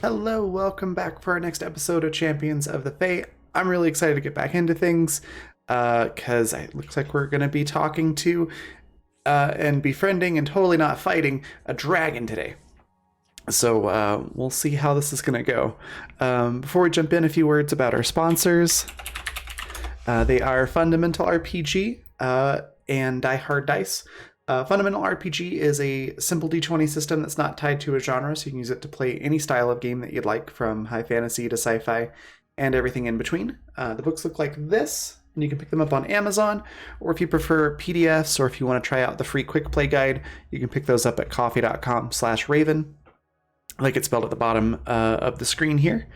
Hello, welcome back for our next episode of Champions of the Fae. I'm really excited to get back into things because it looks like we're going to be talking to and befriending and totally not fighting a dragon today. So we'll see how this is going to go. Before we jump in, a few words about our sponsors. They are Fundamental RPG and Die Hard Dice. Fundamental RPG is a simple D20 system that's not tied to a genre, so you can use it to play any style of game that you'd like, from high fantasy to sci-fi and everything in between. The books look like this, and you can pick them up on Amazon, or if you prefer PDFs, or if you want to try out the free quick play guide, you can pick those up at coffee.com/raven, like it's spelled at the bottom of the screen here.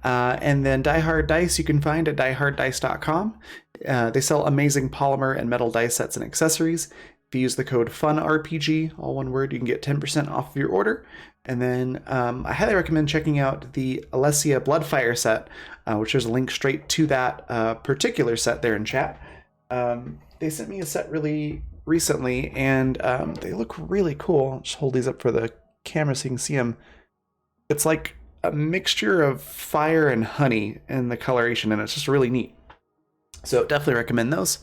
And then Die Hard Dice you can find at dieharddice.com. They sell amazing polymer and metal dice sets and accessories. If you use the code FUNRPG, all one word, you can get 10% off of your order. And then I highly recommend checking out the Alessia Bloodfire set, which there's a link straight to that particular set there in chat. They sent me a set really recently, and they look really cool. I'll just hold these up for the camera so you can see them. It's like a mixture of fire and honey in the coloration, and it's just really neat. So definitely recommend those.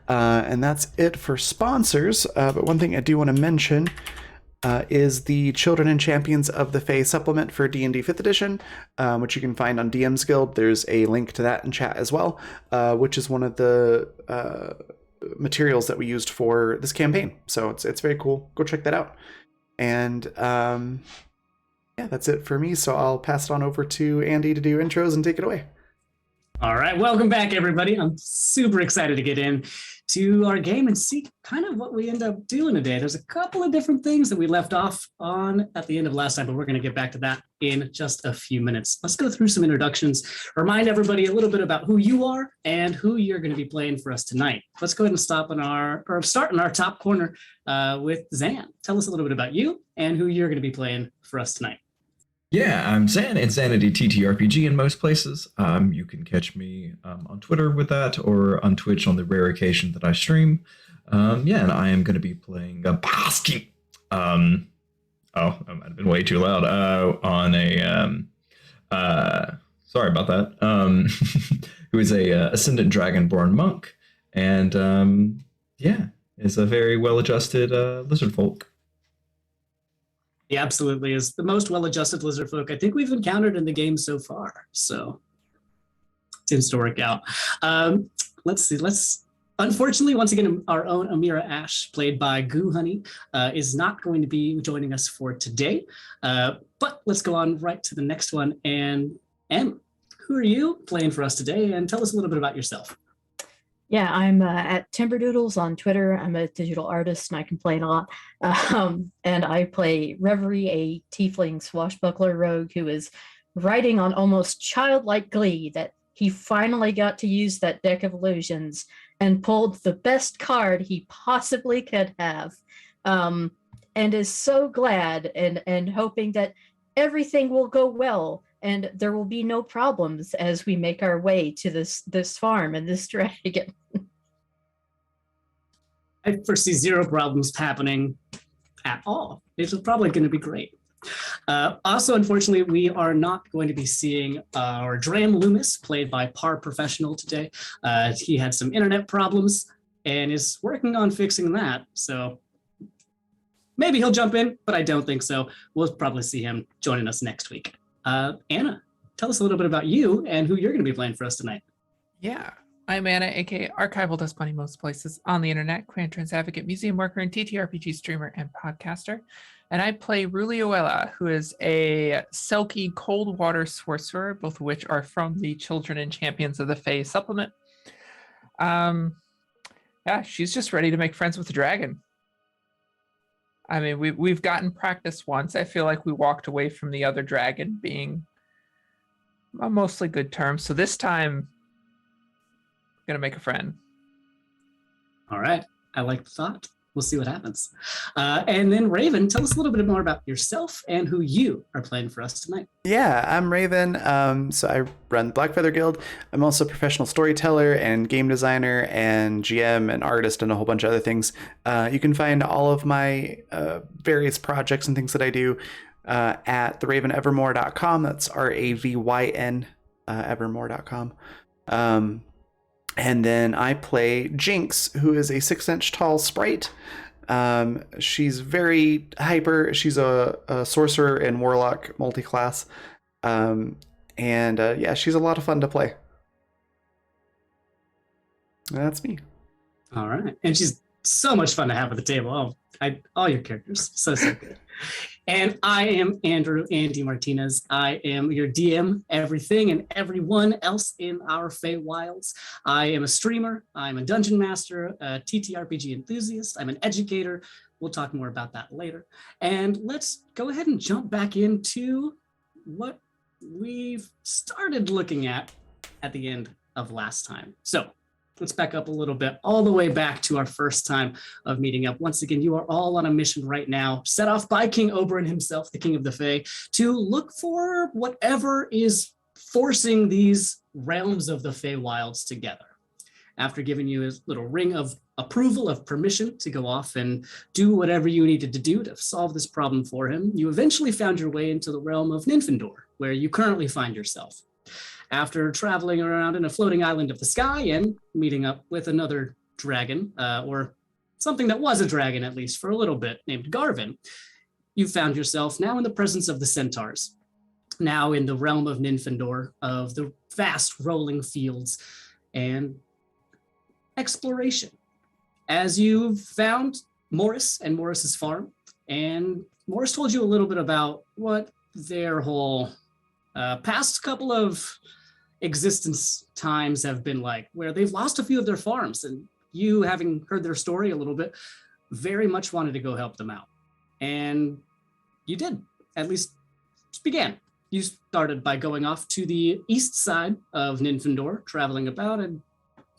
And that's it for sponsors. But one thing I do want to mention is the Children and Champions of the Fae supplement for D&D 5th edition, which you can find on DM's Guild. There's a link to that in chat as well, which is one of the materials that we used for this campaign. So it's very cool. Go check that out. And yeah, that's it for me. So I'll pass it on over to Andy to do intros and take it away. All right, welcome back, everybody. I'm super excited to get in to our game and see kind of what we end up doing today. There's a couple of different things that we left off on at the end of last time, but we're going to get back to that in just a few minutes. Let's go through some introductions, remind everybody a little bit about who you are and who you're going to be playing for us tonight. Let's go ahead and start in our top corner with Zan. Tell us a little bit about you and who you're going to be playing for us tonight. Yeah, I'm Zan. It's Zanity TTRPG in most places. You can catch me on Twitter with that, or on Twitch on the rare occasion that I stream. And I am going to be playing a Basti. I might have been way too loud. On a sorry about that. Who is a Ascendant Dragonborn monk, and is a very well-adjusted lizard folk. He absolutely is the most well-adjusted lizard folk I think we've encountered in the game so far. So it tends to work out. Let's see. Unfortunately, once again, our own Amira Ash, played by Goo Honey, is not going to be joining us for today. But let's go on right to the next one. And Em, who are you playing for us today? And tell us a little bit about yourself. Yeah, I'm at Timberdoodles on Twitter. I'm a digital artist and I complain a lot. And I play Reverie, a tiefling swashbuckler rogue who is riding on almost childlike glee that he finally got to use that deck of illusions and pulled the best card he possibly could have. And is so glad and hoping that everything will go well and there will be no problems as we make our way to this farm and this dragon. I foresee zero problems happening at all. It's probably going to be great. Also, unfortunately, we are not going to be seeing our Dram Loomis, played by Par Professional, today. He had some internet problems and is working on fixing that. So maybe he'll jump in, but I don't think so. We'll probably see him joining us next week. Anna, tell us a little bit about you and who you're going to be playing for us tonight. Yeah, I'm Anna, aka Archival Does Money Most Places on the internet, Clan Trans Advocate, museum worker, and TTRPG streamer and podcaster. And I play Rulioella, who is a Selkie cold water sorcerer, both of which are from the Children and Champions of the Fae supplement. She's just ready to make friends with the dragon. I mean, we've gotten practice once. I feel like we walked away from the other dragon being on mostly good terms. So this time, I'm going to make a friend. All right. I like the thought. We'll see what happens. And then Raven, tell us a little bit more about yourself and who you are playing for us tonight. Yeah, I'm Raven. So I run the Black Feather Guild. I'm also a professional storyteller and game designer and GM and artist and a whole bunch of other things. You can find all of my various projects and things that I do at theravynevermore.com. That's RAVYN, evermore.com. And then I play Jinx, who is a 6-inch tall sprite. She's very hyper. She's a sorcerer and warlock multi-class. Yeah, she's a lot of fun to play. That's me. All right. And she's so much fun to have at the table. All your characters, so good. And I am Andy Martinez. I am your DM, everything and everyone else in our Feywilds. I am a streamer. I'm a dungeon master, a TTRPG enthusiast. I'm an educator. We'll talk more about that later. And let's go ahead and jump back into what we've started looking at the end of last time. So let's back up a little bit, all the way back to our first time of meeting up. Once again, you are all on a mission right now, set off by King Oberyn himself, the King of the Fae, to look for whatever is forcing these realms of the Feywilds together. After giving you a little ring of approval, of permission to go off and do whatever you needed to do to solve this problem for him, you eventually found your way into the realm of Nymfindor, where you currently find yourself. After traveling around in a floating island of the sky and meeting up with another dragon, or something that was a dragon at least for a little bit, named Garvin, you found yourself now in the presence of the centaurs, now in the realm of Nymfindor, of the vast rolling fields and exploration. As you found Morris and Morris's farm, and Morris told you a little bit about what their whole past couple of existence times have been like, where they've lost a few of their farms, and you, having heard their story a little bit, very much wanted to go help them out. And you did, at least began. You started by going off to the east side of Nymfindor, traveling about a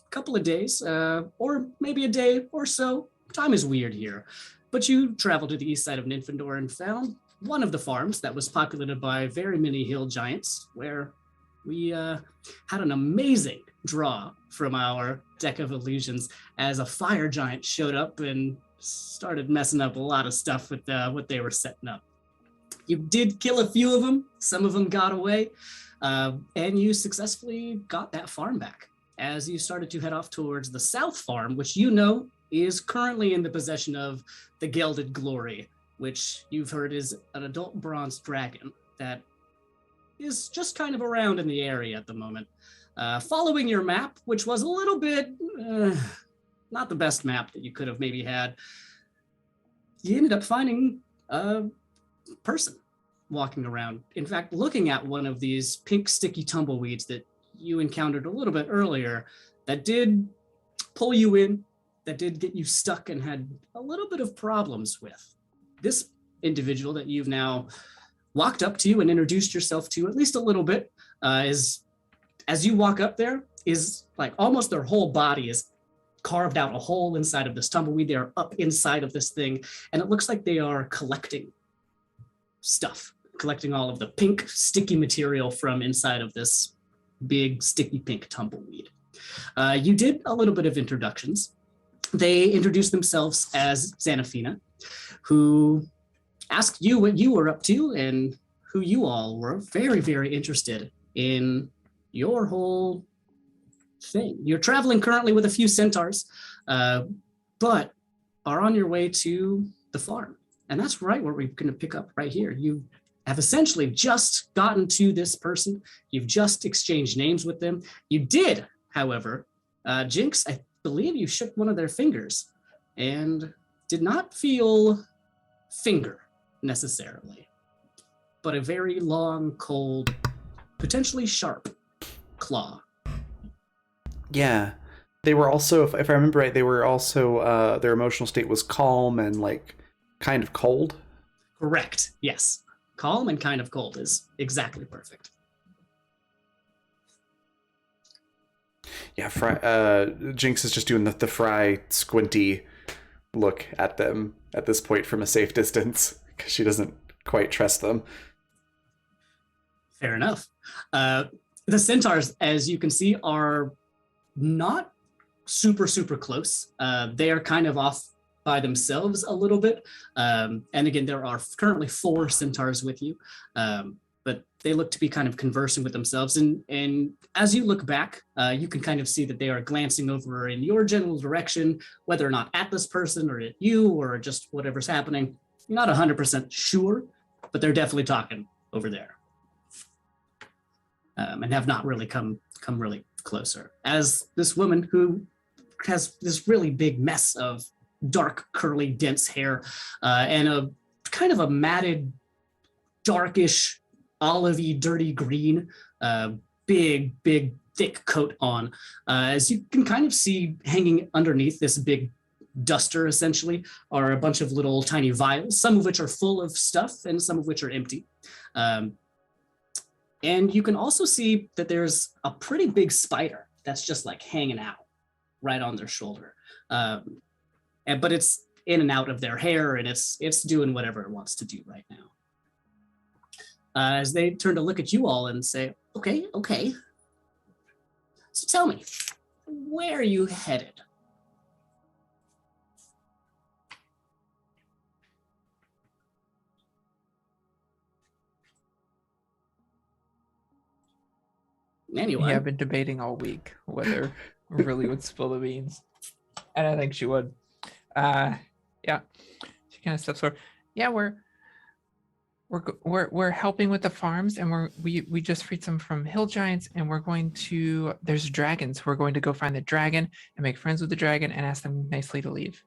couple of days, or maybe a day or so. Time is weird here. But you traveled to the east side of Nymfindor and found one of the farms that was populated by very many hill giants, where we had an amazing draw from our deck of illusions as a fire giant showed up and started messing up a lot of stuff with what they were setting up. You did kill a few of them. Some of them got away, and you successfully got that farm back. As you started to head off towards the south farm, which you know is currently in the possession of the Gelded Glory, which you've heard is an adult bronze dragon that is just kind of around in the area at the moment. Following your map, which was a little bit not the best map that you could have maybe had, you ended up finding a person walking around. In fact, looking at one of these pink sticky tumbleweeds that you encountered a little bit earlier, that did pull you in, that did get you stuck and had a little bit of problems with. This individual that you've now walked up to and introduced yourself to at least a little bit, is, as you walk up there, is like almost their whole body is carved out a hole inside of this tumbleweed. They are up inside of this thing, and it looks like they are collecting stuff, collecting all of the pink sticky material from inside of this big sticky pink tumbleweed. You did a little bit of introductions. They introduced themselves as Xanaphina, who asked you what you were up to and who you all were. Very, very interested in your whole thing. You're traveling currently with a few centaurs, but are on your way to the farm. And that's right where we're going to pick up right here. You have essentially just gotten to this person. You've just exchanged names with them. You did, however, Jinx, I believe you shook one of their fingers and did not feel finger necessarily, but a very long, cold, potentially sharp claw. Yeah. They were also, if I remember right, they were also, their emotional state was calm and like kind of cold. Correct. Yes. Calm and kind of cold is exactly perfect. Yeah, Jinx is just doing the Fry squinty look at them at this point from a safe distance because she doesn't quite trust them. Fair enough. The centaurs, as you can see, are not super, super close. They are kind of off by themselves a little bit. And again, there are currently 4 centaurs with you, but they look to be kind of conversing with themselves. And as you look back, you can kind of see that they are glancing over in your general direction, whether or not at this person or at you or just whatever's happening. You're not 100% sure, but they're definitely talking over there. And have not really come really closer. As this woman who has this really big mess of dark, curly, dense hair and a kind of a matted, darkish, olivey, dirty green, big, thick coat on. As you can kind of see hanging underneath this big duster, essentially, are a bunch of little tiny vials, some of which are full of stuff and some of which are empty. And you can also see that there's a pretty big spider that's just like hanging out right on their shoulder. But it's in and out of their hair, and it's doing whatever it wants to do right now. As they turn to look at you all and say, okay. So tell me, where are you headed? Anyone? Yeah, I've been debating all week whether really would spill the beans, and I think she would. Yeah, she kind of steps forward. Yeah, we're helping with the farms, and we just freed some from hill giants, and we're going to. There's dragons. We're going to go find the dragon and make friends with the dragon and ask them nicely to leave.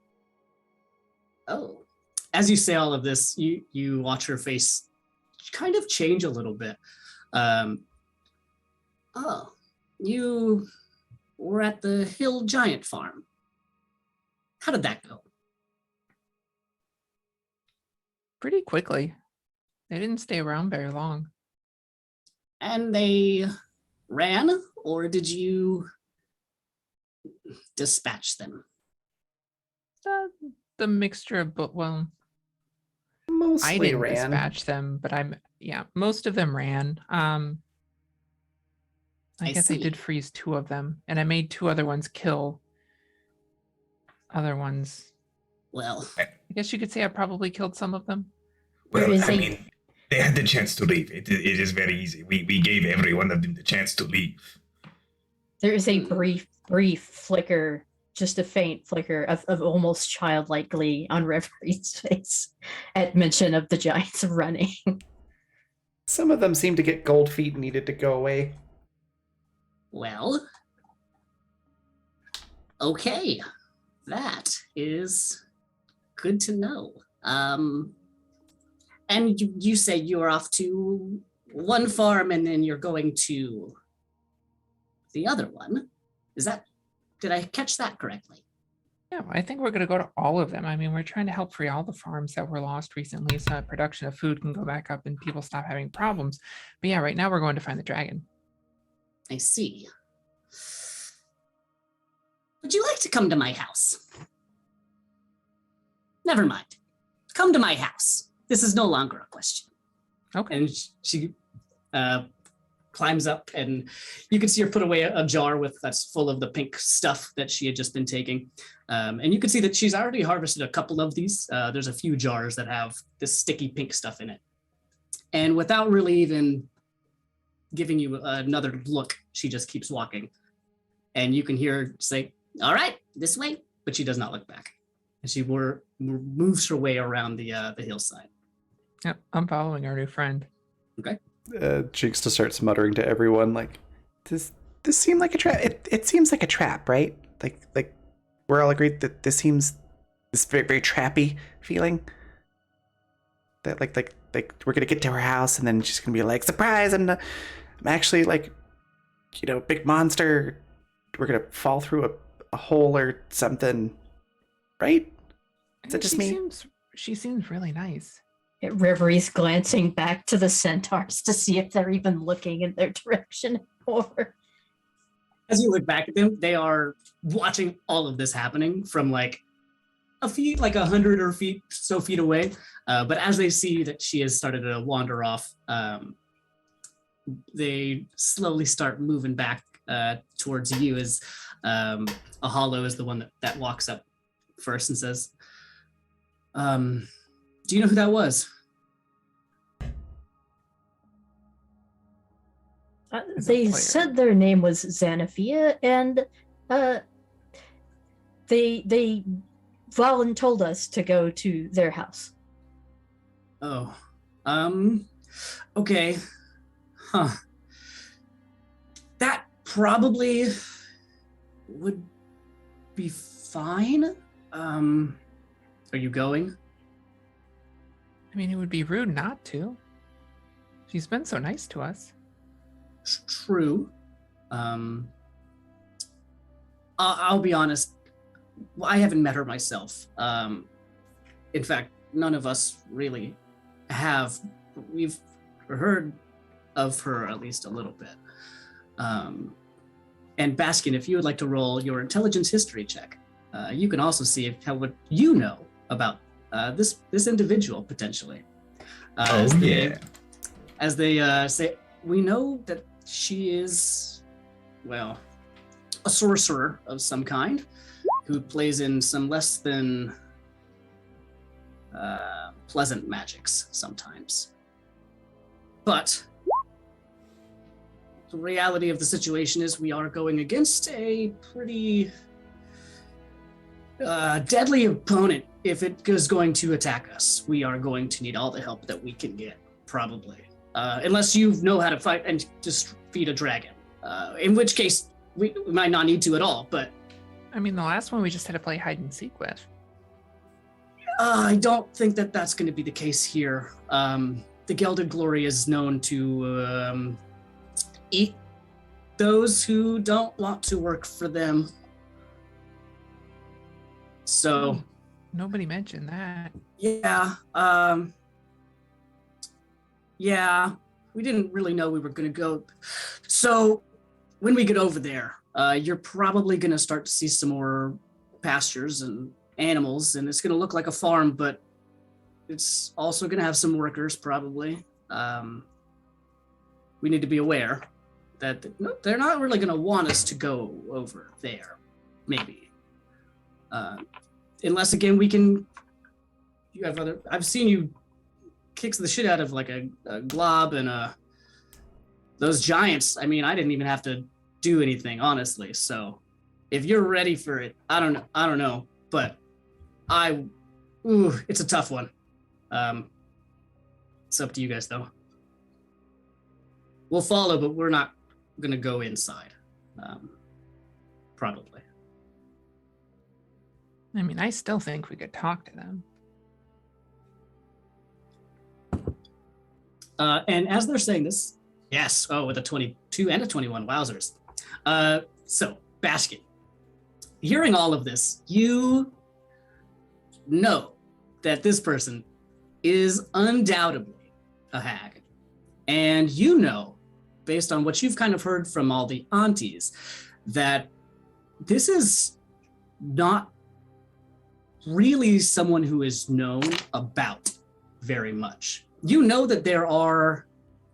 Oh, as you say all of this, you watch her face kind of change a little bit. Oh, you were at the Hill Giant Farm. How did that go? Pretty quickly. They didn't stay around very long. And they ran, or did you dispatch them? The mixture of well, Mostly I didn't ran. dispatch them, but most of them ran. I guess I see. did freeze 2 of them, and I made 2 other ones kill other ones. Well, I guess you could say I probably killed some of them. There Well, is I a- mean, they had the chance to leave. It is very easy. We gave every one of them the chance to leave. There is a brief flicker, just a faint flicker of almost childlike glee on Reverie's face at mention of the giants running. Some of them seemed to get gold feet and needed to go away. well. Okay, that is good to know. And you say you are off to one farm and then you're going to the other one. Did I catch that correctly? Yeah, I think we're going to go to all of them. I mean, we're trying to help free all the farms that were lost recently so that production of food can go back up and people stop having problems. But yeah, right now we're going to find the dragon. I see. Would you like to come to my house? Never mind. Come to my house. This is no longer a question. Okay. And she climbs up, and you can see her put away a jar that's full of the pink stuff that she had just been taking. And you can see that she's already harvested a couple of these. There's a few jars that have this sticky pink stuff in it. And without really even giving you another look, she just keeps walking. And you can hear her say, all right, this way. But she does not look back. And she moves her way around the hillside. Yep, I'm following our new friend. Jinx just starts muttering to everyone, like, does this seem like a trap? It seems like a trap, right? Like we're all agreed that this seems this very, very trappy feeling. That like we're gonna get to her house and then she's gonna be like, surprise! I'm actually like, big monster. We're gonna fall through a hole or something, right? Is that just me? She seems really nice. Reverie's glancing back to the centaurs to see if they're even looking in their direction or As you look back at them, they are watching all of this happening from like 100 or so feet away. But as they see that she has started to wander off, they slowly start moving back towards you as Ahalo is the one that walks up first and says, Do you know who that was? As a They player. said their name was Xanaphia, and they voluntold us to go to their house. Oh, okay. Huh. That probably would be fine. Are you going? I mean, it would be rude not to. She's been so nice to us. True. I'll be honest. I haven't met her myself. In fact, none of us really have. We've heard of her at least a little bit. And Baskin, if you would like to roll your intelligence history check, you can also see what you know about this individual potentially. Oh, yeah. As they say, we know that she is, well, a sorcerer of some kind who plays in some less than pleasant magics sometimes. But the reality of the situation is we are going against a pretty deadly opponent. If it is going to attack us, we are going to need all the help that we can get, probably. Unless you know how to fight and just defeat a dragon. In which case, we might not need to at all, but I mean, the last one we just had to play hide and seek with. I don't think that that's going to be the case here. The Gelded Glory is known to eat those who don't want to work for them. So, Nobody mentioned that. yeah, we didn't really know we were going to go. So, when we get over there, you're probably going to start to see some more pastures and animals, and it's going to look like a farm, but it's also going to have some workers, probably. We need to be aware that they're not really going to want us to go over there, maybe. Unless, again, we can... You have other... I've seen you kicks the shit out of like a glob and those giants. I mean, I didn't even have to do anything, honestly. So if you're ready for it, I don't know, but it's a tough one. It's up to you guys though. We'll follow, but we're not gonna go inside. Probably. I mean, I still think we could talk to them. And as they're saying this, yes, with a 22 and a 21, wowzers. So, Baskin, hearing all of this, you know that this person is undoubtedly a hag. And you know, based on what you've kind of heard from all the aunties, that this is not really someone who is known about very much. You know that there are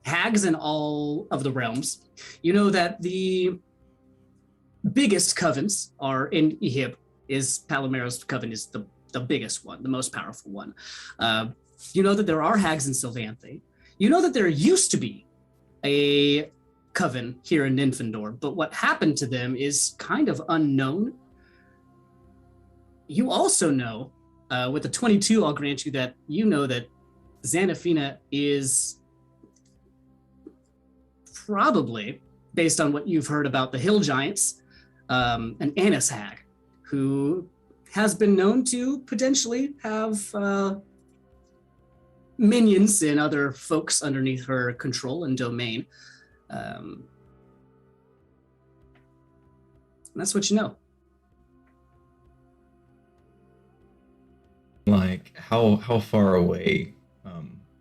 hags in all of the realms. You know that the biggest covens are in Ehib. Palomero's coven is the biggest one, the most powerful one. You know that there are hags in Sylvanthe. You know that there used to be a coven here in Nymphindor, but what happened to them is kind of unknown. You also know, with the 22, I'll grant you that you know that Xanaphina is probably, based on what you've heard about the Hill Giants, an Annis hag who has been known to potentially have minions and other folks underneath her control and domain. That's what you know. Like, how far away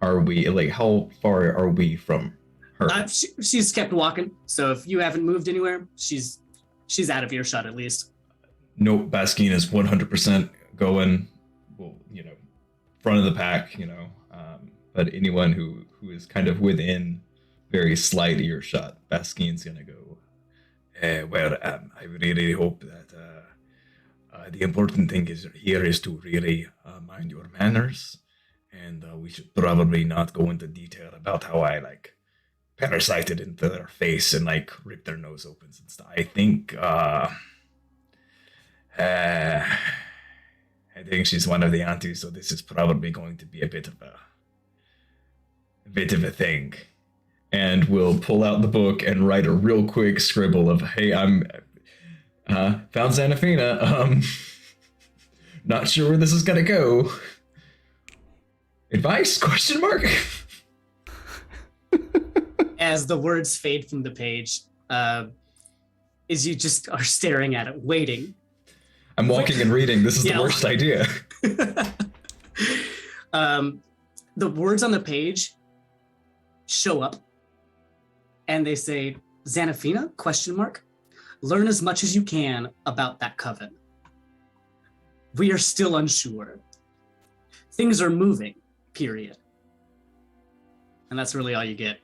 are we? Like, how far are we from her? She's kept walking, so if you haven't moved anywhere, she's out of earshot at least. Nope, Baskin is 100% going, well, front of the pack, but anyone who is kind of within very slight earshot, Baskin's gonna go, I really hope that The important thing is here is to really mind your manners, and we should probably not go into detail about how I like parasited into their face and like ripped their nose open and stuff. I think she's one of the aunties, so this is probably going to be a bit of a thing. And we'll pull out the book and write a real quick scribble of, hey, I'm found Xanathina. Not sure where this is gonna go. Advice? Question mark? As the words fade from the page, as you just are staring at it, waiting. I'm walking and reading. This is Yeah. the worst idea. The words on the page show up, and they say, Xanathina, question mark. Learn as much as you can about that coven. We are still unsure. Things are moving, period. And that's really all you get.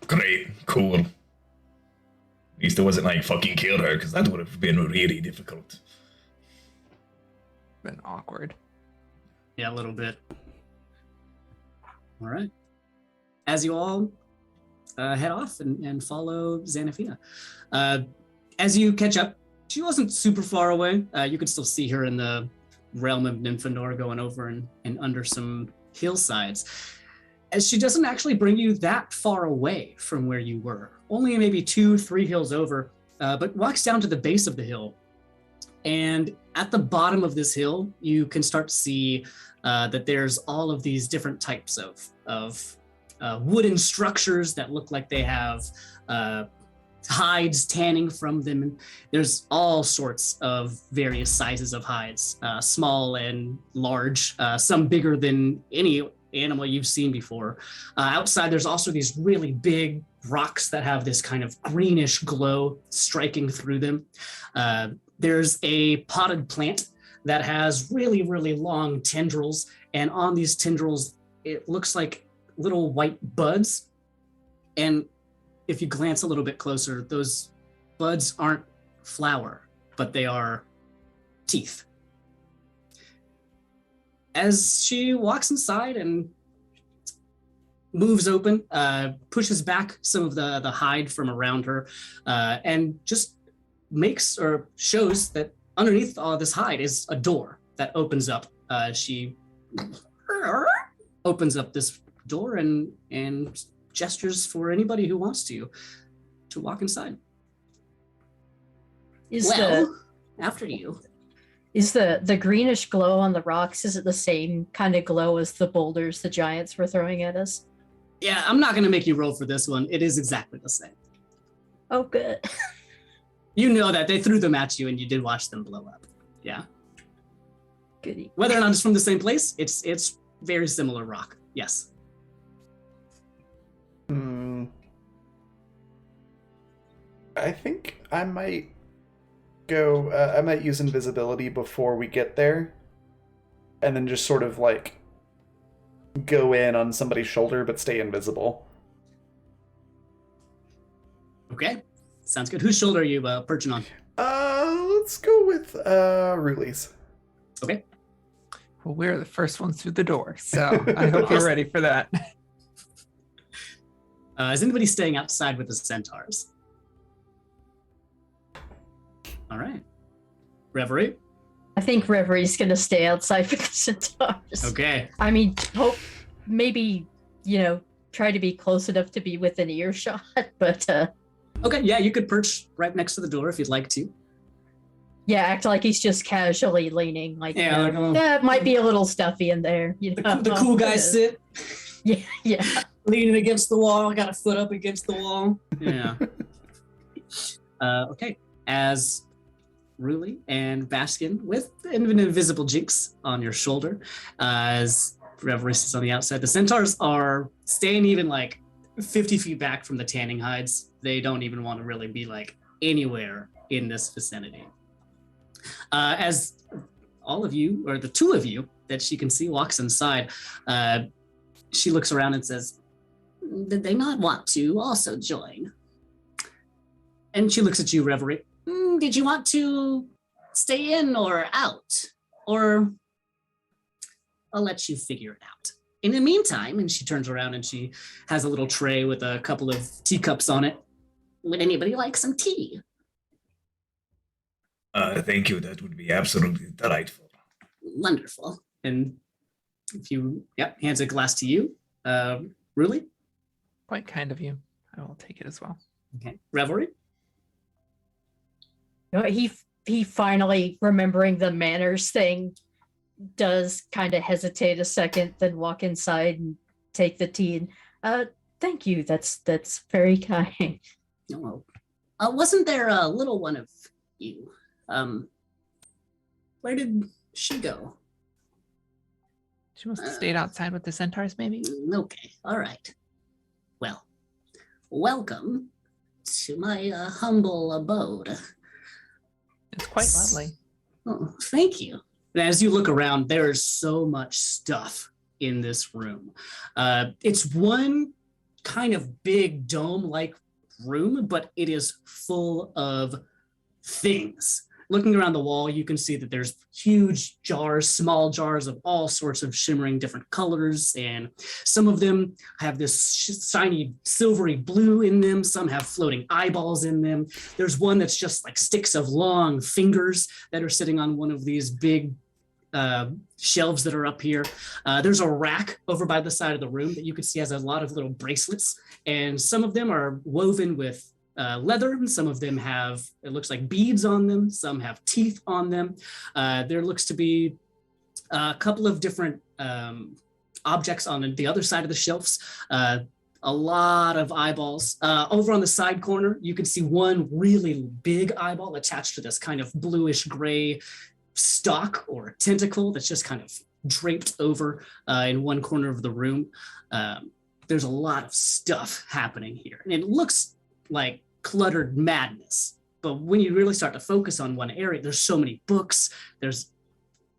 Great, cool. At least it wasn't like fucking killed her, because that would have been really difficult. Been awkward. Yeah, a little bit. All right. As you all head off and follow Xanathina. As you catch up, she wasn't super far away. You could still see her in the realm of Nymphador going over and under some hillsides. As she doesn't actually bring you that far away from where you were, only maybe 2-3 hills over, but walks down to the base of the hill. And at the bottom of this hill, you can start to see that there's all of these different types of wooden structures that look like they have hides tanning from them. And there's all sorts of various sizes of hides, small and large, some bigger than any animal you've seen before. Outside, there's also these really big rocks that have this kind of greenish glow striking through them. There's a potted plant that has really, really long tendrils. And on these tendrils, it looks like little white buds. And if you glance a little bit closer, those buds aren't flower, but they are teeth. As she walks inside and moves open, pushes back some of the hide from around her, and just makes or shows that underneath all this hide is a door that opens up. She opens up this door and gestures for anybody who wants to walk inside. After you. Is the greenish glow on the rocks, is it the same kind of glow as the boulders the giants were throwing at us? Yeah, I'm not going to make you roll for this one. It is exactly the same. Oh, good. You know that they threw them at you and you did watch them blow up. Yeah. Goody. Whether or not it's from the same place, it's very similar rock. Yes. I think I might go. I might use invisibility before we get there, and then just sort of like go in on somebody's shoulder but stay invisible. Okay. Sounds good. Whose shoulder are you perching on? Let's go with Ruli's. Okay. Well, we're the first ones through the door, so I hope you're ready for that. Is anybody staying outside with the centaurs? All right. Reverie? I think Reverie's gonna stay outside with the centaurs. Okay. I mean, hope maybe, try to be close enough to be within earshot, but Okay, yeah, you could perch right next to the door if you'd like to. yeah, act like he's just casually leaning, like, Yeah, like, yeah, it might be a little stuffy in there. The cool guys sit Yeah. leaning against the wall, got a foot up against the wall. Yeah. Okay. As Ruli and Baskin with an invisible jinx on your shoulder, as Reverie sits on the outside, the centaurs are staying even like 50 feet back from the tanning hides. They don't even want to really be like anywhere in this vicinity. As all of you, or the two of you that she can see, walks inside, she looks around and says, "Did they not want to also join?" And she looks at you, Reverie. "Did you want to stay in or out, or I'll let you figure it out. In the meantime, and she turns around and she has a little tray with a couple of teacups on it. Would anybody like some tea? Thank you. That would be absolutely delightful. Wonderful. And if you, hands a glass to you. Really? Quite kind of you. I will take it as well. Okay. Revelry? He finally, remembering the manners thing, does kind of hesitate a second, then walk inside and take the tea. And thank you. That's very kind. No. Wasn't there a little one of you? Where did she go? She must have stayed outside with the centaurs, maybe. Okay. All right. Well, welcome to my humble abode. It's quite lovely. Oh, thank you. And as you look around, there is so much stuff in this room. It's one kind of big dome-like room, but it is full of things. Looking around the wall, you can see that there's huge jars, small jars of all sorts of shimmering different colors, and some of them have this shiny silvery blue in them. Some have floating eyeballs in them. There's one that's just like sticks of long fingers that are sitting on one of these big shelves that are up here. There's a rack over by the side of the room that you can see has a lot of little bracelets, and some of them are woven with leather, and some of them have, it looks like beads on them, some have teeth on them. There looks to be a couple of different objects on the other side of the shelves. A lot of eyeballs. Over on the side corner, you can see one really big eyeball attached to this kind of bluish gray stalk or tentacle that's just kind of draped over in one corner of the room. There's a lot of stuff happening here, and it looks like cluttered madness. But when you really start to focus on one area, there's so many books, there's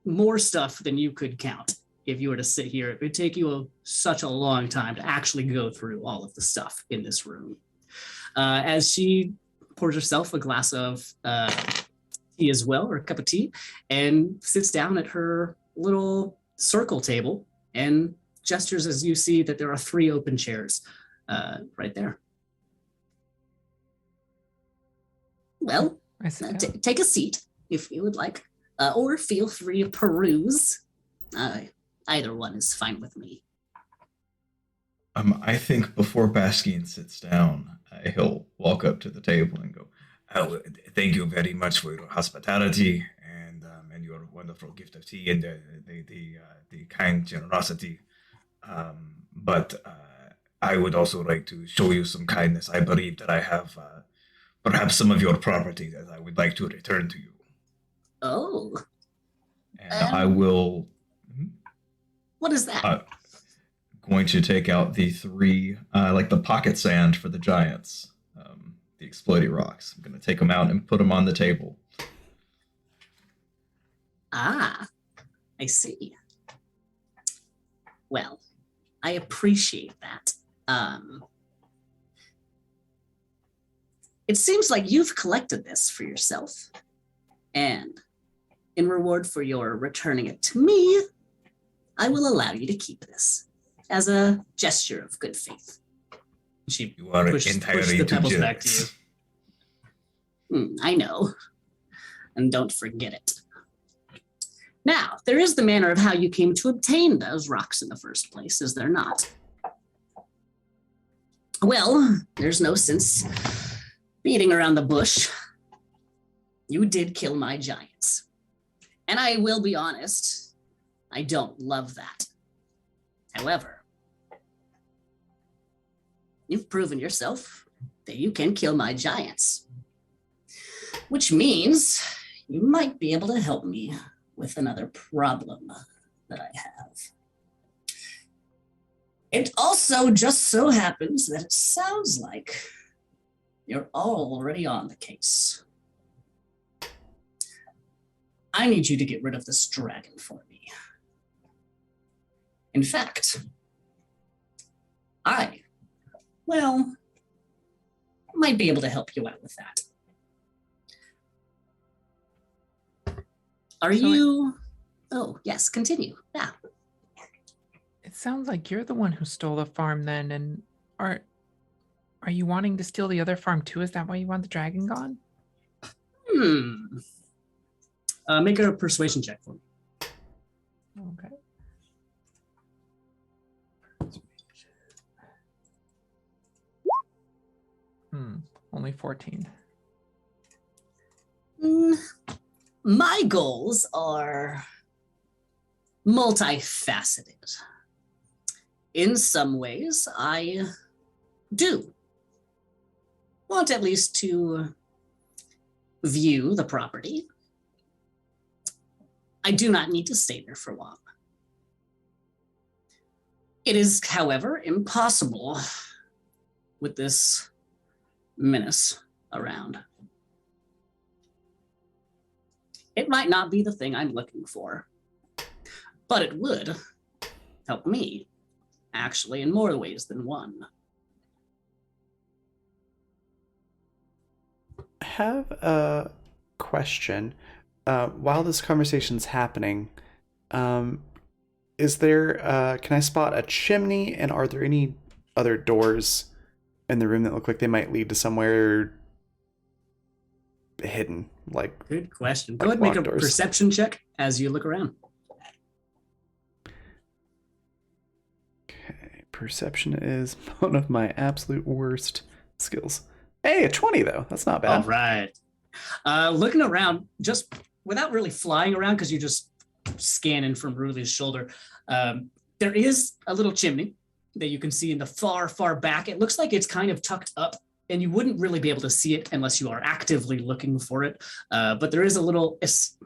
more stuff than you could count. If you were to sit here, it would take you such a long time to actually go through all of the stuff in this room. As she pours herself a glass of tea as well, or a cup of tea, and sits down at her little circle table and gestures as you see that there are 3 open chairs right there. Well, take a seat if you would like, or feel free to peruse. Either one is fine with me. I think before Baskine sits down, he'll walk up to the table and go, Oh, thank you very much for your hospitality and your wonderful gift of tea and the kind generosity. But I would also like to show you some kindness. I believe that I have perhaps some of your property that I would like to return to you. Oh. And I will. What is that? Going to take out the 3, like the pocket sand for the giants, the explodey rocks. I'm going to take them out and put them on the table. Ah, I see. Well, I appreciate that. It seems like you've collected this for yourself, and in reward for your returning it to me, I will allow you to keep this as a gesture of good faith. She You are pushes entirely the too pebbles back to generous. you. I know, and don't forget it. Now, there is the manner of how you came to obtain those rocks in the first place, is there not? Well, there's no sense beating around the bush. You did kill my giants. And I will be honest, I don't love that. However, you've proven yourself that you can kill my giants, which means you might be able to help me with another problem that I have. It also just so happens that it sounds like you're already on the case. I need you to get rid of this dragon for me. In fact, I might be able to help you out with that. Are So you? Oh, yes. Continue. Yeah. It sounds like you're the one who stole the farm then, and are you wanting to steal the other farm too? Is that why you want the dragon gone? Hmm. Make a persuasion check for me. Okay. Only 14. My goals are multifaceted. In some ways, I do want at least to view the property. I do not need to stay there for long. It is, however, impossible with this menace around. It might not be the thing I'm looking for, but it would help me, actually, in more ways than one. I have a question. While this conversation's happening, is there, can I spot a chimney, and are there any other doors in the room that look like they might lead to somewhere hidden? Like, Good question. Like Go ahead and make a locked doors. perception check as you look around. okay, perception is one of my absolute worst skills. Hey, a 20 though. That's not bad. All right. Looking around, just without really flying around, because you're just scanning from Ruli's shoulder, there is a little chimney that you can see in the far, far back. It looks like it's kind of tucked up, and you wouldn't really be able to see it unless you are actively looking for it. But there is a little,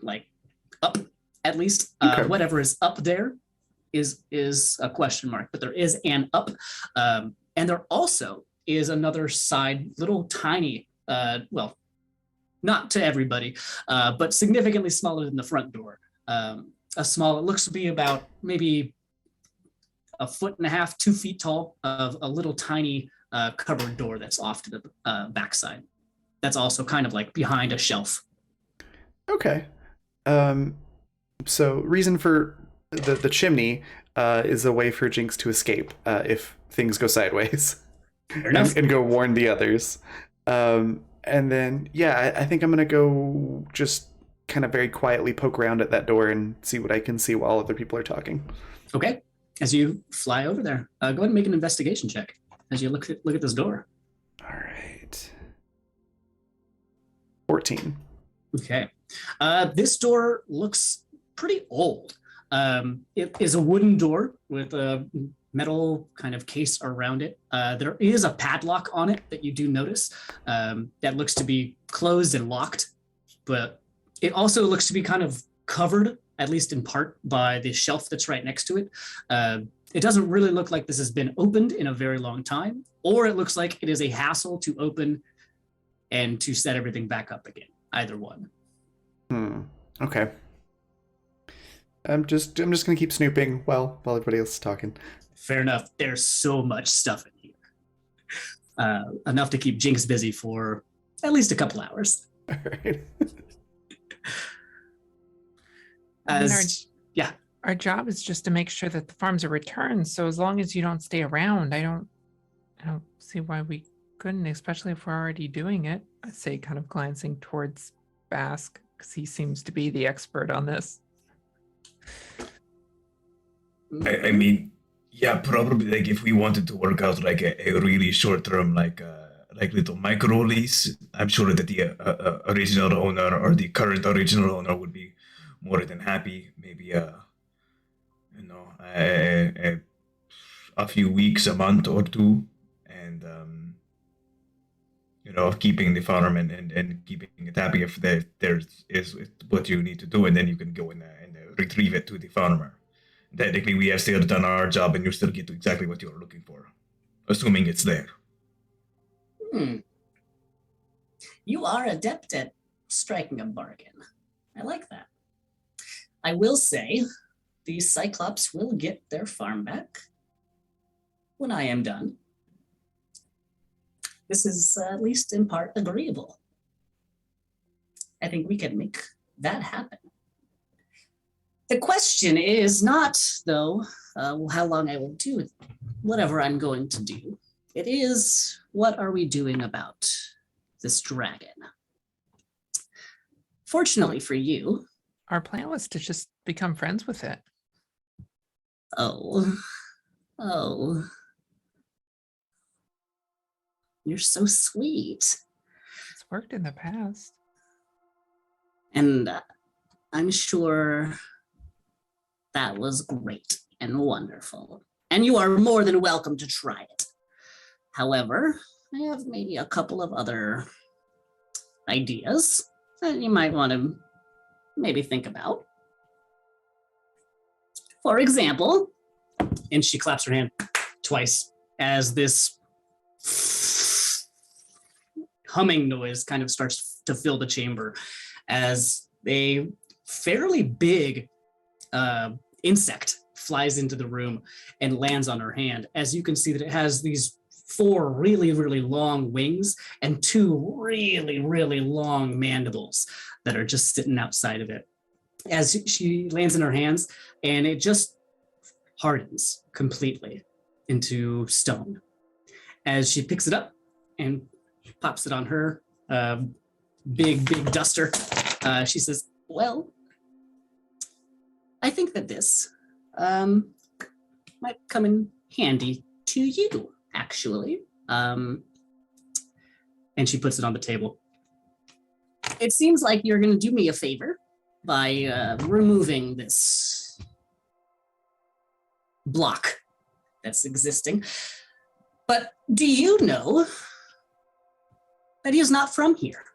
like, up, at least. Okay. Whatever is up there is a question mark, but there is an up. And there also is another side, little tiny, well, not to everybody, but significantly smaller than the front door. It looks to be about maybe 1.5 feet, 2 feet tall, of a little tiny cupboard door that's off to the backside. That's also kind of like behind a shelf. Okay. So reason for the chimney is a way for Jinx to escape if things go sideways. Fair enough. and go warn the others. And then, yeah, I think I'm going to go just kind of very quietly poke around at that door and see what I can see while other people are talking. Okay. As you fly over there, go ahead and make an investigation check as you look at this door. All right. 14. Okay. This door looks pretty old. It is a wooden door with a metal kind of case around it. There is a padlock on it that you do notice that looks to be closed and locked, but it also looks to be kind of covered, at least in part, by the shelf that's right next to it. It doesn't really look like this has been opened in a very long time, or it looks like it is a hassle to open and to set everything back up again. Either one. Okay. I'm just gonna keep snooping while everybody else is talking. Fair enough. There's so much stuff in here. Enough to keep Jinx busy for at least a couple hours. All right. Our job is just to make sure that the farms are returned. So as long as you don't stay around, I don't see why we couldn't, especially if we're already doing it. I say, kind of glancing towards Bask, because he seems to be the expert on this. I mean, yeah, probably like if we wanted to work out like a really short term, like little micro lease, I'm sure that the original owner or the current original owner would be more than happy. Maybe a few weeks, a month or two, and keeping the farm and keeping it happy if there is what you need to do, and then you can go and retrieve it to the farmer. Technically, we have still done our job, and you still get to exactly what you're looking for, assuming it's there. You are adept at striking a bargain. I like that. I will say, the Cyclops will get their farm back when I am done. This is at least in part agreeable. I think we can make that happen. The question is not, though, how long I will do whatever I'm going to do. It is, what are we doing about this dragon? Fortunately for you, Our plan was to just become friends with it. oh, you're so sweet. It's worked in the past. And I'm sure that was great and wonderful. And you are more than welcome to try it. However, I have maybe a couple of other ideas that you might want to maybe think about. For example, and she claps her hand twice as this humming noise kind of starts to fill the chamber as a fairly big insect flies into the room and lands on her hand. As you can see that it has these 4 really, really long wings and 2 really, really long mandibles that are just sitting outside of it. As she lands in her hands, and it just hardens completely into stone. As she picks it up and pops it on her big duster, she says, well, I think that this might come in handy to you, actually. And she puts it on the table. It seems like you're going to do me a favor by removing this block that's existing. But do you know that he is not from here?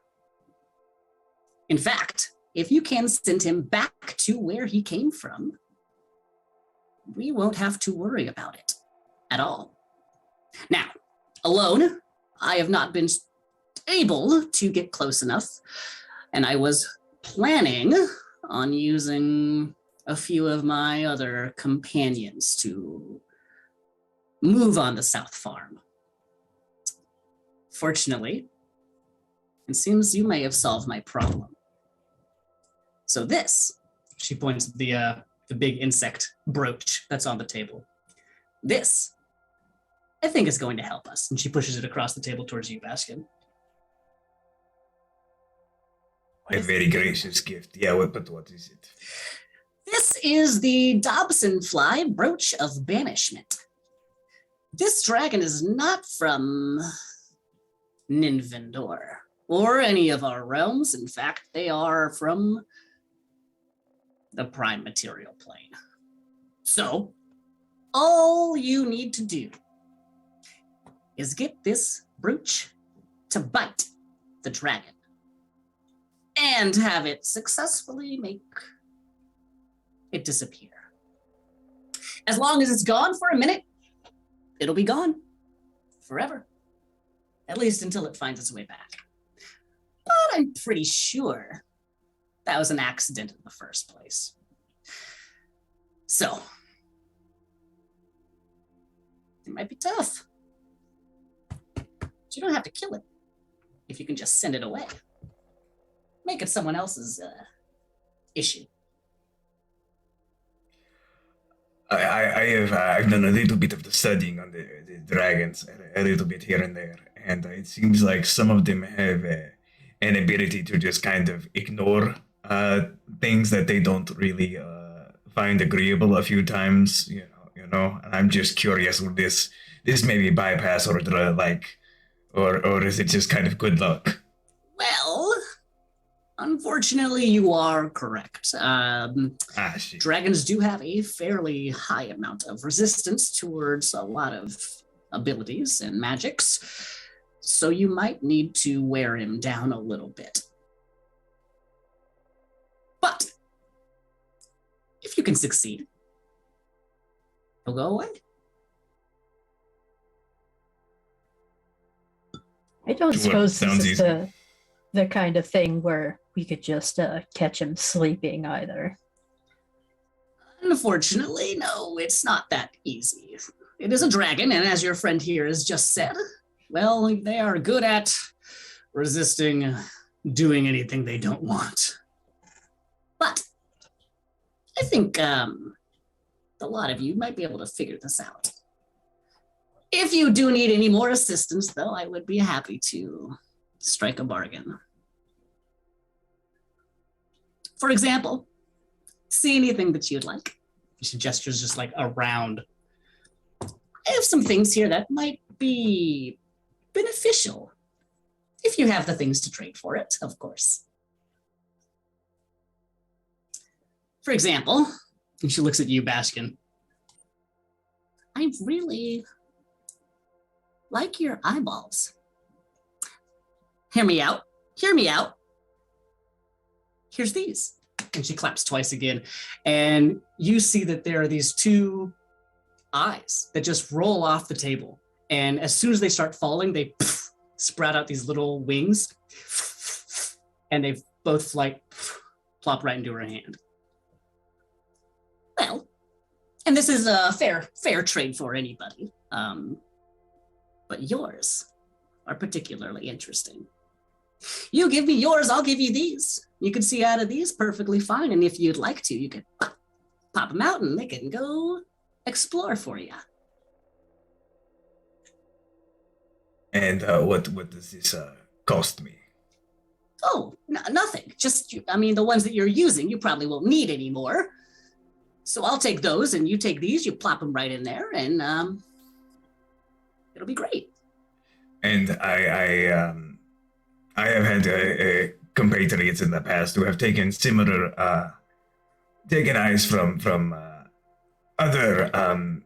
In fact, if you can send him back to where he came from, we won't have to worry about it at all. Now, alone, I have not been able to get close enough, and I was planning on using a few of my other companions to move on the South Farm. Fortunately, it seems you may have solved my problem. So this, she points at the big insect brooch that's on the table. This, I think, is going to help us. And she pushes it across the table towards you, Baskin. A very gracious gift. Yeah, but what is it? This is the Dobson Fly Brooch of Banishment. This dragon is not from Ninvendor or any of our realms. In fact, they are from the Prime Material Plane. So, all you need to do is get this brooch to bite the dragon and have it successfully make it disappear. As long as it's gone for a minute, it'll be gone forever, at least until it finds its way back. But I'm pretty sure that was an accident in the first place. So, it might be tough. But you don't have to kill it if you can just send it away. Make it someone else's issue. I've done a little bit of the studying on the dragons, a little bit here and there, and it seems like some of them have an ability to just kind of ignore things that they don't really find agreeable a few times, you know. And I'm just curious, would this maybe bypass or or is it just kind of good luck? Well, unfortunately, you are correct. Shit. Dragons do have a fairly high amount of resistance towards a lot of abilities and magics, so you might need to wear him down a little bit. But if you can succeed, he'll go away. I don't Sure, suppose sounds this is easy. the kind of thing where we could just catch him sleeping either. Unfortunately, no, it's not that easy. It is a dragon, and as your friend here has just said, well, they are good at resisting doing anything they don't want. But I think a lot of you might be able to figure this out. If you do need any more assistance, though, I would be happy to strike a bargain. For example, see anything that you'd like. She gestures just like around. I have some things here that might be beneficial if you have the things to trade for it, of course. For example, and she looks at you, Baskin. I really like your eyeballs. Hear me out. Hear me out. Here's these. And she claps twice again. And you see that there are these two eyes that just roll off the table. And as soon as they start falling, they sprout out these little wings. And they both like plop right into her hand. Well, and this is a fair trade for anybody. But yours are particularly interesting. You give me yours, I'll give you these. You can see out of these perfectly fine. And if you'd like to, you could pop them out and they can go explore for you. And what does this cost me? Oh, nothing. Just, I mean, the ones that you're using, you probably won't need anymore. So I'll take those and you take these, you plop them right in there and it'll be great. And I have had compatriots in the past who have taken similar taken eyes from other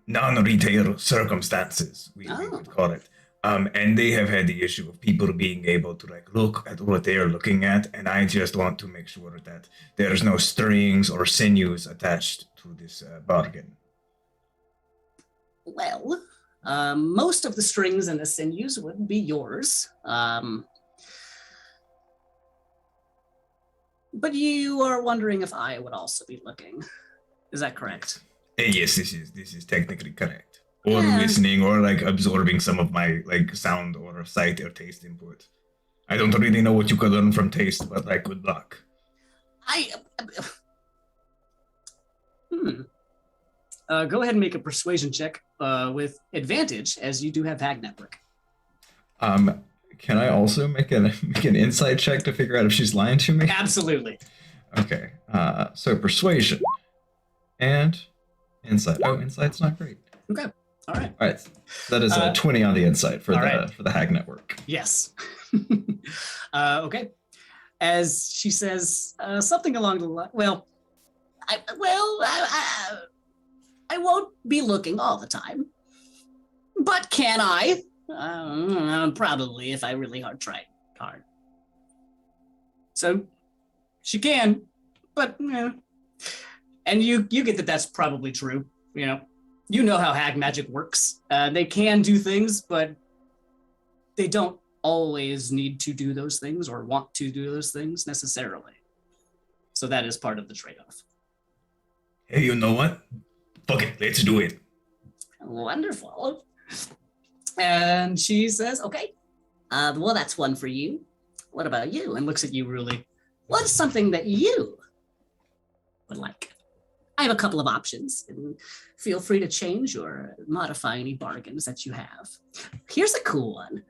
non-retail circumstances, we would call it. And they have had the issue of people being able to like look at what they are looking at, and I just want to make sure that there's no strings or sinews attached to this bargain. Well, most of the strings and the sinews would be yours. But you are wondering if I would also be looking. Is that correct? Yes, this is technically correct. Or listening, or like absorbing some of my like sound or sight or taste input. I don't really know what you could learn from taste, but like good luck. Go ahead and make a persuasion check with advantage, as you do have Hag Network. Can I also make an insight check to figure out if she's lying to me? Absolutely. Okay. So persuasion and insight. Oh, insight's not great. Okay. All right. All right. That is a 20 on the insight for the Hag Network. Yes. Okay. As she says something along the line, I won't be looking all the time, but can I? Probably, if I really tried hard. So she can, but and you get that that's probably true. You know how hag magic works. They can do things, but they don't always need to do those things or want to do those things necessarily. So that is part of the trade-off. Hey, you know what? Fuck it, let's do it. Wonderful. And she says, okay, well, that's one for you. What about you? And looks at you, Ruli. What's something that you would like? I have a couple of options, and feel free to change or modify any bargains that you have. Here's a cool one.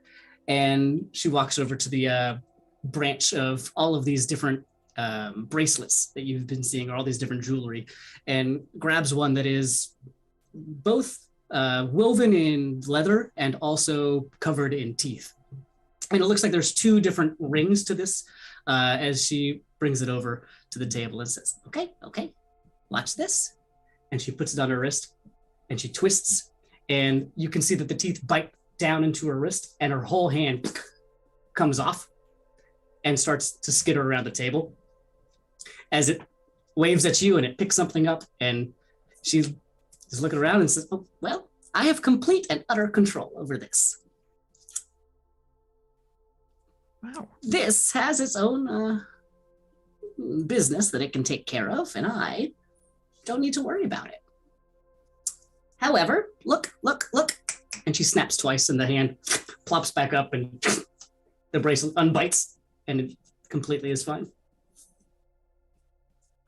And she walks over to the branch of all of these different bracelets that you've been seeing, or all these different jewelry, and grabs one that is both woven in leather and also covered in teeth. And it looks like there's two different rings to this as she brings it over to the table and says, okay, watch this. And she puts it on her wrist and she twists, and you can see that the teeth bite down into her wrist and her whole hand comes off and starts to skitter around the table as it waves at you and it picks something up, and she is looking around and says, oh, well, I have complete and utter control over this. Wow. This has its own business that it can take care of, and I don't need to worry about it. However, look. And she snaps twice and the hand plops back up and the bracelet unbites and it completely is fine.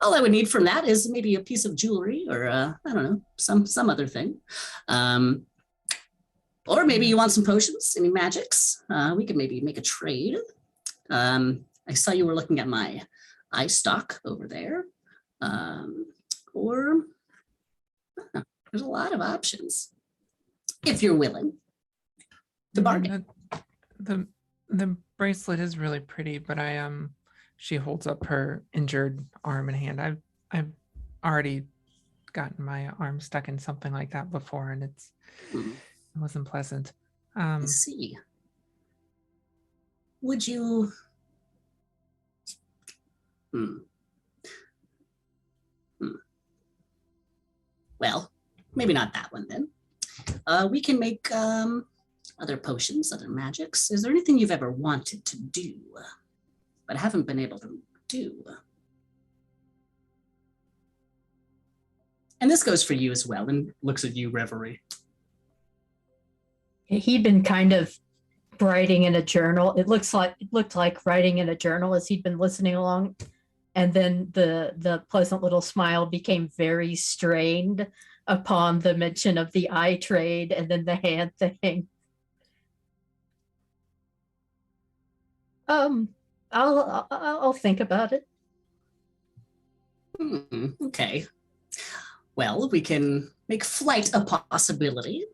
All I would need from that is maybe a piece of jewelry or I don't know, some other thing. Or maybe you want some potions, any magics. We could maybe make a trade. I saw you were looking at my eye stock over there. Or there's a lot of options if you're willing to bargain. The bracelet is really pretty, but she holds up her injured arm and hand. I've already gotten my arm stuck in something like that before, and it wasn't pleasant. I see. Would you? Well, maybe not that one then. We can make other potions, other magics. Is there anything you've ever wanted to do, but haven't been able to do? And this goes for you as well, and looks at you, Reverie. He'd been kind of writing in a journal. It looked like writing in a journal as he'd been listening along. And then the pleasant little smile became very strained upon the mention of the eye trade and then the hand thing. I'll think about it. Okay. Well, we can make flight a possibility.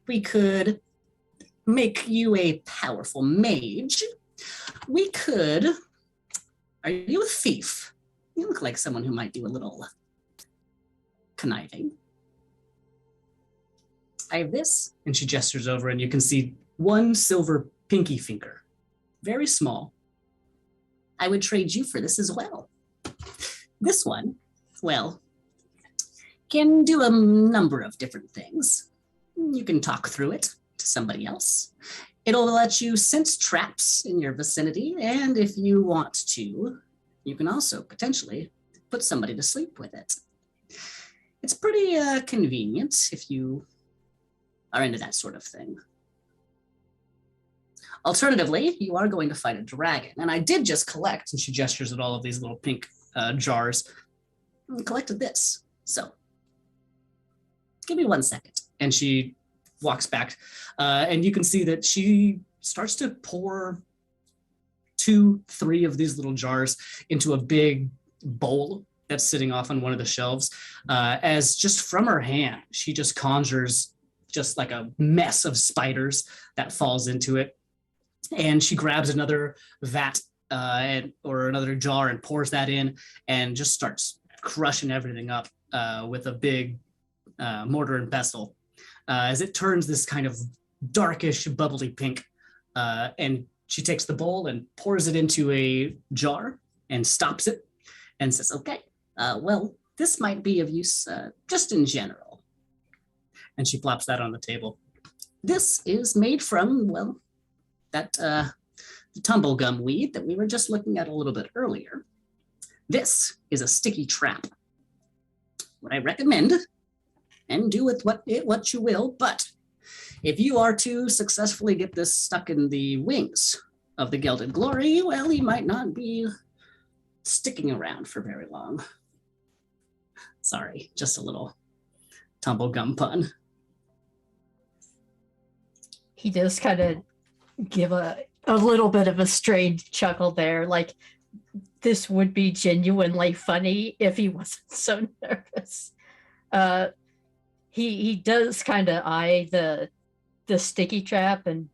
We could make you a powerful mage. We could. Are you a thief? You look like someone who might do a little conniving. I have this, and she gestures over, and you can see one silver pinky finger, very small. I would trade you for this as well. This one, well, can do a number of different things. You can talk through it to somebody else. It'll let you sense traps in your vicinity, and if you want to, you can also potentially put somebody to sleep with it. It's pretty convenient if you are into that sort of thing. Alternatively, you are going to fight a dragon, and I did just collect, and she gestures at all of these little pink jars, and collected this. So, give me 1 second. And she walks back, and you can see that she starts to pour 2-3 of these little jars into a big bowl that's sitting off on one of the shelves. As just from her hand, she just conjures just like a mess of spiders that falls into it. And she grabs another vat or another jar and pours that in and just starts crushing everything up with a big mortar and pestle. As it turns this kind of darkish, bubbly pink, and she takes the bowl and pours it into a jar and stops it and says, okay, well, this might be of use just in general. And she plops that on the table. This is made from, well, that the tumblegum weed that we were just looking at a little bit earlier. This is a sticky trap. What I recommend, and do with what you will, but if you are to successfully get this stuck in the wings of the Gilded Glory, well, he might not be sticking around for very long. Sorry, just a little tumblegum pun. He does kind of give a little bit of a strange chuckle there, like this would be genuinely funny if he wasn't so nervous. He does kind of eye the sticky trap and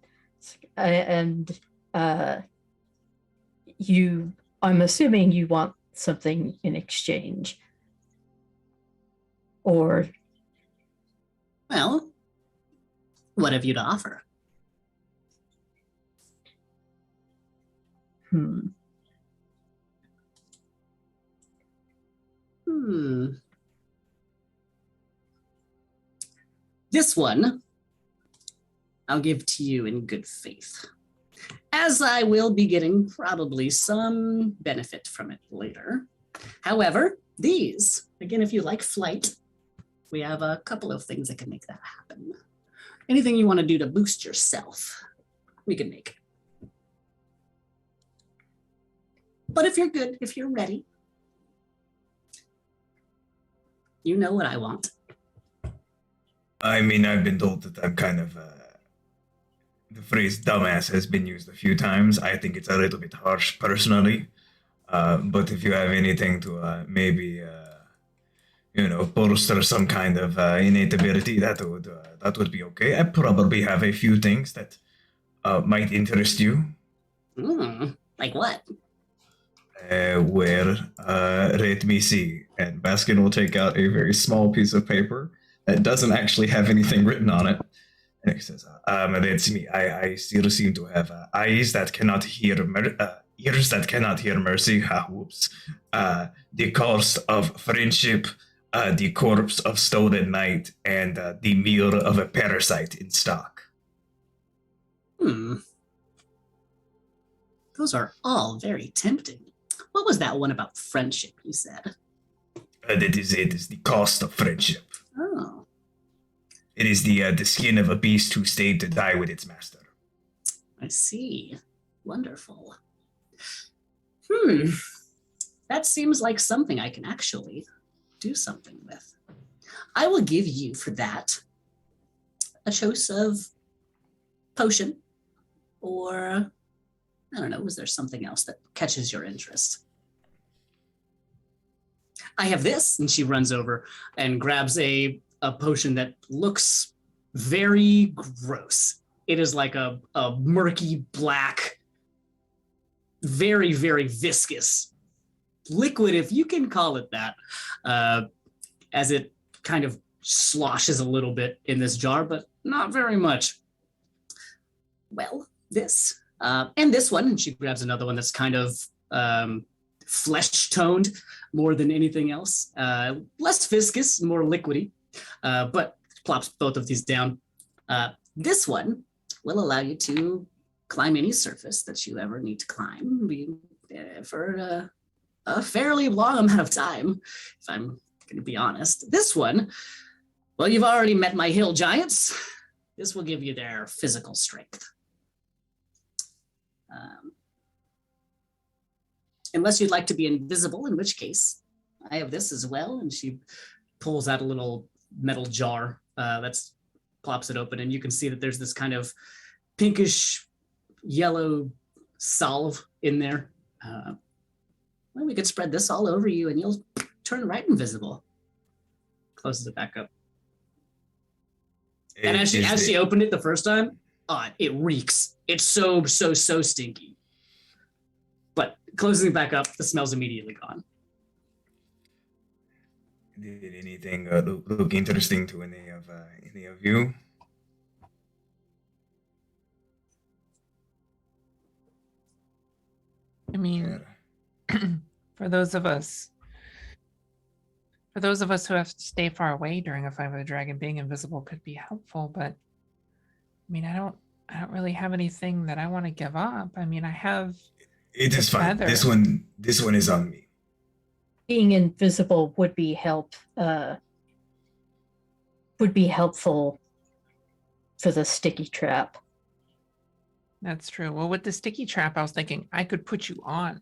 I'm assuming you want something in exchange. Or well, what have you to offer? This one, I'll give to you in good faith, as I will be getting probably some benefit from it later. However, these, again, if you like flight, we have a couple of things that can make that happen. Anything you want to do to boost yourself, we can make it. But if you're good, if you're ready, You know what I want. I mean, I've been told that I'm kind of. The phrase dumbass has been used a few times. I think it's a little bit harsh personally. But if you have anything to maybe, bolster some kind of innate ability, that would be okay. I probably have a few things that might interest you. Like what? Let me see. And Baskin will take out a very small piece of paper that doesn't actually have anything written on it. And he says, let's me. I still seem to have eyes that cannot hear, ears that cannot hear mercy. Whoops. The cost of friendship, the corpse of stolen night, and the meal of a parasite in stock. Those are all very tempting. What was that one about friendship you said? That is it. Is the cost of friendship. Oh. It is the skin of a beast who stayed to die with its master. I see. Wonderful. That seems like something I can actually do something with. I will give you for that a choice of potion, or I don't know, was there something else that catches your interest? I have this, and she runs over and grabs a potion that looks very gross. It is like a murky black, very, very viscous liquid, if you can call it that, as it kind of sloshes a little bit in this jar, but not very much. Well, this and this one, and she grabs another one that's kind of flesh toned more than anything else, less viscous, more liquidy, but plops both of these down. This one will allow you to climb any surface that you ever need to climb for a fairly long amount of time, if I'm going to be honest. This one, well, you've already met my hill giants. This will give you their physical strength. Unless you'd like to be invisible, in which case I have this as well. And she pulls out a little metal jar that's plops it open, and you can see that there's this kind of pinkish yellow salve in there. Well, we could spread this all over you and you'll turn right invisible. Closes it back up. And as she opened it the first time, it reeks. It's so stinky. But closing it back up, the smell's immediately gone. Did anything look interesting to any of you? I mean, for those of us who have to stay far away during a fight with a dragon, being invisible could be helpful, but I mean, I don't really have anything that I want to give up. I mean, I have It is fine. feather. This one is on me. Being invisible would be helpful for the sticky trap. That's true. Well, with the sticky trap, I was thinking I could put you on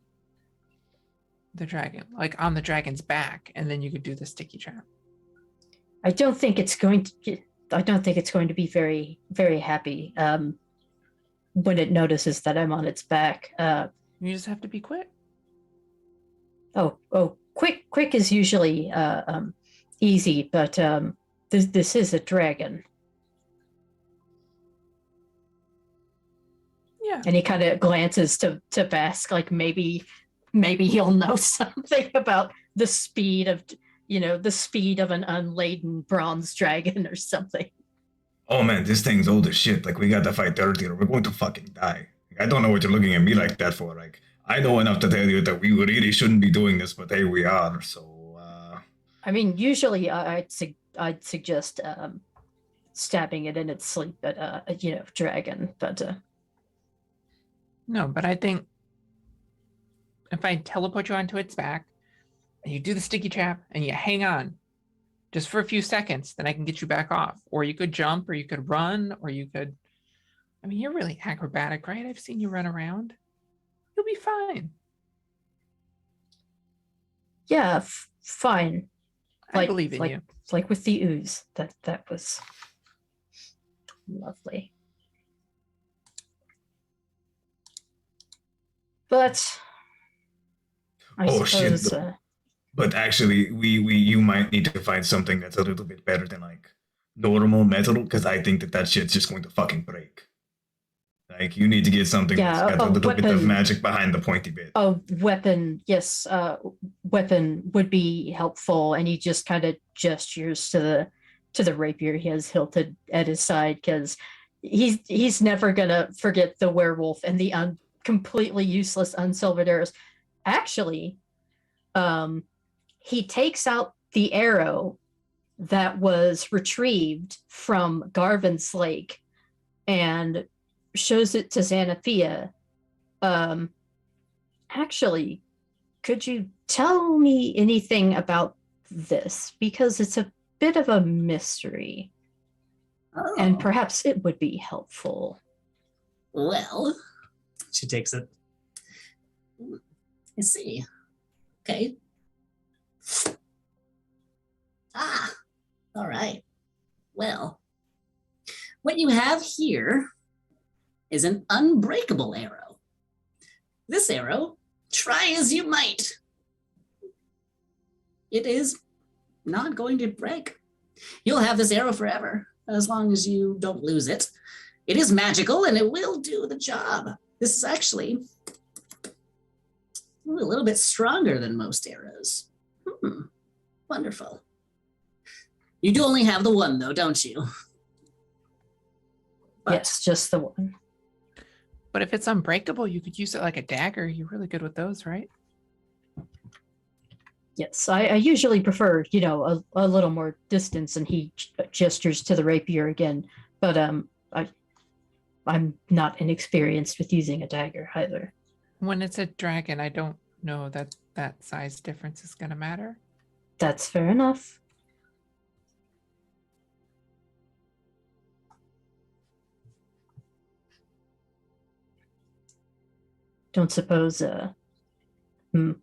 the dragon, like on the dragon's back, and then you could do the sticky trap. I don't think it's going to be very, very happy when it notices that I'm on its back. You just have to be quick. Quick is usually easy, but this is a dragon. Yeah. And he kind of glances to Bask, like maybe he'll know something about the speed of an unladen bronze dragon or something. Oh man, this thing's old as shit. Like, we got to fight 30 or we're going to fucking die. I don't know what you're looking at me like that for. Like, I know enough to tell you that we really shouldn't be doing this, but hey, we are. So, I mean, usually I'd suggest stabbing it in its sleep at dragon, but No, but I think if I teleport you onto its back and you do the sticky trap and you hang on just for a few seconds, then I can get you back off. Or you could jump, or you could run, or you could. I mean, you're really acrobatic, right? I've seen you run around. You'll be fine. yeah, fine. I believe in like, you. Like with the ooze. That was lovely. But I Oh, shit. suppose But actually, you might need to find something that's a little bit better than like normal metal, because I think that shit's just going to fucking break. Like you need to get something that's Yeah, got a little bit of weapon. magic behind the pointy bit. a weapon, yes, weapon would be helpful. And he just kind of gestures to the rapier he has hilted at his side, because he's never gonna forget the werewolf and the completely useless unsilvered arrows. Actually, he takes out the arrow that was retrieved from Garvin's Lake and shows it to Xanathia. Actually, could you tell me anything about this? Because it's a bit of a mystery, and Oh, perhaps it would be helpful. well, she takes it. I see. Okay. Ah, all right. Well, what you have here is an unbreakable arrow. This arrow, try as you might, it is not going to break. You'll have this arrow forever, as long as you don't lose it. It is magical and it will do the job. This is actually a little bit stronger than most arrows. Wonderful. You do only have the one, though, don't you? But Yes, just the one. But if it's unbreakable, you could use it like a dagger. You're really good with those, right? Yes, I usually prefer, a little more distance, and he gestures to the rapier again. But I'm not inexperienced with using a dagger either. When it's a dragon, I don't know that that size difference is going to matter. That's fair enough. Don't suppose,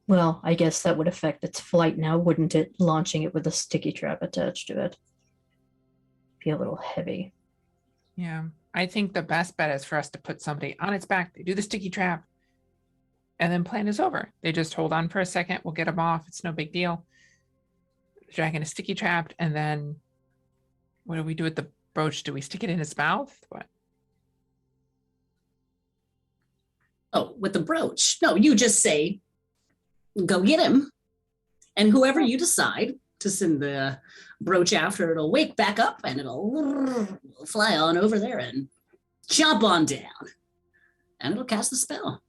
well, I guess that would affect its flight now, wouldn't it? Launching it with a sticky trap attached to it. Be a little heavy. Yeah. I think the best bet is for us to put somebody on its back. They do the sticky trap, and then plan is over. They just hold on for a second. We'll get them off. It's no big deal. The dragon is sticky trapped, and then what do we do with the brooch? Do we stick it in his mouth? What? oh, with the brooch. No, you just say, go get him. And whoever you decide to send the brooch after, it'll wake back up and it'll fly on over there and jump on down. And it'll cast the spell.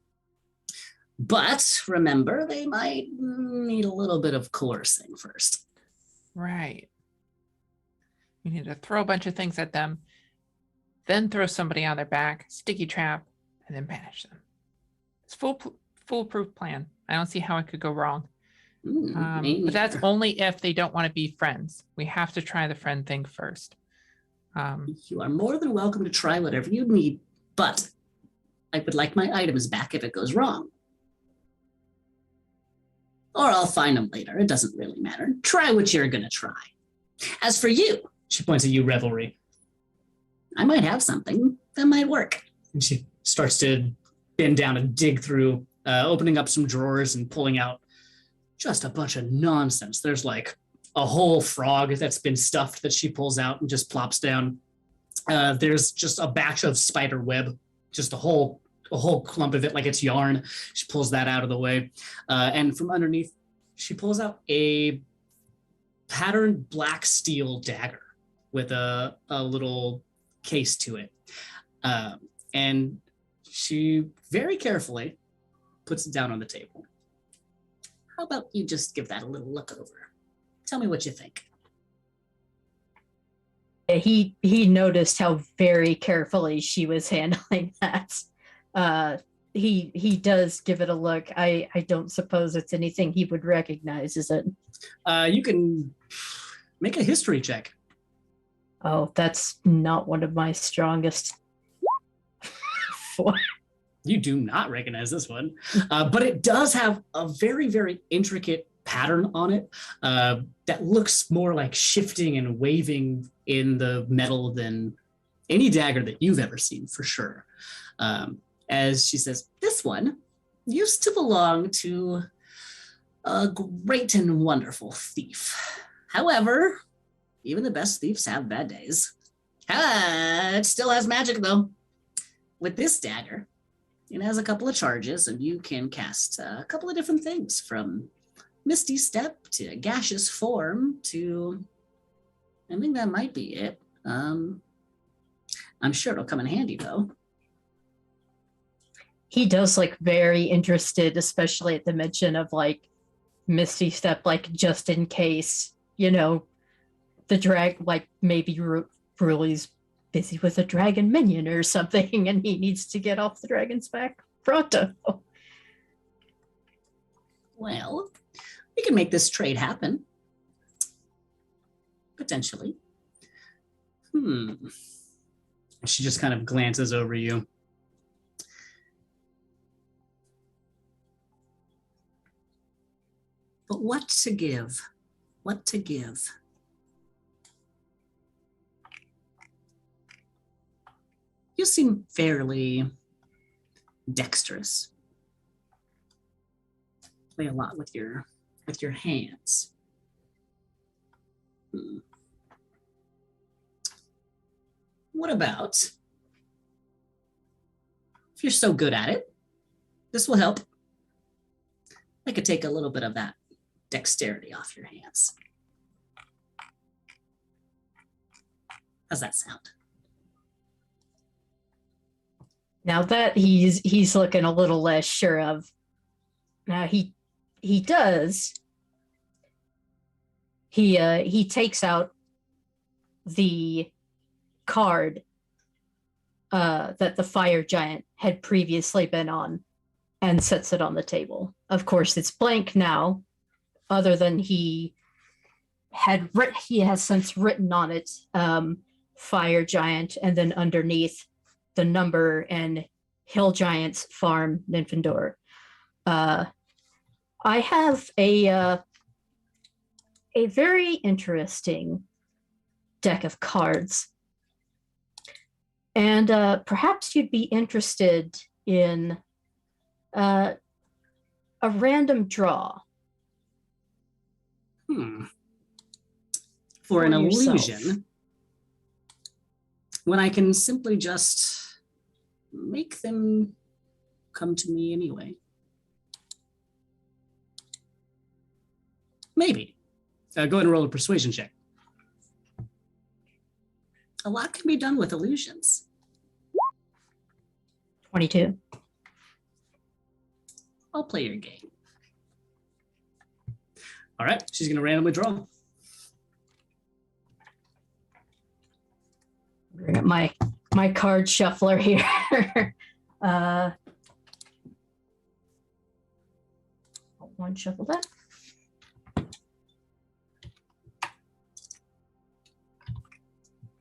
But remember, they might need a little bit of coercing first. Right. You need to throw a bunch of things at them, then throw somebody on their back, sticky trap, and then banish them. It's foolproof plan. I don't see how it could go wrong. But that's only if they don't want to be friends. We have to try the friend thing first. You are more than welcome to try whatever you need, but I would like my items back if it goes wrong. Or I'll find them later. It doesn't really matter. Try what you're going to try. As for you, she points at you, Revelry. I might have something that might work. And she starts to bend down and dig through, opening up some drawers and pulling out just a bunch of nonsense. There's like a whole frog that's been stuffed that she pulls out and just plops down. There's just a batch of spider web, just a whole clump of it, like it's yarn. She pulls that out of the way. And from underneath, she pulls out a patterned black steel dagger with a little case to it. And she very carefully puts it down on the table. How about you just give that a little look over? Tell me what you think. He noticed how very carefully she was handling that. He does give it a look. I don't suppose it's anything he would recognize, is it? You can make a history check. Oh, that's not one of my strongest. You do not recognize this one, but it does have a very, very intricate pattern on it that looks more like shifting and waving in the metal than any dagger that you've ever seen, for sure. As she says, this one used to belong to a great and wonderful thief. However, even the best thieves have bad days. It still has magic, though. With this dagger, it has a couple of charges, and you can cast a couple of different things, from Misty Step to Gaseous Form to... I think that might be it. I'm sure it'll come in handy, though. He does look very interested, especially at the mention of like Misty Step, like just in case, you know, the drag, like maybe Ruli's busy with a dragon minion or something and he needs to get off the dragon's back pronto. Well, we can make this trade happen. Potentially. She just kind of glances over you. But what to give? What to give? You seem fairly dexterous. Play a lot with your hands. What about, if you're so good at it, this will help. I could take a little bit of that dexterity off your hands. How's that sound? Now that he's looking a little less sure of. Now he does. He takes out the card that the fire giant had previously been on and sets it on the table. Of course, it's blank now, other than he has since written on it fire giant, and then underneath the number and Hill Giants Farm, Nymphindor. I have a very interesting deck of cards, and perhaps you'd be interested in a random draw. For an yourself. illusion, when I can simply just make them come to me anyway. Maybe. Go ahead and roll a persuasion check. A lot can be done with illusions. 22. I'll play your game. All right, she's going to randomly draw. Bring up my card shuffler here. One shuffle that.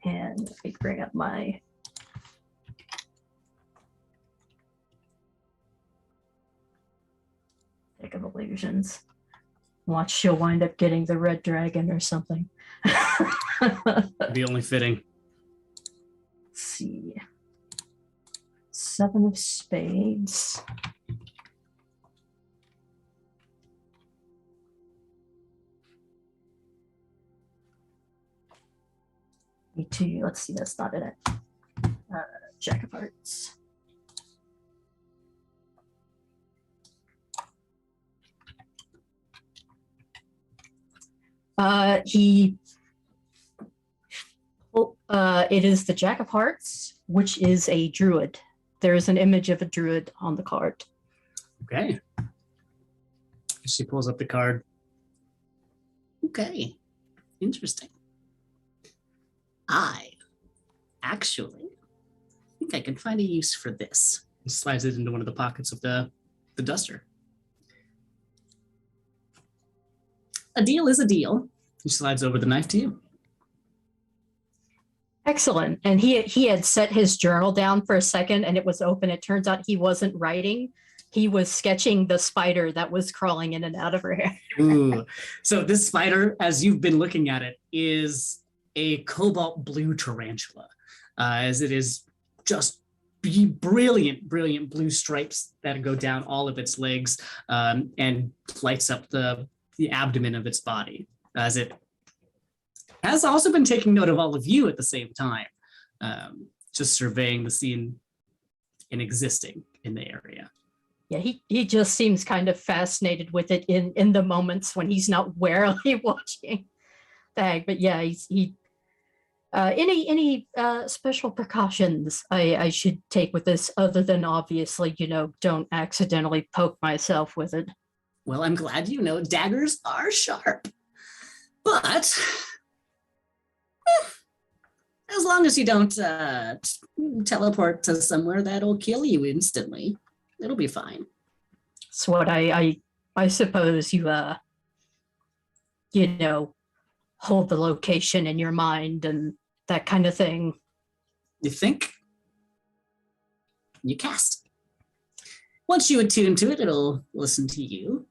And let me bring up my deck of illusions. Watch, she'll wind up getting the red dragon or something. Be only fitting. Let's see. 7 of spades. E2, let's see, that's not in it. Jack of hearts. It is the Jack of Hearts, which is a druid. There is an image of a druid on the card. Okay. She pulls up the card. Okay. Interesting. I actually think I can find a use for this. He slides it into one of the pockets of the duster. A deal is a deal. He slides over the knife to you. Excellent. And he had set his journal down for a second and it was open. It turns out he wasn't writing. he was sketching the spider that was crawling in and out of her hair. Ooh. So this spider, as you've been looking at it, is a cobalt blue tarantula, as it is just brilliant blue stripes that go down all of its legs, and lights up the abdomen of its body, as it has also been taking note of all of you at the same time, just surveying the scene and existing in the area. Yeah, he just seems kind of fascinated with it in the moments when he's not warily watching that. But yeah, any special precautions I should take with this, other than obviously, don't accidentally poke myself with it. Well, I'm glad you know daggers are sharp, but as long as you don't teleport to somewhere that'll kill you instantly, it'll be fine. So what I suppose you hold the location in your mind and that kind of thing. You think? You cast. Once you attune to it, it'll listen to you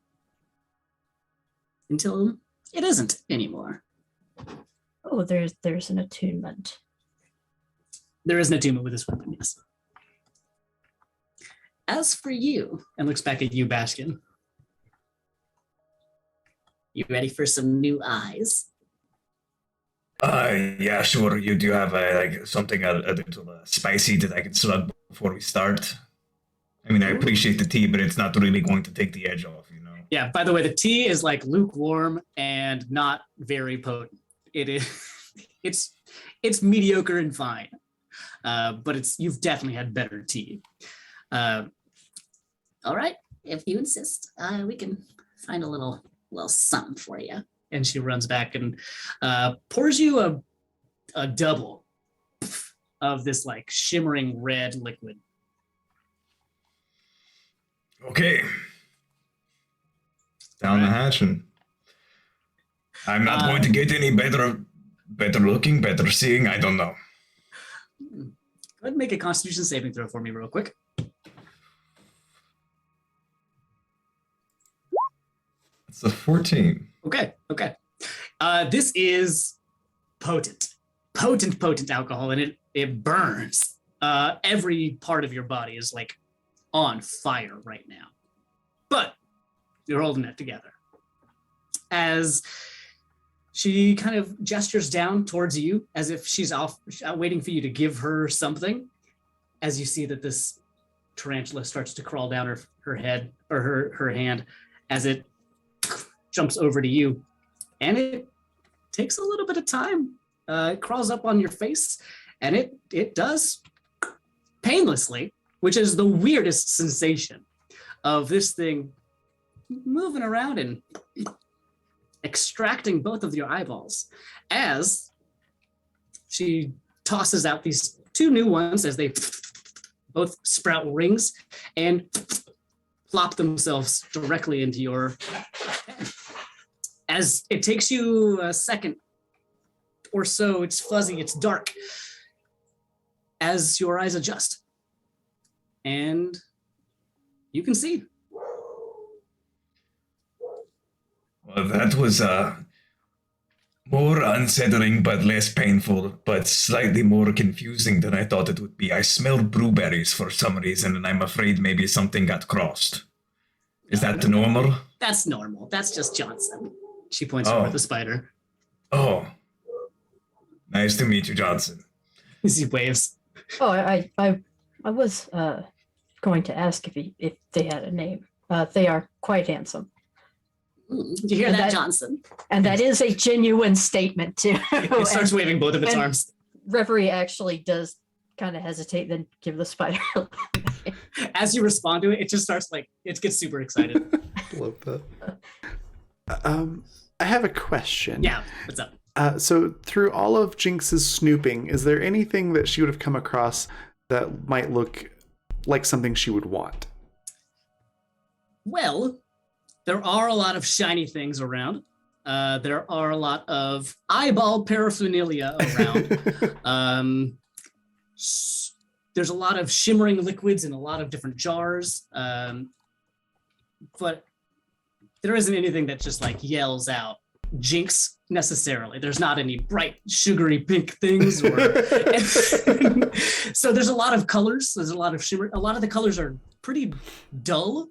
until it isn't anymore. Oh, there's an attunement. There is an attunement with this weapon, yes. As for you, and looks back at you, Baskin. You ready for some new eyes? Yeah, sure. You do have something a little spicy that I can slug before we start. I mean, I appreciate the tea, but it's not really going to take the edge off, Yeah, by the way, the tea is like lukewarm and not very potent. It is, it's mediocre and fine, but you've definitely had better tea. All right, if you insist, we can find a little something for you. And she runs back and pours you a double of this like shimmering red liquid. Okay. Down the hatch, and I'm not going to get any better looking, better seeing. I don't know. Go ahead and make a Constitution saving throw for me real quick. It's a 14. Okay. This is potent alcohol, and it burns. Every part of your body is like on fire right now, but you're holding it together. As she kind of gestures down towards you, as if she's waiting for you to give her something. As you see that this tarantula starts to crawl down her head or her hand, as it jumps over to you, and it takes a little bit of time. It crawls up on your face, and it does painlessly, which is the weirdest sensation of this thing moving around and extracting both of your eyeballs, as she tosses out these two new ones as they both sprout rings and plop themselves directly into your head. As it takes you a second or so, it's fuzzy, it's dark, as your eyes adjust. And you can see. Well, that was more unsettling but less painful, but slightly more confusing than I thought it would be. I smelled blueberries for some reason, and I'm afraid maybe something got crossed. Is that normal? That's normal. That's just Johnson. She points over at the spider. Oh. Nice to meet you, Johnson. He waves. Oh, I was going to ask if they had a name. They are quite handsome. Did you hear that, Johnson? And that is a genuine statement, too. It starts waving both of its arms. Reverie actually does kind of hesitate, then give the spider. As you respond to it, it just starts it gets super excited. Love that. I have a question. Yeah, what's up? So through all of Jinx's snooping, is there anything that she would have come across that might look like something she would want? Well, there are a lot of shiny things around. There are a lot of eyeball paraphernalia around. There's a lot of shimmering liquids in a lot of different jars. but there isn't anything that just like yells out Jinx necessarily. There's not any bright sugary pink things or so there's a lot of colors, there's a lot of shimmer. A lot of the colors are pretty dull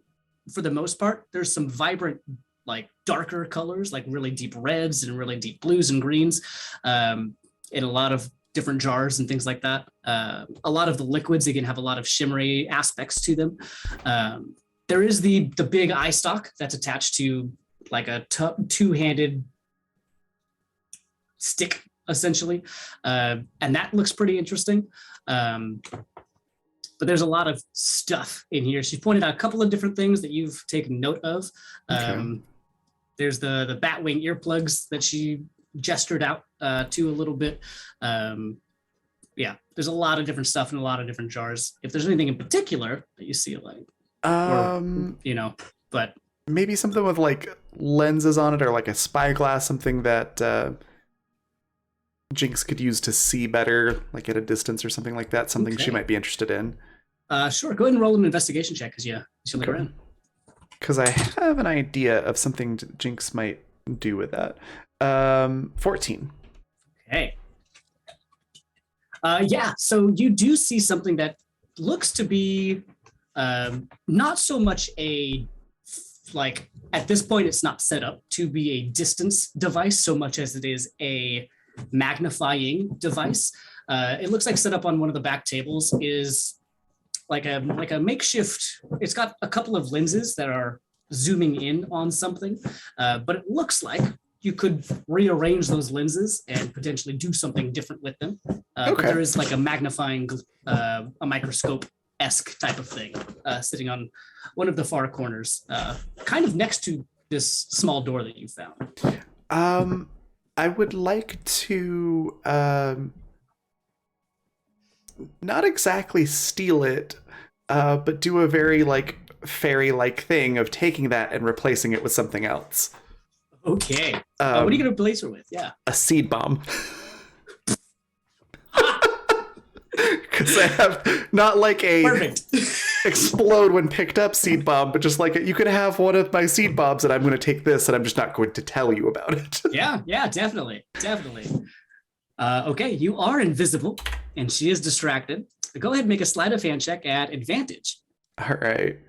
for the most part. There's some vibrant, like darker colors, like really deep reds and really deep blues and greens, in a lot of different jars and things like that. A lot of the liquids, again, have a lot of shimmery aspects to them. There is the big eye stalk that's attached to like a two-handed stick, essentially. And that looks pretty interesting. But there's a lot of stuff in here. She pointed out a couple of different things that you've taken note of. Okay. There's the Batwing earplugs that she gestured out to a little bit. Yeah, there's a lot of different stuff in a lot of different jars. If there's anything in particular that you see, like, but maybe something with like lenses on it, or like a spyglass, something that Jinx could use to see better, like at a distance or something like that. Something she Okay. might be interested in. Sure, go ahead and roll an investigation check as you look Okay. around. Because I have an idea of something Jinx might do with that. 14. Okay. Yeah, so you do see something that looks to be not so much like, at this point, it's not set up to be a distance device so much as it is a magnifying device. It looks like set up on one of the back tables is like a makeshift. It's got a couple of lenses that are zooming in on something, but it looks like you could rearrange those lenses and potentially do something different with them. But Okay. there is like a magnifying, a microscope-esque type of thing sitting on one of the far corners, kind of next to this small door that you found. I would like to not exactly steal it, but do a very like fairy-like thing of taking that and replacing it with something else. Okay. What are you going to replace her with? Yeah. A seed bomb. Because I have not like a Perfect. explode when picked up seed bomb, but just like you could have one of my seed bombs, and I'm going to take this, and I'm just not going to tell you about it. Yeah, definitely. Okay, you are invisible, and she is distracted. Go ahead and make a sleight of hand check at advantage All right.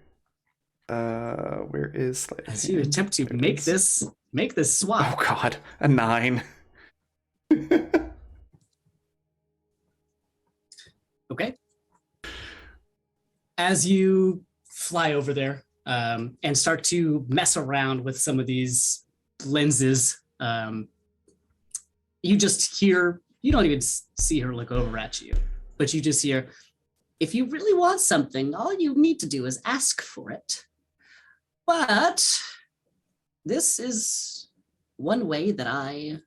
Where is sleight of as you hand? attempt to There it make is. this Oh swap. God, a 9. Okay. As you fly over there and start to mess around with some of these lenses, you just hear, you don't even see her look over at you, but you just hear, if you really want something, all you need to do is ask for it. But this is one way that I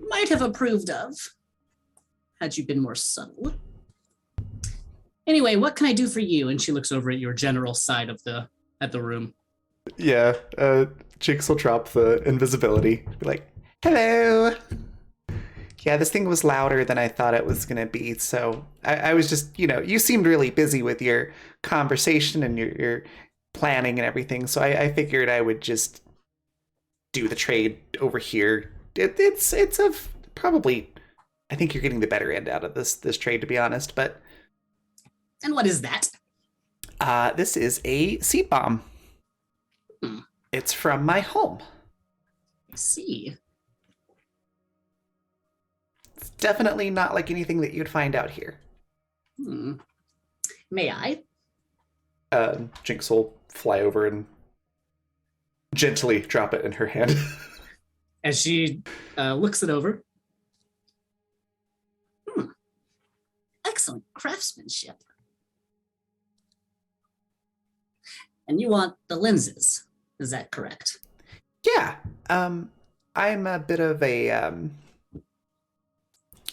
might have approved of had you been more subtle. Anyway, what can I do for you? And she looks over at your general side of the room. Yeah, Jinx will drop the invisibility. Be like, hello. Yeah, this thing was louder than I thought it was going to be. So I was just, you seemed really busy with your conversation and your planning and everything. So I figured I would just do the trade over here. It's probably, I think you're getting the better end out of this trade, to be honest. But And what is that? this is a seed bomb. Hmm. It's from my home. I see. It's definitely not like anything that you'd find out here. May I? Jinx will fly over and gently drop it in her hand. As she looks it over. Excellent craftsmanship. And you want the lenses, is that correct? Yeah, I'm a bit of a,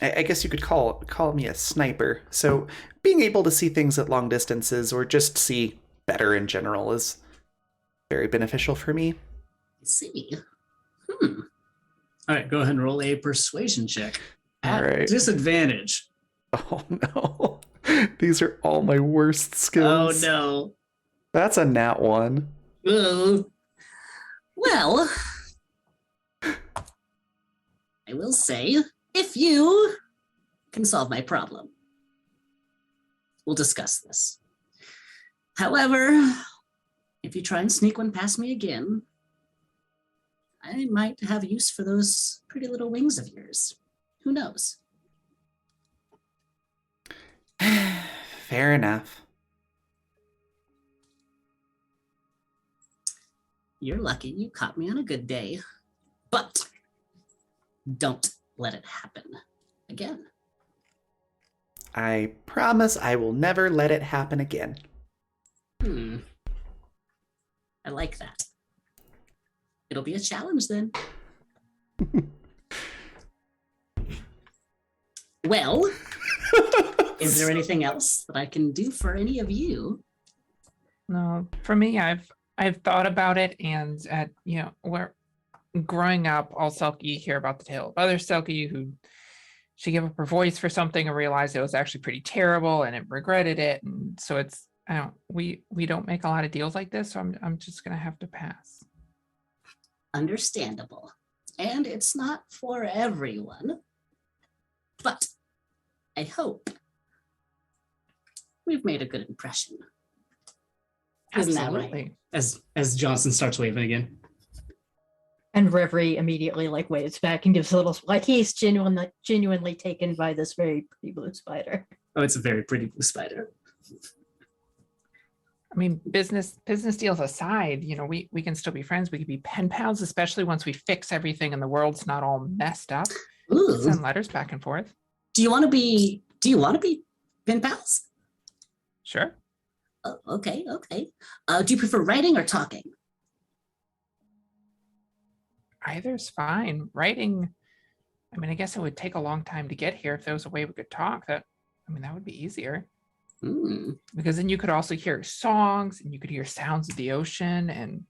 I guess you could call me a sniper. So being able to see things at long distances or just see better in general is very beneficial for me. I see. All right, go ahead and roll a persuasion check. At All right. disadvantage. Oh no, these are all my worst Oh skills. no. That's a nat 1. Well, I will say, if you can solve my problem, we'll discuss this. However, if you try and sneak one past me again, I might have use for those pretty little wings of yours. Who knows? Fair enough. You're lucky you caught me on a good day, but don't let it happen again. I promise I will never let it happen again. I like that. It'll be a challenge then. Well, is there anything else that I can do for any of you? No, for me, I've thought about it, and we're growing up, all Selkie hear about the tale of other Selkie who she gave up her voice for something and realized it was actually pretty terrible and it regretted it. And so it's we don't make a lot of deals like this, so I'm just gonna have to pass. Understandable. And it's not for everyone. But I hope we've made a good impression. Isn't that right? As Johnson starts waving again. And Reverie immediately waves back and gives a little he's genuinely taken by this very pretty blue spider. Oh, it's a very pretty blue spider. I mean, business deals aside, we can still be friends. We could be pen pals, especially once we fix everything and the world's not all messed up. Ooh. Send letters back and forth. Do you want to be pen pals? Sure. Oh, okay. Do you prefer writing or talking? Either's fine. Writing, I mean, I guess it would take a long time to get here. If there was a way we could talk, that would be easier. Because then you could also hear songs and you could hear sounds of the ocean, and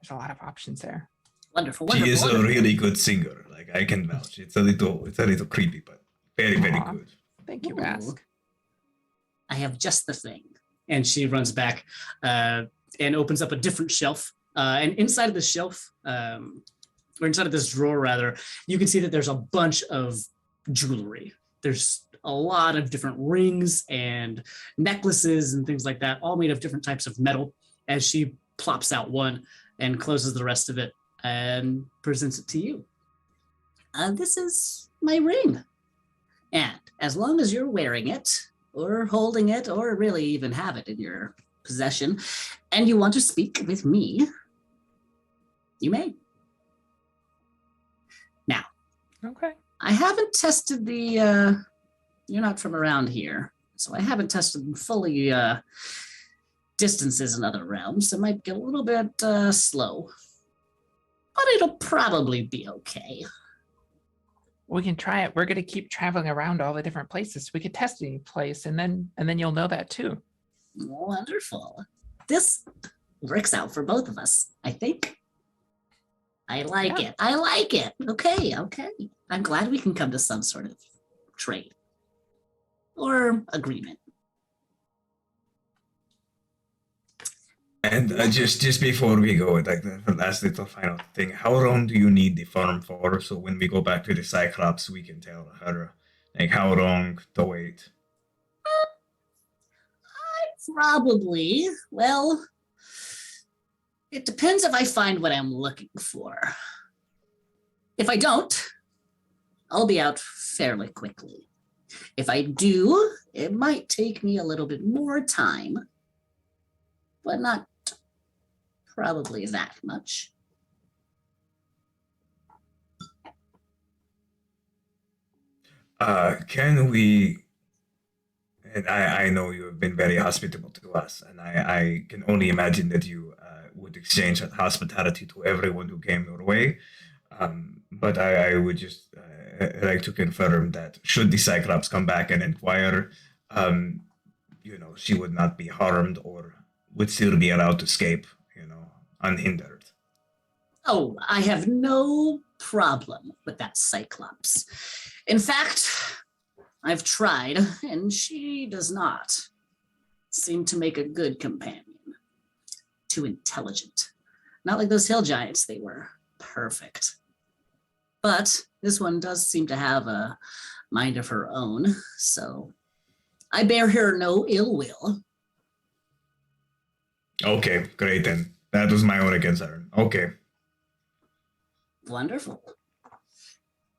there's a lot of options there. Wonderful. She is a really good singer. I can vouch. It's a little creepy, but very, very good. Thank you, Ooh. Ask. I have just the thing. And she runs back and opens up a different shelf. And inside of the shelf, or inside of this drawer rather, you can see that there's a bunch of jewelry. There's a lot of different rings and necklaces and things like that, all made of different types of metal, as she plops out one and closes the rest of it and presents it to you. This is my ring. And as long as you're wearing it or holding it or really even have it in your possession and you want to speak with me, you may. Now, Okay. I haven't tested the, you're not from around here, so I haven't tested fully distances in other realms. It might get a little bit slow, but it'll probably be okay. We can try it. We're going to keep traveling around all the different places. We could test any place, and then you'll know that too. Wonderful. This works out for both of us, I think. I like it. I like it. Okay. I'm glad we can come to some sort of trade or agreement. And just before we go, the last little final thing, how long do you need the farm for? So when we go back to the Cyclops, we can tell her how long to wait. Probably. Well, it depends if I find what I'm looking for. If I don't, I'll be out fairly quickly. If I do, it might take me a little bit more time, but not probably that much. Can we, and I know you have been very hospitable to us, and I can only imagine that you would exchange that hospitality to everyone who came your way. But I would just like to confirm that should the Cyclops come back and inquire, she would not be harmed or would still be allowed to escape, unhindered. Oh, I have no problem with that Cyclops. In fact, I've tried, and she does not seem to make a good companion. too intelligent. Not like those hill giants, they were perfect. But this one does seem to have a mind of her own, so I bear her no ill will. Okay, great then. That was my only concern. Okay. Wonderful.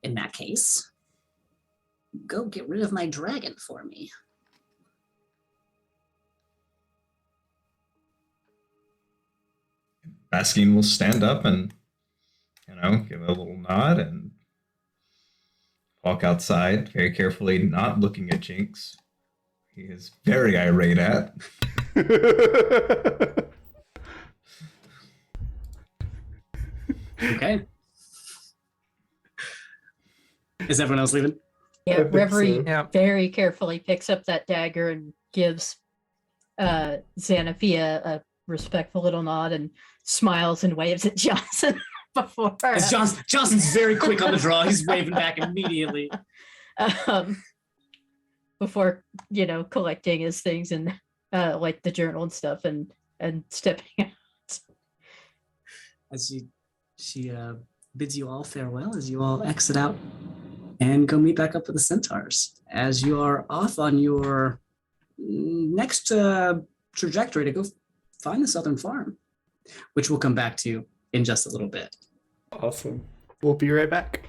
In that case, go get rid of my dragon for me. Baskin will stand up and, give a little nod and walk outside very carefully, not looking at Jinx. He is very irate at. Okay. Is everyone else leaving? I Yeah, think Reverie so. Yeah. very carefully picks up that dagger and gives Xanathia a respectful little nod and smiles and waves at Johnson before As Johnson's very quick on the draw. He's waving back immediately. um, before collecting his things and like the journal and stuff and stepping out. As she bids you all farewell as you all exit out and go meet back up with the centaurs. As you are off on your next trajectory to go find the Southern Farm, which we'll come back to in just a little bit. Awesome. We'll be right back.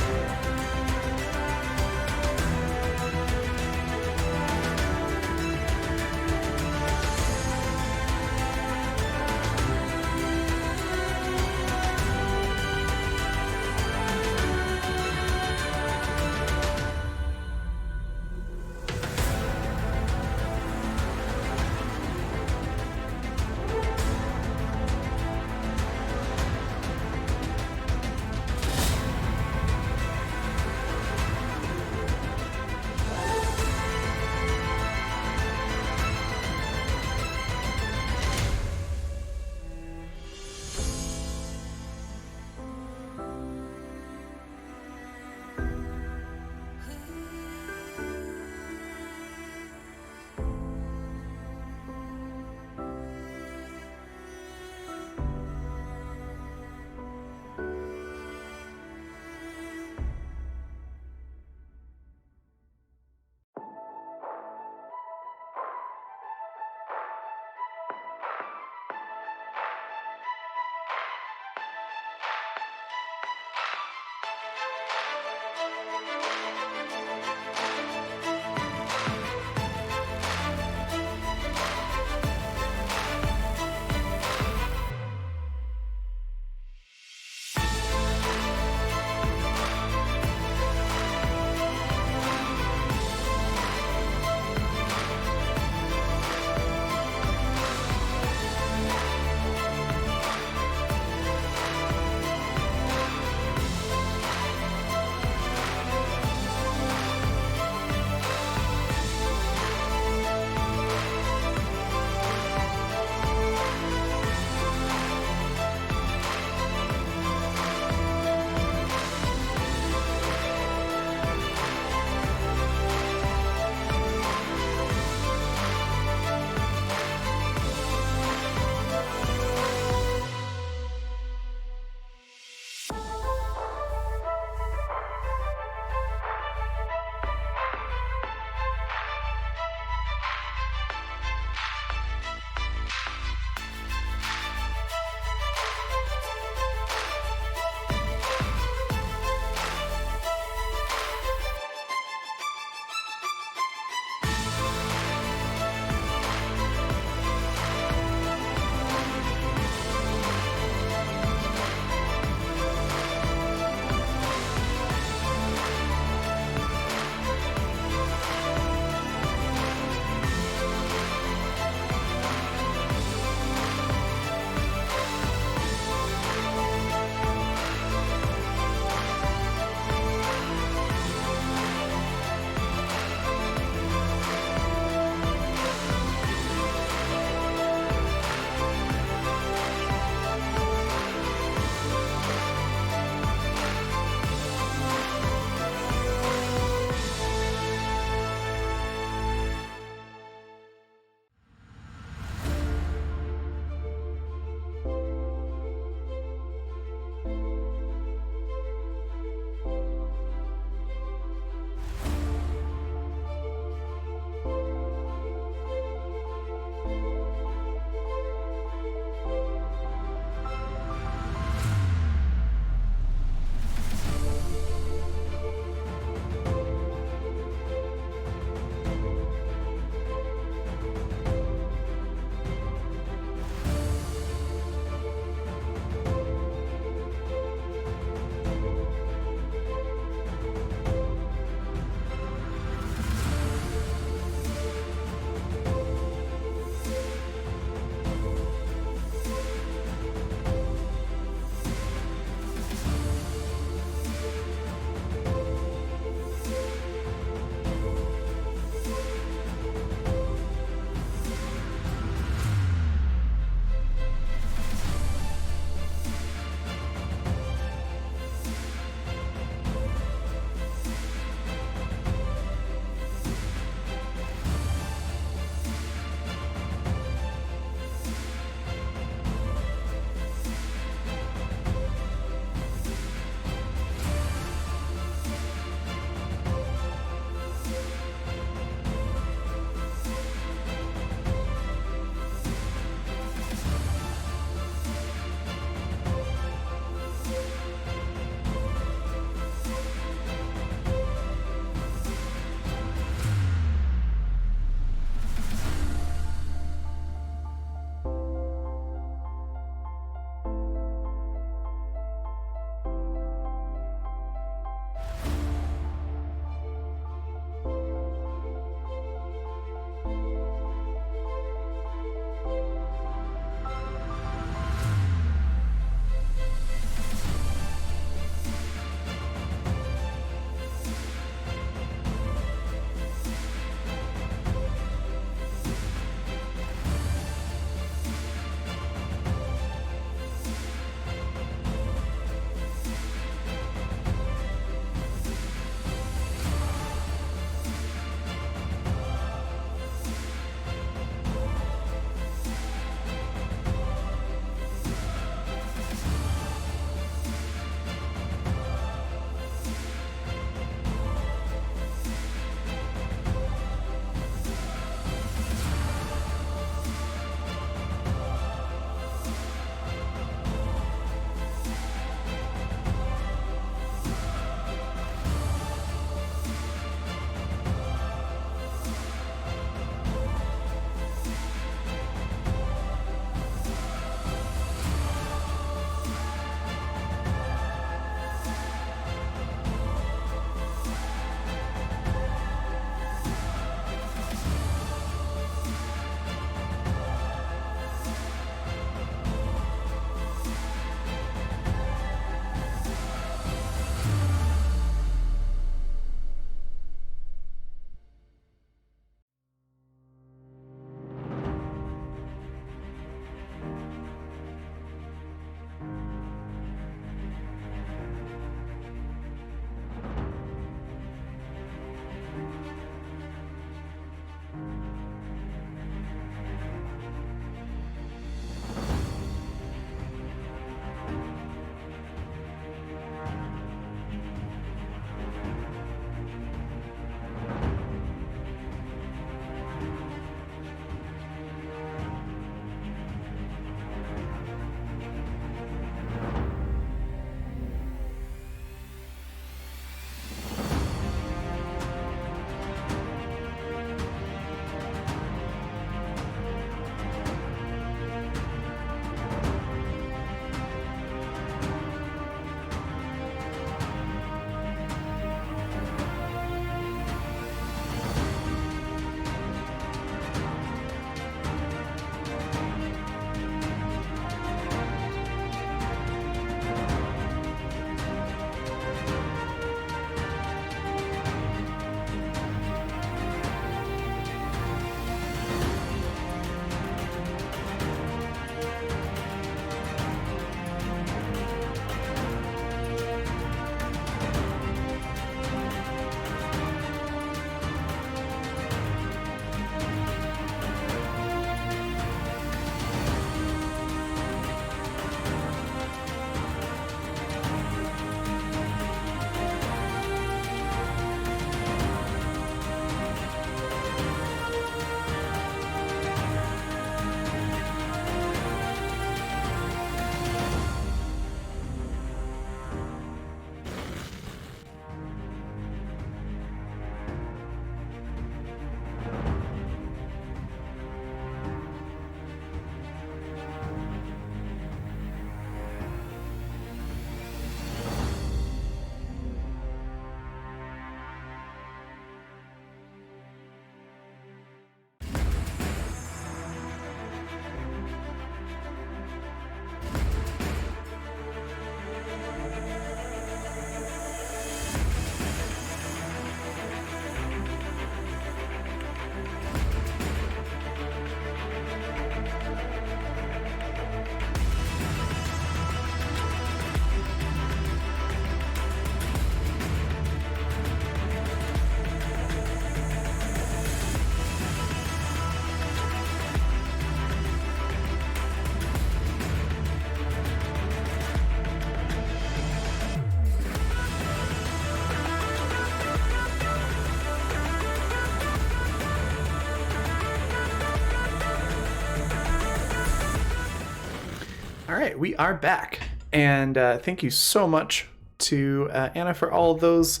right, we are back. And thank you so much to Anna for all of those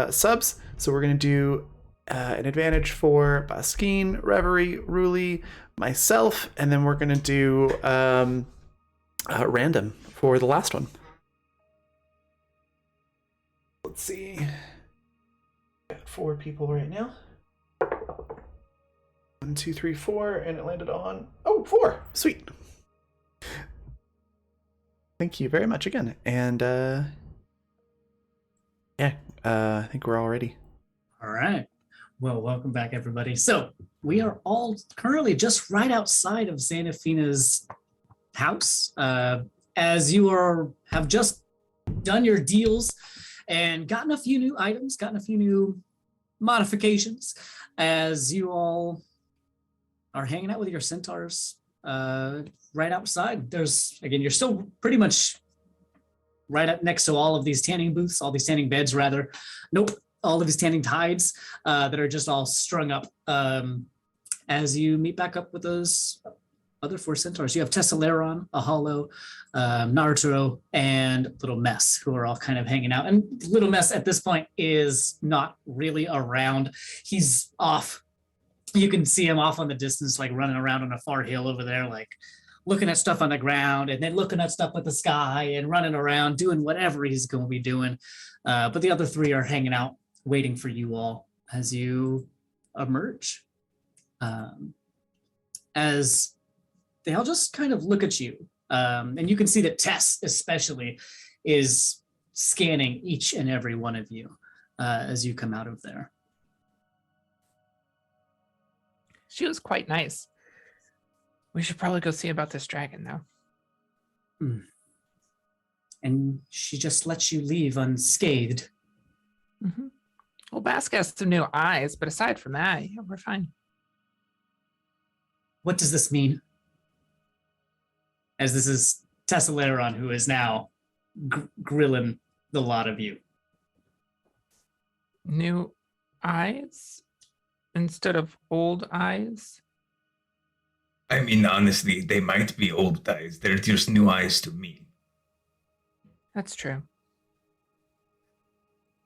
subs. So we're going to do an advantage for Baskin, Reverie, Ruli, myself, and then we're going to do random for the last one. Let's see. Got 4 people right now. 1, 2, 3, 4, and it landed on 4. Sweet. Thank you very much again. And I think we're all ready. All right. Well, welcome back, everybody. So we are all currently just right outside of Xanafina's house. As you have just done your deals and gotten a few new items, gotten a few new modifications, as you all are hanging out with your centaurs right outside. There's, again, you're still pretty much right up next to all of these tanning booths, all these tanning beds, rather. Nope, all of these tanning tides that are just all strung up as you meet back up with those other 4 centaurs. You have Tessaleron, Ahalo, Naruto, and Little Mess, who are all kind of hanging out. And Little Mess at this point is not really around. He's off. You can see him off on the distance, like running around on a far hill over there, like looking at stuff on the ground and then looking at stuff at the sky and running around, doing whatever he's going to be doing. But the other 3 are hanging out, waiting for you all as you emerge. As they all just kind of look at you. And you can see that Tess especially is scanning each and every one of you as you come out of there. She was quite nice. We should probably go see about this dragon, though. And she just lets you leave unscathed. Mm-hmm. Well, Bask has some new eyes, but aside from that, yeah, we're fine. What does this mean? As this is Tessaleron, who is now grilling the lot of you. New eyes instead of old eyes? I mean, honestly, they might be old eyes. They're just new eyes to me. That's true.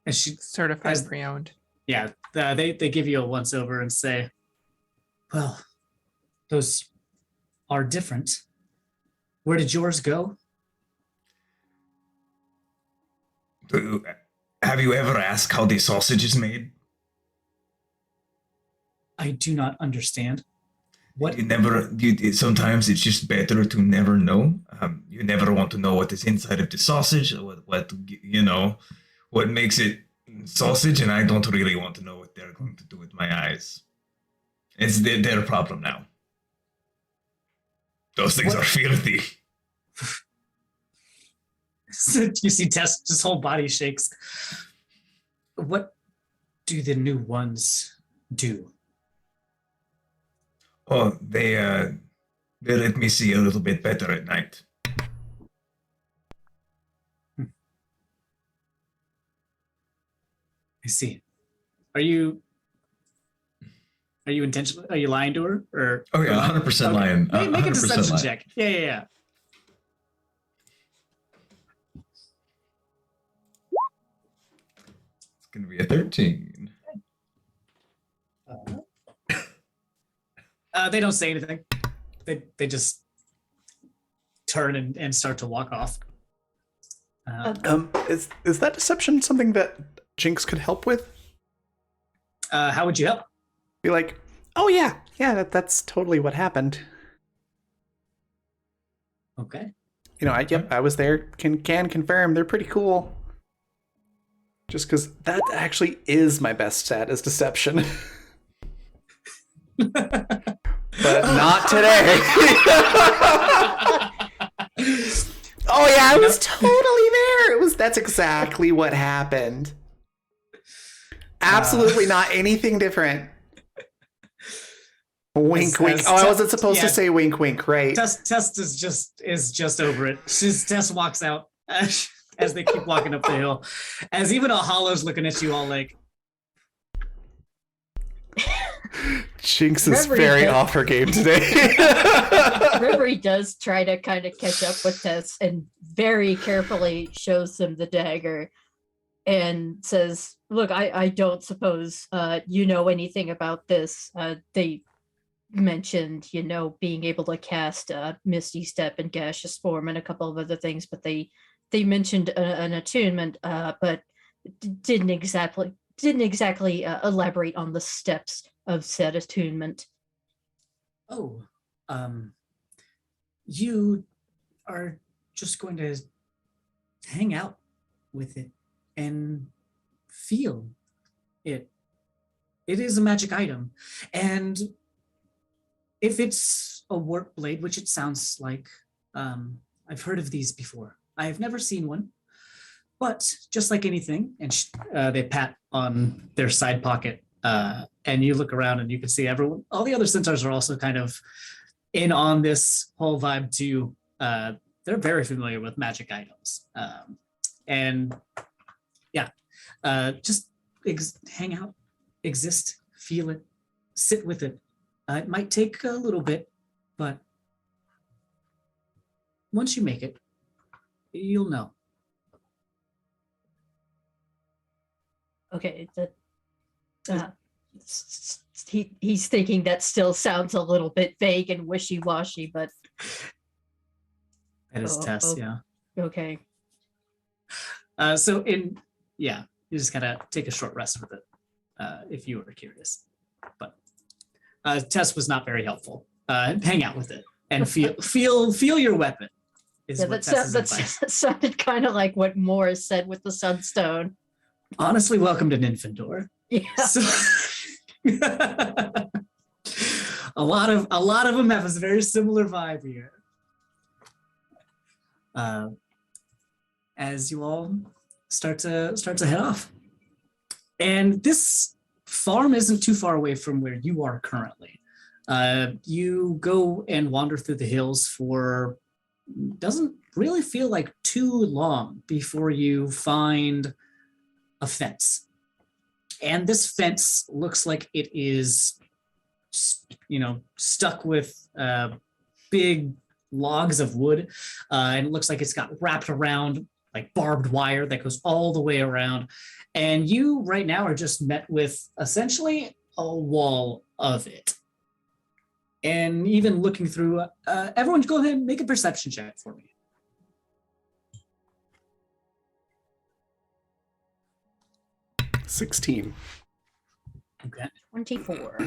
As she, Certified as- pre-owned. yeah, they give you a once over and say, well, those are different. Where did yours go? Have you ever asked how the sausage is made? I do not understand. What? Sometimes it's just better to never know. You never want to know what is inside of the sausage, or what makes it sausage, and I don't really want to know what they're going to do with my eyes. It's their problem now. Those things are filthy. You see Tess, his whole body shakes. What do the new ones do? Oh, they let me see a little bit better at night. I see. Are you intentionally? Are you lying to her? Or Oh yeah, 100% lying. Make a 100% deception lying. check. Yeah. It's going to be a 13. They don't say anything. They just turn and start to walk off. Is that deception something that Jinx could help with? How would you help? Be like, oh yeah, that's totally what happened. Okay. I was there. Can confirm they're pretty cool. Just because that actually is my best stat is deception. But not today. Oh yeah, I was totally there. That's exactly what happened. Absolutely not anything different. Wink, wink. Oh, I wasn't supposed to say wink, wink, right? Tess is just over it. Tess walks out as they keep walking up the hill. As even Ahalo's looking at you all like, Jinx is Reverie very does- off her game today. Reverie does try to kind of catch up with Tess and very carefully shows him the dagger and says, look, I don't suppose you know anything about this. They mentioned, being able to cast Misty Step and Gaseous Form and a couple of other things, but they mentioned an attunement, but didn't exactly elaborate on the steps of said attunement. Oh, you are just going to hang out with it and feel it. It is a magic item. And if it's a warp blade, which it sounds like, I've heard of these before. I have never seen one. But just like anything, and they pat on their side pocket, and you look around and you can see everyone, all the other centaurs are also kind of in on this whole vibe too. They're very familiar with magic items. And yeah, just hang out, exist, feel it, sit with it. It might take a little bit, but once you make it, you'll know. Okay, he's thinking that still sounds a little bit vague and wishy-washy, but That is Tess, oh. yeah. Okay. You just gotta take a short rest with it, if you were curious. But Tess was not very helpful. Hang out with it and feel your weapon. Is Yeah, what that Tess's advice. sounded kind of like what Morris said with the Sunstone. Honestly, welcome to Nymphador. Yeah. So, a lot of them have a very similar vibe here. As you all start to head off, and this farm isn't too far away from where you are currently. You go and wander through the hills for doesn't really feel like too long before you find a fence. And this fence looks like it is, stuck with big logs of wood. And it looks like it's got wrapped around like barbed wire that goes all the way around. And you right now are just met with essentially a wall of it. And even looking through, everyone go ahead and make a perception check for me. $16. Okay. 24.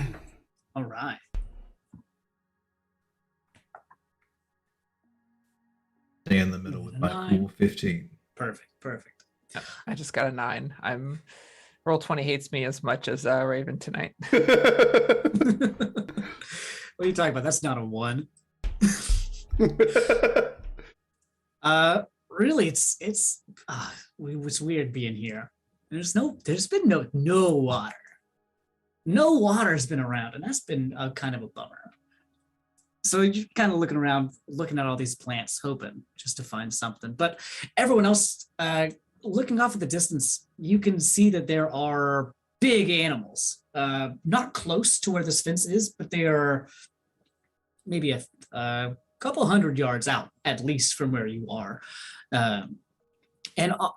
All right. Stay in the middle with my Nine. cool 15. Perfect. I just got a 9. Roll 20 hates me as much as Raven tonight. What are you talking about? That's not a 1. Really, it's weird being here. There's been no water. No water's been around, and that's been kind of a bummer. So you're kind of looking around, looking at all these plants, hoping just to find something. But everyone else, looking off at the distance, you can see that there are big animals, not close to where this fence is, but they are maybe a couple hundred yards out, at least from where you are. And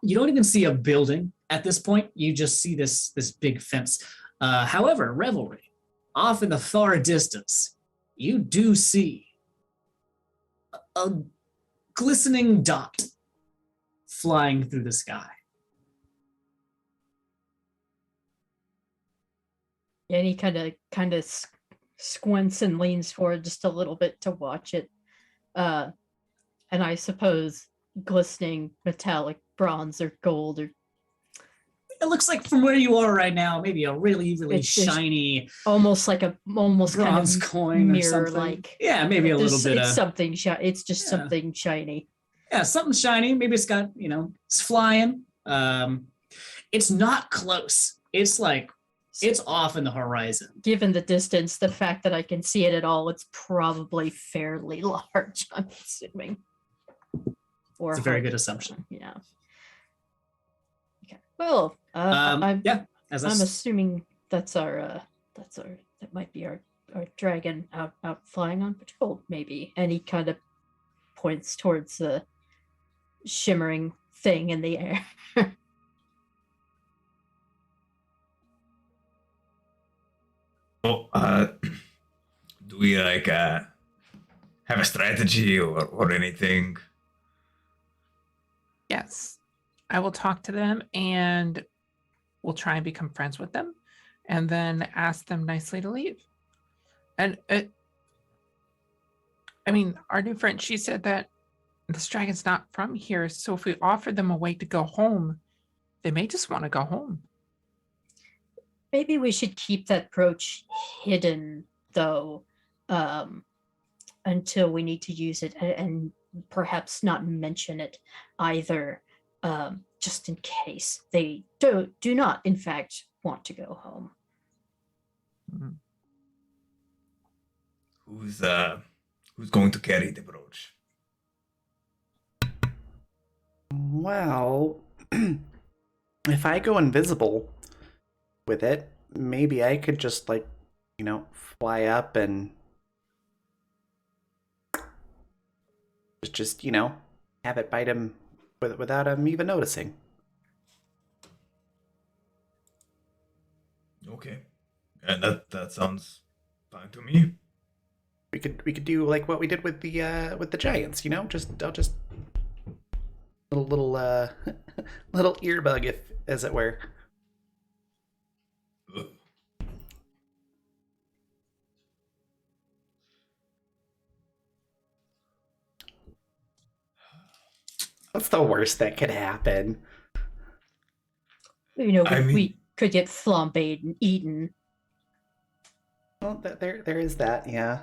you don't even see a building at this point. You just see this big fence. However, Revelry, off in the far distance, you do see a glistening dot flying through the sky. And he kind of squints and leans forward just a little bit to watch it. And I suppose glistening metallic bronze or gold, or It looks like from where you are right now, maybe a really, really It's just shiny almost kind bronze of coin or mirror something. like. Yeah, maybe a little bit It's of something shiny. It's just Yeah. something shiny. something shiny. Maybe it's got, it's flying. It's not close. It's like it's off in the horizon. Given the distance, the fact that I can see it at all, it's probably fairly large, I'm assuming. Or It's a very hard good to- assumption. Yeah. Okay. Well, I'm Yeah, as assuming that's our That might be our dragon out flying on patrol, maybe. And he kind of points towards the shimmering thing in the air. Oh, do we like have a strategy or anything? Yes. I will talk to them and we'll try and become friends with them and then ask them nicely to leave. And I mean, our new friend, she said that this dragon's not from here. So if we offer them a way to go home, they may just want to go home. Maybe we should keep that brooch hidden, though, until we need to use it, and perhaps not mention it either, just in case they do not, in fact, want to go home. Mhm. Who's going to carry the brooch? Well, if I go invisible with it, maybe I could just, like, fly up and just have it bite him without him even noticing. Okay, and that sounds fine to me. We could do like what we did with the giants, I'll just little little earbug, if as it were. Ugh. What's the worst that could happen? We could get flambéed and eaten. Well, there is that, yeah.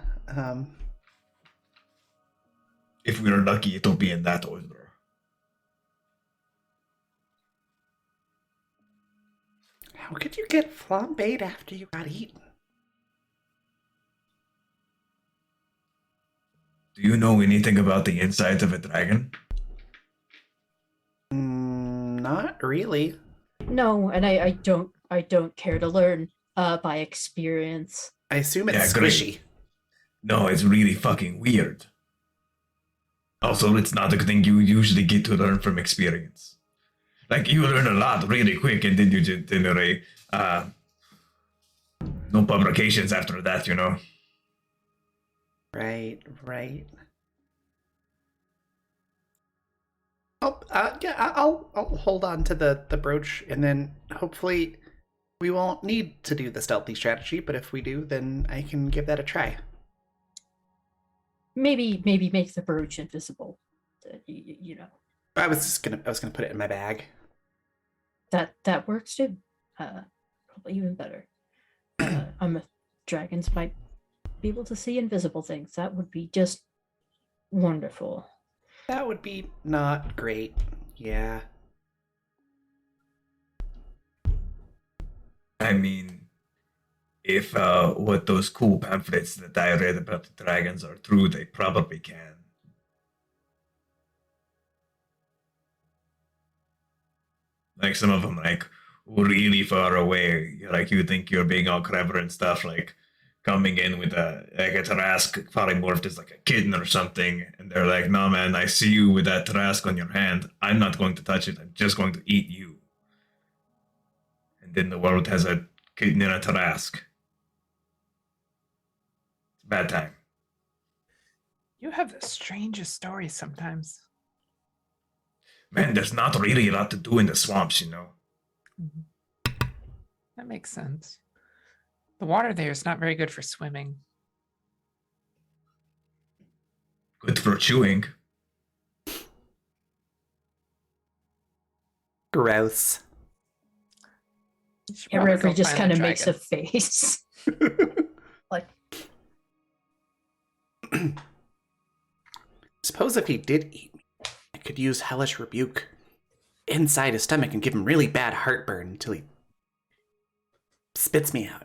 If we're lucky, it'll be in that order. How could you get flambéed after you got eaten? Do you know anything about the insides of a dragon? Not really. No, and I don't care to learn by experience. I assume it's Yeah, great. squishy. No, it's really fucking weird. Also, it's not a thing you usually get to learn from experience. Like, you learn a lot really quick, and then you generate no publications after that, Right. I'll hold on to the brooch, and then hopefully we won't need to do the stealthy strategy. But if we do, then I can give that a try. Maybe make the brooch invisible. I was gonna put it in my bag. That works too. Probably even better. Dragons might be able to see invisible things. That would be just wonderful. That would be not great. Yeah. I mean, if what those cool pamphlets that I read about the dragons are true, they probably can. Like, some of them, like, really far away. Like, you think you're being all clever and stuff, like, coming in with a Tarrasque polymorphed as like a kitten or something, and they're like, "No, man, I see you with that Tarrasque on your hand. I'm not going to touch it. I'm just going to eat you." And then the world has a kitten in a Tarrasque. It's a bad time. You have the strangest stories sometimes. Man, there's not really a lot to do in the swamps, That makes sense. The water there is not very good for swimming. Good for chewing. Gross. You should Yeah, probably Reverie go just find kind of the makes a dragon. face. Like, Suppose if he did eat me, I could use Hellish Rebuke inside his stomach and give him really bad heartburn until he spits me out.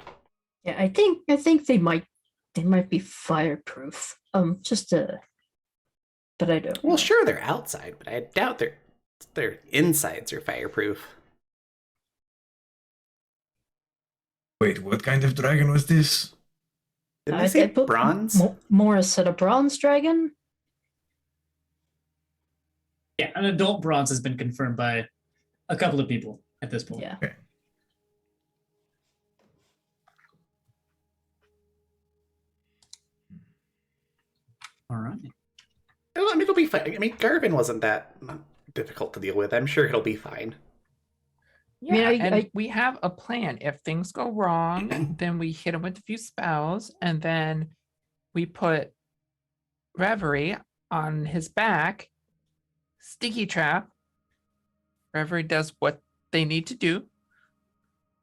yeah, I think they might be fireproof. But I don't. Well, know. sure, they're outside, but I doubt their insides are fireproof. Wait, what kind of dragon was this? Didn't I say put bronze? Morris said a bronze dragon. Yeah, an adult bronze has been confirmed by a couple of people at this point. Yeah. Okay. All right. Oh, I mean, it'll be fine. I mean, Garvin wasn't that difficult to deal with. I'm sure it'll be fine. Yeah, mean, and we have a plan. If things go wrong, then we hit him with a few spells, and then we put Reverie on his back, sticky trap. Reverie does what they need to do.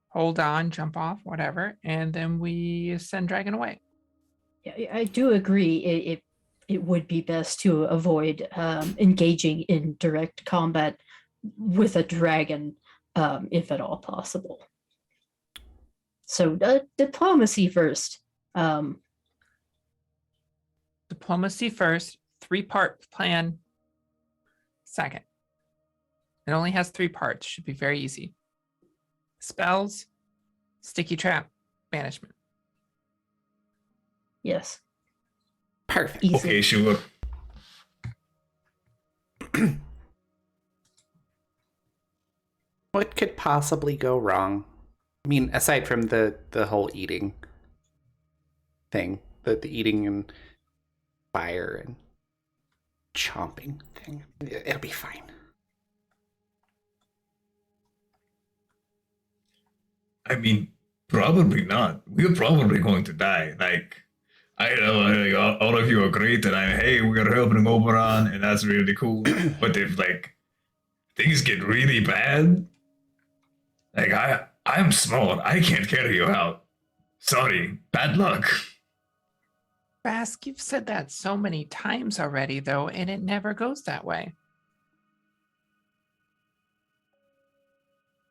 Hold on, jump off, whatever, and then we send Dragon away. Yeah, I do agree. It would be best to avoid engaging in direct combat with a dragon, if at all possible. So diplomacy first. Diplomacy first, 3-part plan second. It only has 3 parts, should be very easy. Spells, sticky trap, banishment. Yes. Perfect. Easy. Okay, sure. What could possibly go wrong? I mean, aside from the whole eating thing, the eating and fire and chomping thing, it'll be fine. I mean, probably not. We're probably going to die. Like, I know like, all of you are great, and hey, we're helping Oberon, and that's really cool. But if like things get really bad, like I'm small, I can't carry you out. Sorry, bad luck. Bask, you've said that so many times already, though, and it never goes that way.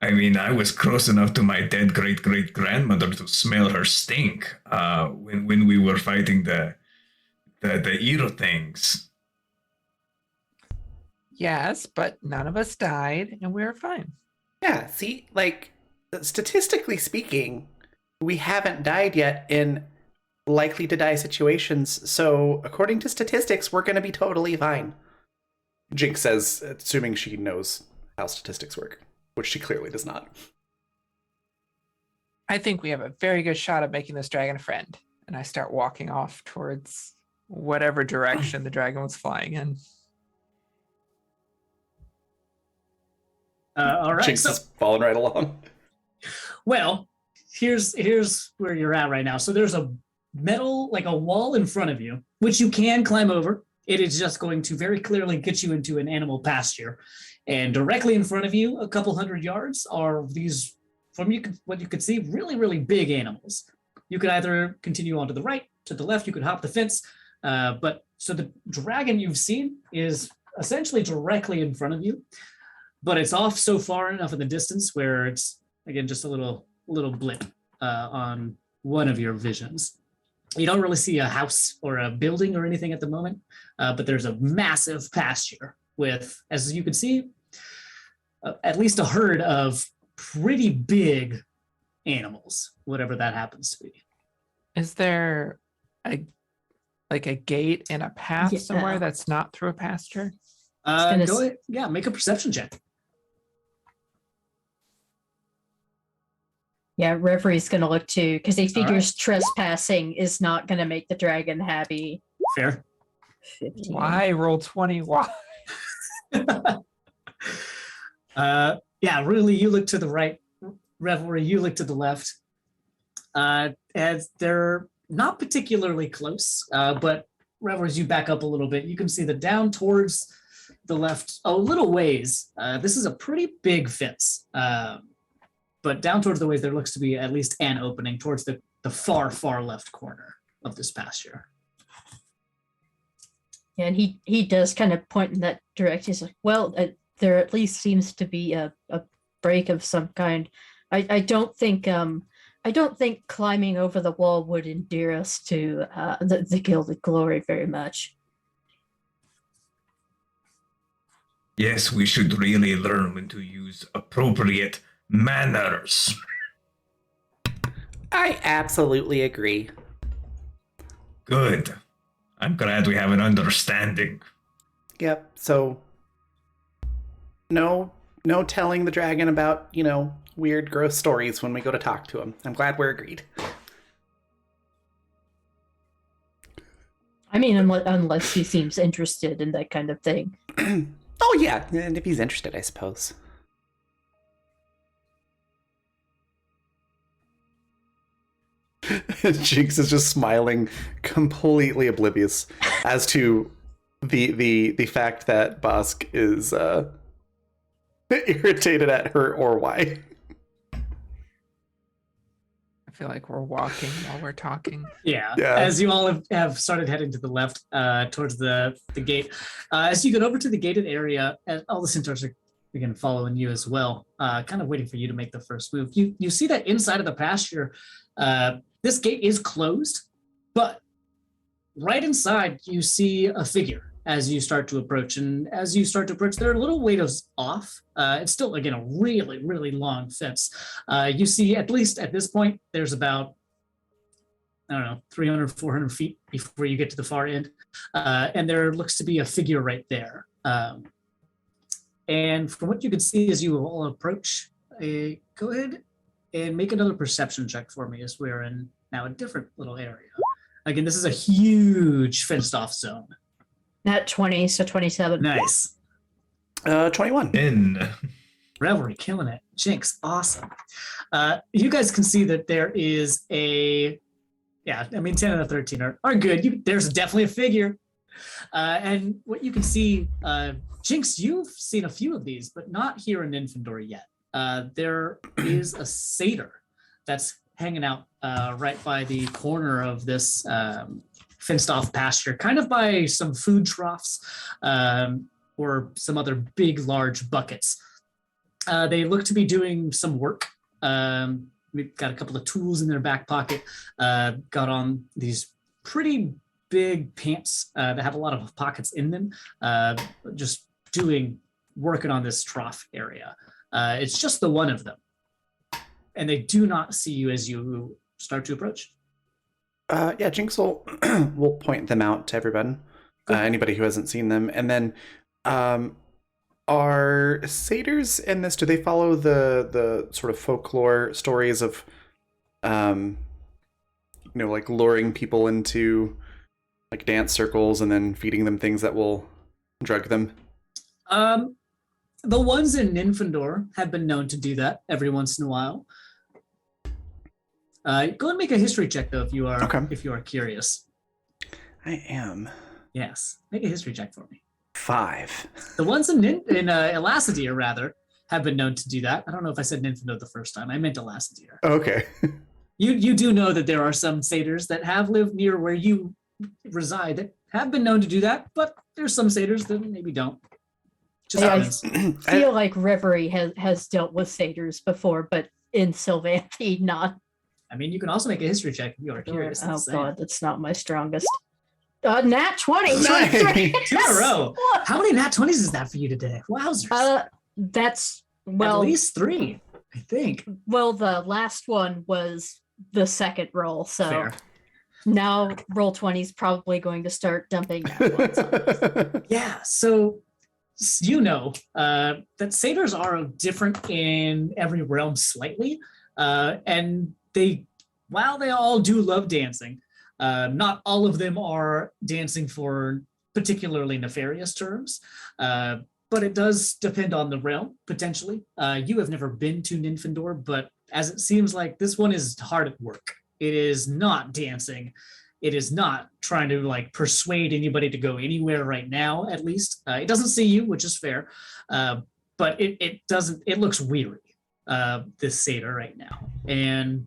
I mean, I was close enough to my dead great-great-grandmother to smell her stink when we were fighting the Eero things. Yes, but none of us died, and we were fine. Yeah, see, like, statistically speaking, we haven't died yet in likely to die situations, so according to statistics, we're going to be totally fine. Jinx says, assuming she knows how statistics work, which she clearly does not. I think we have a very good shot of making this dragon a friend. And I start walking off towards whatever direction the dragon was flying in. All right. Jinx So, is following right along. well, here's where you're at right now. So there's a metal, like a wall in front of you, which you can climb over. It is just going to very clearly get you into an animal pasture. And directly in front of you, a couple 100 yards, are these, from what you could see, really, really big animals. You could either continue on to the right, to the left, you could hop the fence. But so the dragon you've seen is essentially directly in front of you, but it's off so far enough in the distance where it's, again, just a little blip on one of your visions. You don't really see a house or a building or anything at the moment, but there's a massive pasture with, as you can see, at least a herd of pretty big animals, whatever that happens to be. Is there a gate and a path Yeah. somewhere that's not through a pasture? gonna Go s- ahead. Yeah, make a perception check. Yeah, Referee's going to look too, because he All right. figures trespassing is not going to make the dragon happy. Fair. 15. Why roll 20? Why? Yeah, really, you look to the right, Revelry, you look to the left. As they're not particularly close, but Revelry, as you back up a little bit, you can see that down towards the left, a little ways, this is a pretty big fence. But down towards the ways, there looks to be at least an opening towards the far, far left corner of this pasture. Yeah, and he does kind of point in that direction. He's like, well, there at least seems to be a break of some kind. I don't think climbing over the wall would endear us to the Gilded Glory very much. Yes, we should really learn when to use appropriate manners. I absolutely agree. Good. I'm glad we have an understanding. Yep. So no telling the dragon about, weird, gross stories when we go to talk to him. I'm glad we're agreed. I mean, unless he seems interested in that kind of thing. Oh yeah, and if he's interested, I suppose. Jinx is just smiling, completely oblivious as to the fact that Bosk is irritated at her or why. I feel like we're walking while we're talking. Yeah. Yeah. As you all have started heading to the left towards the gate. As you get over to the gated area, all the centaurs are again following you as well, kind of waiting for you to make the first move. You see that inside of the pasture, this gate is closed, but right inside you see a figure as you start to approach. And as you start to approach, they're a little ways off. It's still, again, a really, really long fence. You see, at least at this point, there's about, 300, 400 feet before you get to the far end. And there looks to be a figure right there. And from what you can see as you all approach, go ahead and make another perception check for me, as we're in now a different little area. Again, this is a huge fenced off zone. Nat 20, so 27. Nice. 21. In. Revelry, killing it. Jinx, awesome. You guys can see that there is 10 and a 13 are good. There's definitely a figure. And what you can see, Jinx, you've seen a few of these, but not here in Infandor yet. There is a satyr that's hanging out right by the corner of this fenced off pasture, kind of by some food troughs or some other big, large buckets. They look to be doing some work. We've got a couple of tools in their back pocket, got on these pretty big pants that have a lot of pockets in them, just working on this trough area. It's just the one of them. And they do not see you as you start to approach. Jinx will point them out to everybody, anybody who hasn't seen them. And then are satyrs in this, do they follow the sort of folklore stories of, like luring people into like dance circles and then feeding them things that will drug them? The ones in Ninfandor have been known to do that every once in a while. Go and make a history check though, if you are curious. I am. Yes, make a history check for me. 5. The ones in Elassidir, rather, have been known to do that. I don't know if I said Ninfandor the first time. I meant Elassidir. Okay. You do know that there are some satyrs that have lived near where you reside that have been known to do that, but there's some satyrs that maybe don't. Just Yeah, happens. I feel like Reverie has dealt with satyrs before, but in Sylvanthi, not. I mean, you can also make a history check if you are curious. Oh god, that's not my strongest. Nat 20. Nice. 2 in a row. How many nat 20s is that for you today? Wowzers. That's At least 3, I think. well, the last one was the second roll, so Fair. now roll 20 is probably going to start dumping nat ones on us. Yeah, so that satyrs are different in every realm slightly, and while they all do love dancing, not all of them are dancing for particularly nefarious terms, but it does depend on the realm, potentially. You have never been to Ninfandor, but as it seems like this one is hard at work. It is not dancing. It is not trying to persuade anybody to go anywhere right now, at least. It doesn't see you, which is fair, but it looks weary, this satyr right now. And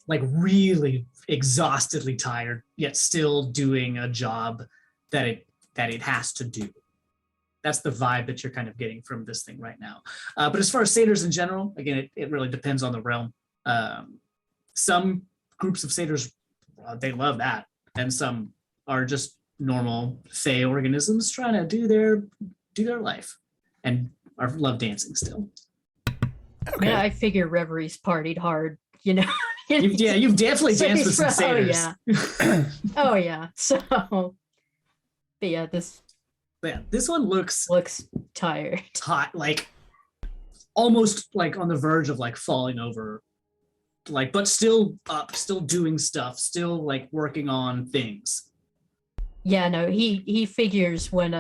really exhaustedly tired, yet still doing a job that it has to do. That's the vibe that you're kind of getting from this thing right now. But as far as satyrs in general, again, it really depends on the realm. Some groups of satyrs, they love that, and some are just normal fey organisms trying to do their life and love dancing still. Okay. Yeah, I figure Reverie's partied hard, You've definitely So danced with some oh satyrs. yeah, oh yeah. So, but yeah, this Yeah, this one looks looks tired. hot, like almost like on the verge of like falling over, like, but still up, still doing stuff, still like working on things. Yeah, no, he figures when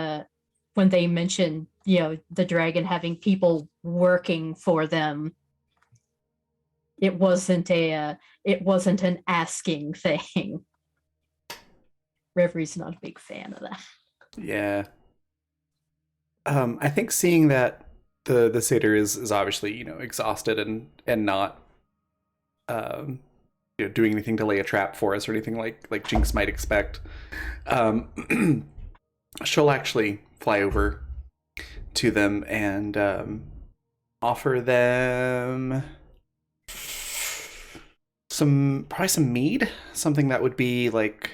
they mention, the dragon having people working for them, it wasn't an asking thing. Reveries not a big fan of that. Yeah. I think seeing that the satyr is obviously, exhausted and not doing anything to lay a trap for us or anything like Jinx might expect. She'll actually fly over to them and offer them probably some mead, something that would be like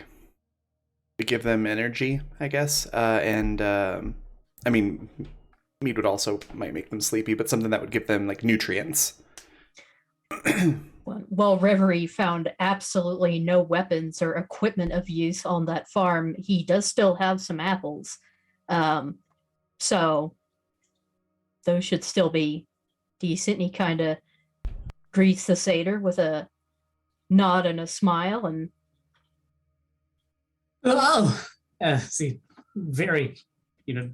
to give them energy, I guess. And I mean, mead would also might make them sleepy, but something that would give them like nutrients. While Reverie found absolutely no weapons or equipment of use on that farm, he does still have some apples. So those should still be decent. He kind of greets the satyr with a nod and a smile, and See, very,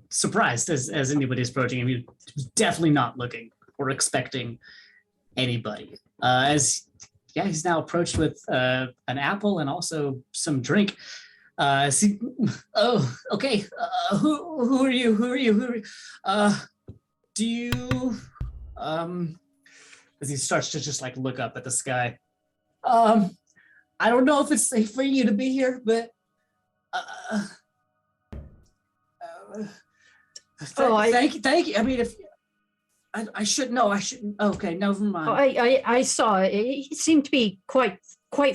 surprised as anybody's approaching him. He was definitely not looking or expecting anybody. He's now approached with an apple and also some drink. Okay. Who are you? Who are you? Do you? As he starts to just like look up at the sky. I don't know if it's safe for you to be here, but. Thank you. I mean, if I should know, I shouldn't. Okay, never mind. oh, I saw it. It seemed to be quite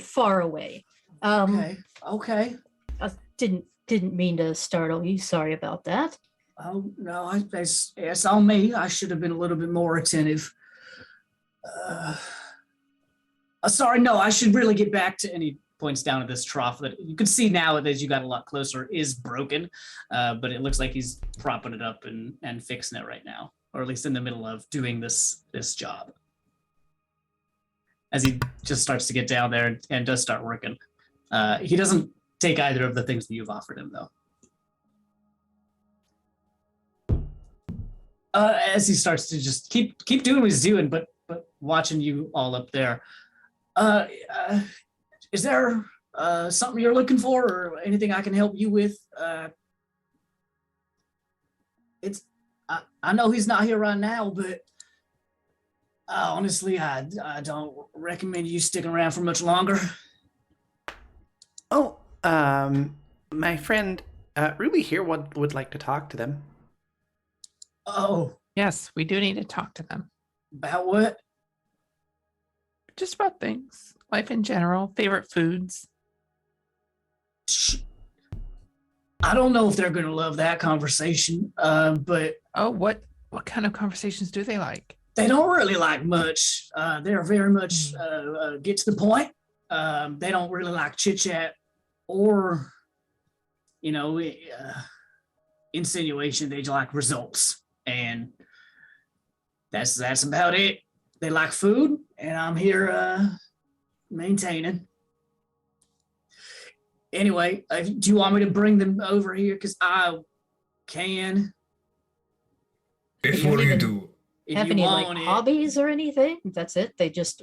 far away. Okay. I didn't mean to startle you. Sorry about that. Oh no, it's on me. I should have been a little bit more attentive. Sorry, no, I should really get back to any points down at this trough that you can see now as you got a lot closer is broken, but it looks like he's propping it up and fixing it right now, or at least in the middle of doing this job. As he just starts to get down there and does start working. He doesn't take either of the things that you've offered him, though. As he starts to just keep doing what he's doing, but watching you all up there. Is there something you're looking for, or anything I can help you with? I know he's not here right now, but honestly, I don't recommend you sticking around for much longer. Oh, my friend Ruby here would like to talk to them. Oh, Yes, we do need to talk to them. about what? Just about things, life in general, favorite foods. I don't know if they're going to love that conversation, but Oh, what kind of conversations do they like? they don't really like much. They're very much get to the point. They don't really like chit chat or, insinuation. They like results, and that's about it. They like food, and I'm here maintaining. Anyway, do you want me to bring them over here? Because I can. Before you do, If Have you any want like it. hobbies or anything? That's it. They just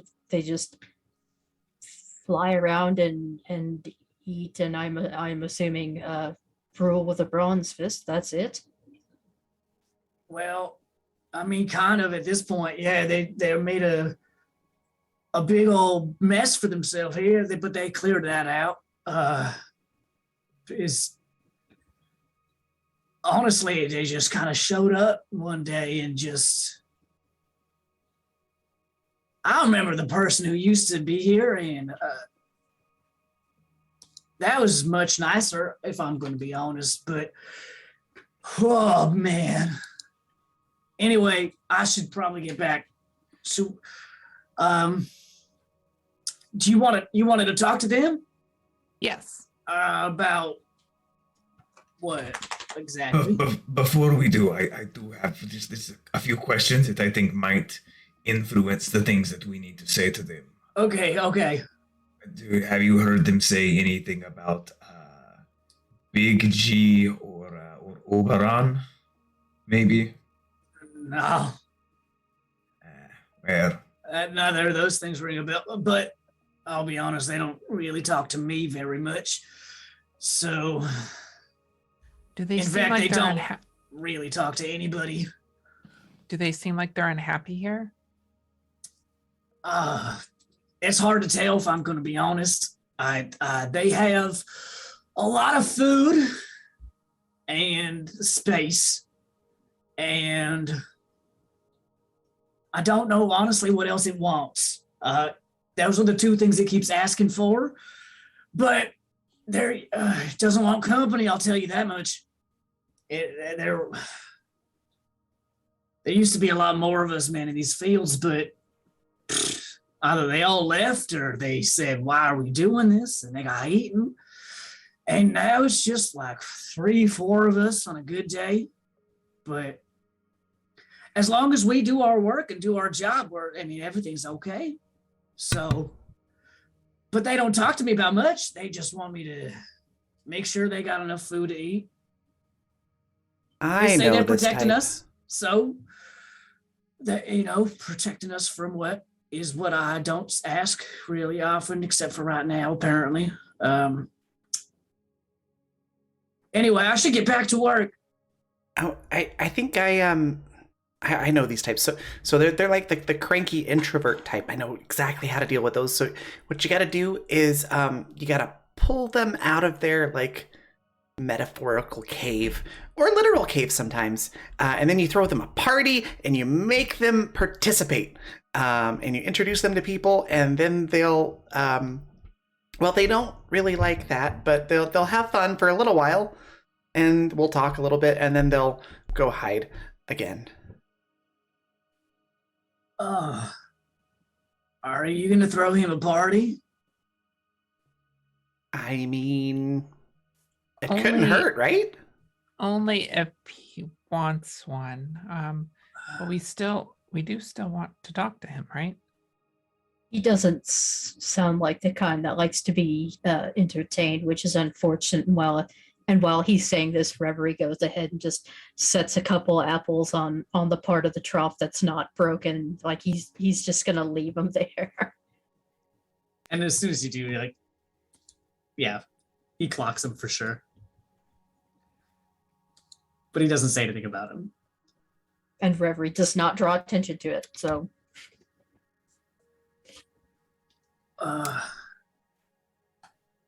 fly around and eat, and I'm assuming rule with a bronze fist. That's it. Well, I mean, kind of at this point, yeah. They made a big old mess for themselves here, but they cleared that out. Is honestly, they just kind of showed up one day and just. I remember the person who used to be here, and that was much nicer, if I'm going to be honest. But oh man. Anyway, I should probably get back. So, Do you wanted to talk to them Yes. about what exactly? Before we do, I do have just a few questions that I think might influence the things that we need to say to them. Okay. Have you heard them say anything about Big G or Oberon? Maybe. No, Well, neither of those things ring a bell. But I'll be honest, they don't really talk to me very much. So, Do they in seem fact, like they they're don't really talk to anybody. Do they seem like they're unhappy here? It's hard to tell if I'm going to be honest. They have a lot of food and space, and I don't know honestly what else it wants. Those are the two things it keeps asking for, but it doesn't want company. I'll tell you that much. There used to be a lot more of us, man, in these fields, but either they all left or they said, "Why are we doing this?" and they got eaten. And now it's just like 3-4 of us on a good day. But as long as we do our work and do our job, everything's okay. So, but they don't talk to me about much. They just want me to make sure they got enough food to eat. I They say know they're this protecting type. us. So, that, protecting us from what is what I don't ask really often, except for right now, apparently. Anyway, I should get back to work. Oh, I think I know these types. So they're like the cranky introvert type. I know exactly how to deal with those. So what you got to do is you got to pull them out of their like metaphorical cave or literal cave sometimes, and then you throw them a party and you make them participate, and you introduce them to people, and then they'll well, they don't really like that, but they'll have fun for a little while, and we'll talk a little bit, and then they'll go hide again. Are you going to throw him a party? I mean, it couldn't Only- hurt, right? Only if he wants one. But we do still want to talk to him, right? He doesn't sound like the kind that likes to be entertained, which is unfortunate. And while he's saying this, Reverie goes ahead and just sets a couple apples on the part of the trough that's not broken. Like he's just gonna leave them there. And as soon as you do, you're like, yeah, he clocks him for sure. But he doesn't say anything about him. And Reverie does not draw attention to it. So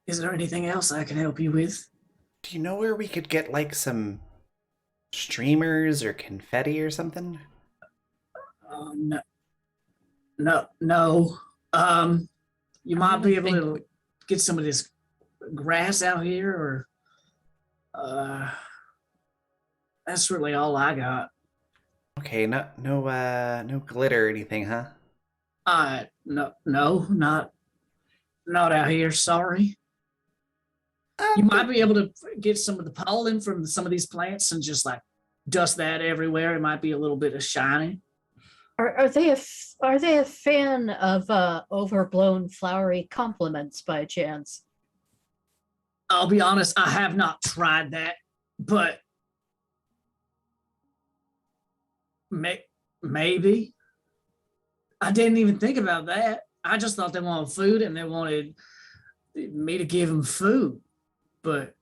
Is there anything else I can help you with? Do you know where we could get like some streamers or confetti or something? No. You might be able think to get some of this grass out here, or that's really all I got. Okay, no glitter or anything, huh? No, not out here. Sorry. You might be able to get some of the pollen from some of these plants and just like dust that everywhere. It might be a little bit of shiny. are they a fan of overblown flowery compliments by chance? I'll be honest, I have not tried that, but maybe. I didn't even think about that. I just thought they wanted food and they wanted me to give them food, but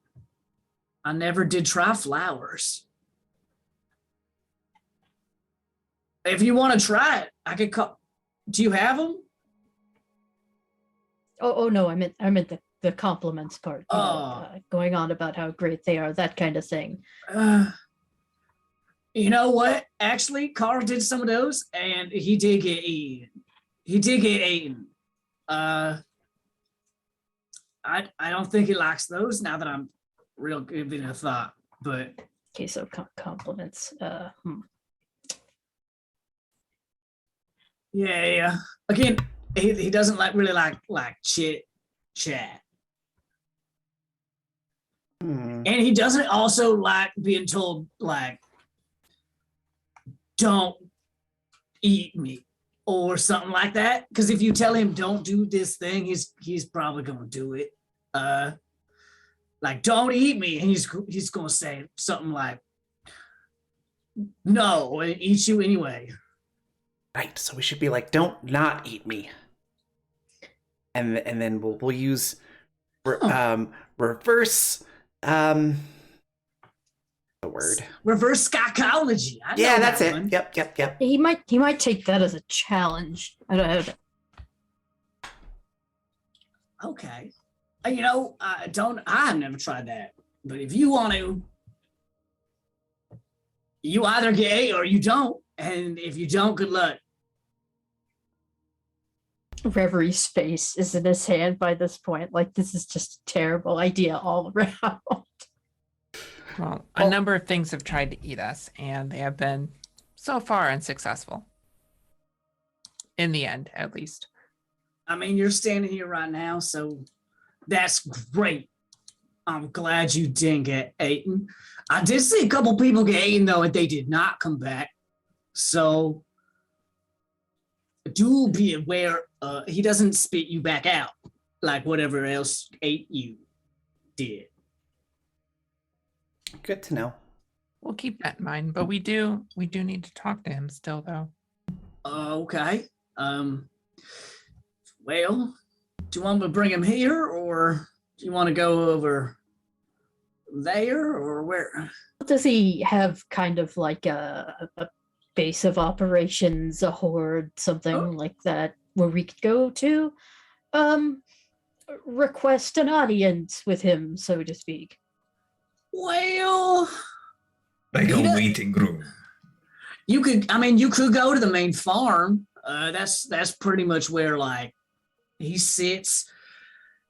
I never did try flowers. If you want to try it, I could call. Do you have them? Oh no, I meant the compliments part. Going on about how great they are, that kind of thing. You know what? Actually, Carl did some of those, and he did get eaten. I don't think he likes those. Now that I'm real giving a thought, but Okay, so compliments. yeah. Again, he doesn't really like chit chat. And he doesn't also like being told like, don't eat me or something like that. Because if you tell him don't do this thing, he's probably gonna do it. Like don't eat me, and he's gonna say something like, no, and eat you anyway. Right. So we should be like, don't not eat me. And then we'll use reverse the word. Reverse psychology. I know Yeah, that's that it. one. Yep. He might take that as a challenge. I don't know. Okay. I've never tried that. But if you want to, you either get A or you don't. And if you don't, good luck. Reverie face is in his hand by this point. Like, this is just a terrible idea all around. Well, a number of things have tried to eat us, and they have been so far unsuccessful. In the end, at least. I mean, you're standing here right now, so that's great. I'm glad you didn't get eaten. I did see a couple people get eaten, though, and they did not come back. So do be aware he doesn't spit you back out like whatever else ate you did. Good to know. We'll keep that in mind, but we do need to talk to him still, though. Okay. Well, do you want me to bring him here, or do you want to go over there, or where? Does he have kind of like a base of operations, a horde, something like that, where we could go to request an audience with him, so to speak? Well, Like a waiting room. you could go to the main farm. That's pretty much where like he sits,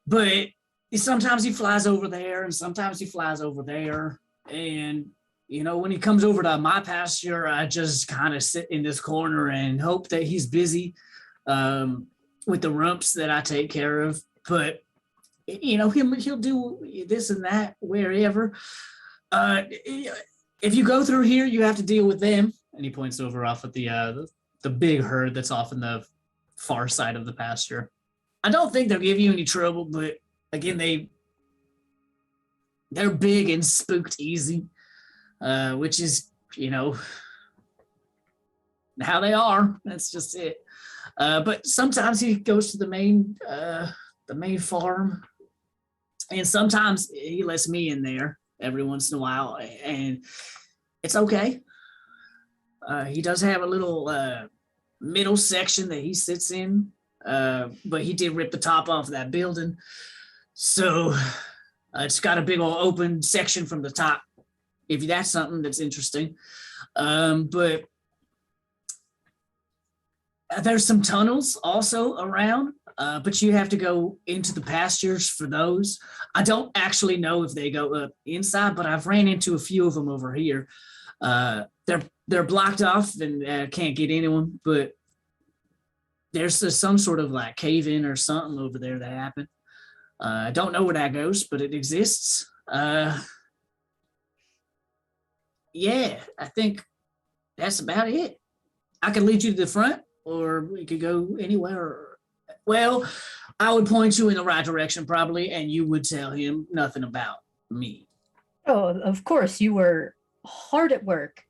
but sometimes he flies over there and sometimes he flies over there. And when he comes over to my pasture, I just kind of sit in this corner and hope that he's busy with the rumps that I take care of. But he'll do this and that wherever. If you go through here, you have to deal with them. And he points over off at the big herd that's off in the far side of the pasture. I don't think they'll give you any trouble, but again, they're big and spooked easy, which is how they are. That's just it. But sometimes he goes to the main farm, and sometimes he lets me in there every once in a while, and it's okay. He does have a little middle section that he sits in, but he did rip the top off of that building, so it's got a big old open section from the top, if that's something that's interesting. But there's some tunnels also around, but you have to go into the pastures for those. I don't actually know if they go up inside, but I've ran into a few of them over here. They're blocked off and can't get into them, but there's some sort of like cave in or something over there that happened. I don't know where that goes, but it exists. Yeah, I think that's about it. I could lead you to the front, or we could go anywhere. Well, I would point you in the right direction probably, and you would tell him nothing about me. Oh, of course, you were hard at work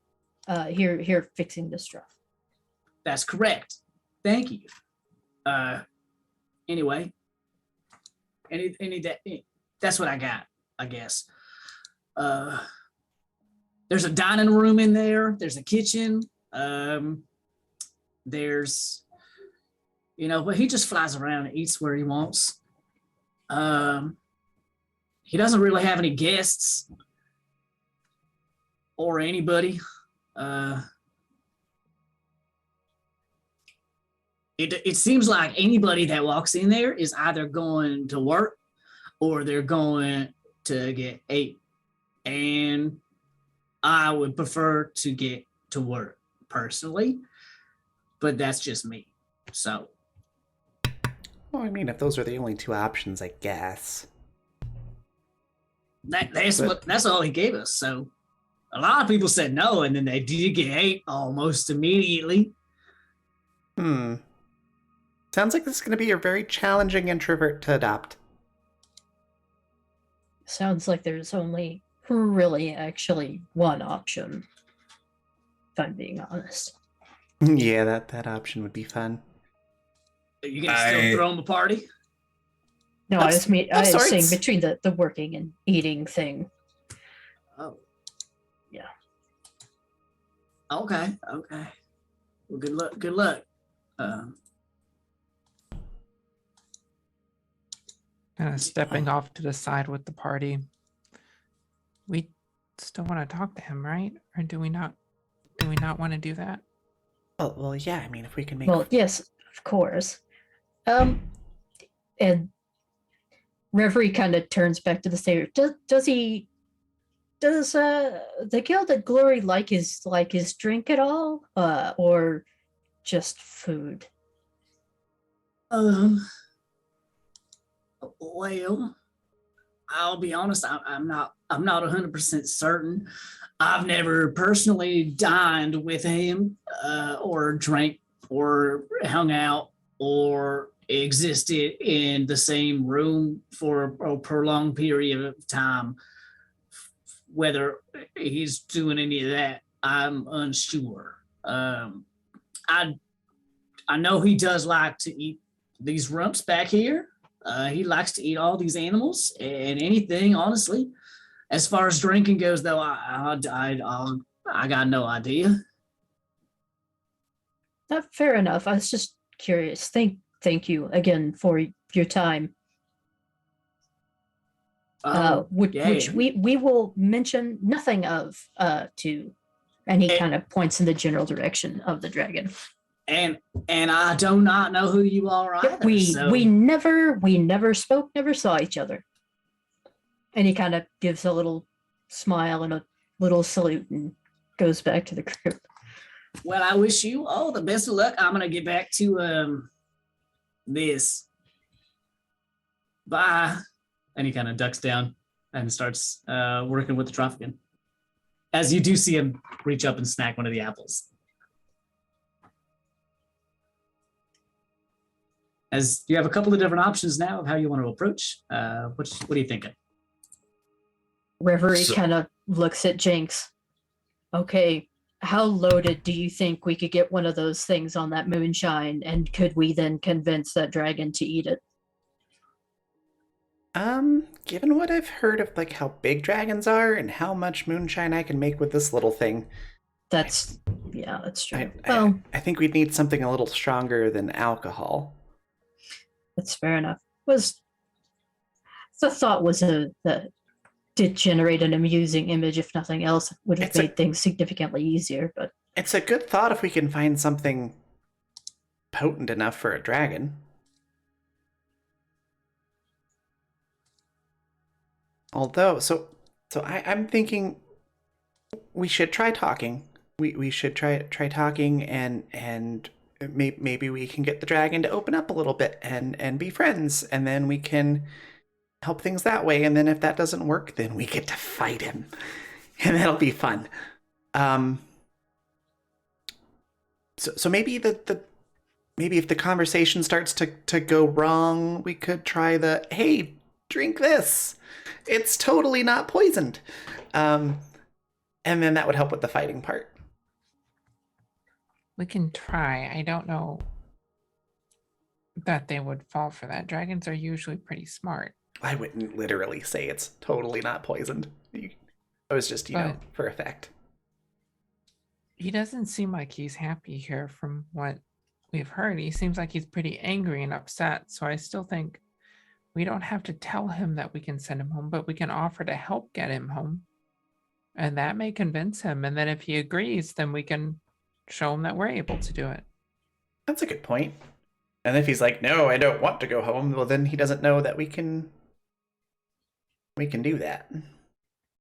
here fixing this stuff. That's correct. Thank you. Anyway, that's what I got, I guess. There's a dining room in there. There's a kitchen. There's, but he just flies around and eats where he wants. He doesn't really have any guests or anybody. It seems like anybody that walks in there is either going to work or they're going to get ate. And I would prefer to get to work personally, but that's just me. So Well, I mean, if those are the only two options, I guess. That's all he gave us. So a lot of people said no, and then they did get ate almost immediately. Sounds like this is going to be a very challenging introvert to adopt. Sounds like there's only really actually one option, if I'm being honest. Yeah, that option would be fun. Are you gonna still throw him a party? No, I was saying sorts. between the working and eating thing. Oh, Yeah. okay. Well, good luck. Good luck. Kind of stepping off to the side with the party. We still want to talk to him, right? Or do we not? Do we not want to do that? Well, yeah. I mean, if we can make. Well, yes, of course. And Reverie kind of turns back to the stage. Does the Guild at Glory like his drink at all? Or just food? Well, I'll be honest. I'm not 100% certain. I've never personally dined with him, or drank, or hung out, or existed in the same room for a prolonged period of time. Whether he's doing any of that, I'm unsure. I know he does like to eat these rumps back here. He likes to eat all these animals and anything, honestly. As far as drinking goes, though, I got no idea. Fair enough. I was just curious. Thank you again for your time. Which we will mention nothing of to, and he kind of points in the general direction of the dragon. And I do not know who you are either. We never spoke, never saw each other. And he kind of gives a little smile and a little salute and goes back to the group. Well, I wish you all the best of luck. I'm gonna get back to this. Bye. And he kind of ducks down and starts working with the Trofican. As you do see him reach up and snack one of the apples. As you have a couple of different options now of how you want to approach. What are you thinking? Reverie kind of looks at Jinx. Okay, how loaded do you think we could get one of those things on that moonshine, and could we then convince that dragon to eat it? Given what I've heard of like how big dragons are and how much moonshine I can make with this little thing, that's true. Well, I think we'd need something a little stronger than alcohol. that's fair enough. The thought was that did generate an amusing image, if nothing else, would have made things significantly easier. But it's a good thought if we can find something potent enough for a dragon. Although, so I'm thinking we should try talking. We should try talking, and maybe we can get the dragon to open up a little bit and be friends, and then we can help things that way. And then if that doesn't work, then we get to fight him, and that'll be fun. So maybe maybe if the conversation starts to go wrong, we could try hey, drink this. It's totally not poisoned. And then that would help with the fighting part. We can try. I don't know that they would fall for that. Dragons are usually pretty smart. I wouldn't literally say it's totally not poisoned. I was just, for effect. He doesn't seem like he's happy here from what we've heard. He seems like he's pretty angry and upset. So I still think we don't have to tell him that we can send him home, but we can offer to help get him home. And that may convince him. And then if he agrees, then we can show him that we're able to do it. That's a good point. And if he's like, no, I don't want to go home, well, then he doesn't know that we can do that.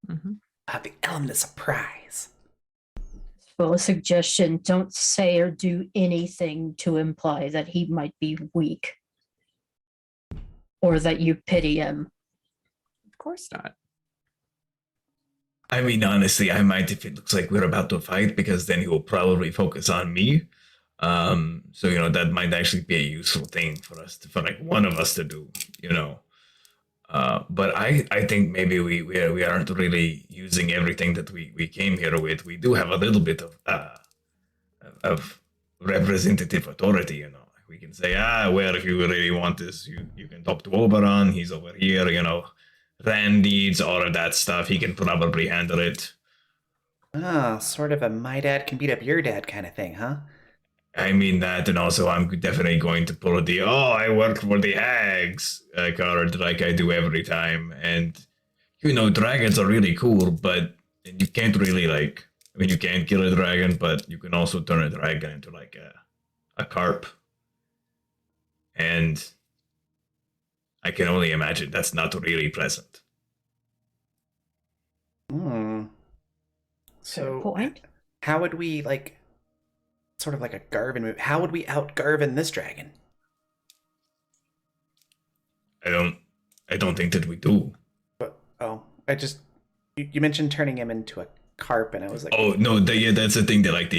Mm-hmm. The element of surprise. well, a suggestion: don't say or do anything to imply that he might be weak. or that you pity him. Of course not. I mean, honestly, I might if it looks like we're about to fight, because then he will probably focus on me. So that might actually be a useful thing for us for like one of us to do. But I think maybe we aren't really using everything that we came here with. We do have a little bit of representative authority. We can say, well, if you really want this, you can talk to Oberon. He's over here. Rand needs all of that stuff. He can probably handle it. Oh, sort of a my dad can beat up your dad kind of thing, huh? I mean that, and also I'm definitely going to pull the I work for the hags card like I do every time. And dragons are really cool, but you can't really you can't kill a dragon, but you can also turn a dragon into like a carp. And I can only imagine that's not really pleasant. Hmm. Fair So, point. how would we sort of like a Garvin move? How would we out Garvin this dragon? I don't think that we do. But you mentioned turning him into a carp, and I was like, Oh no, that's the thing that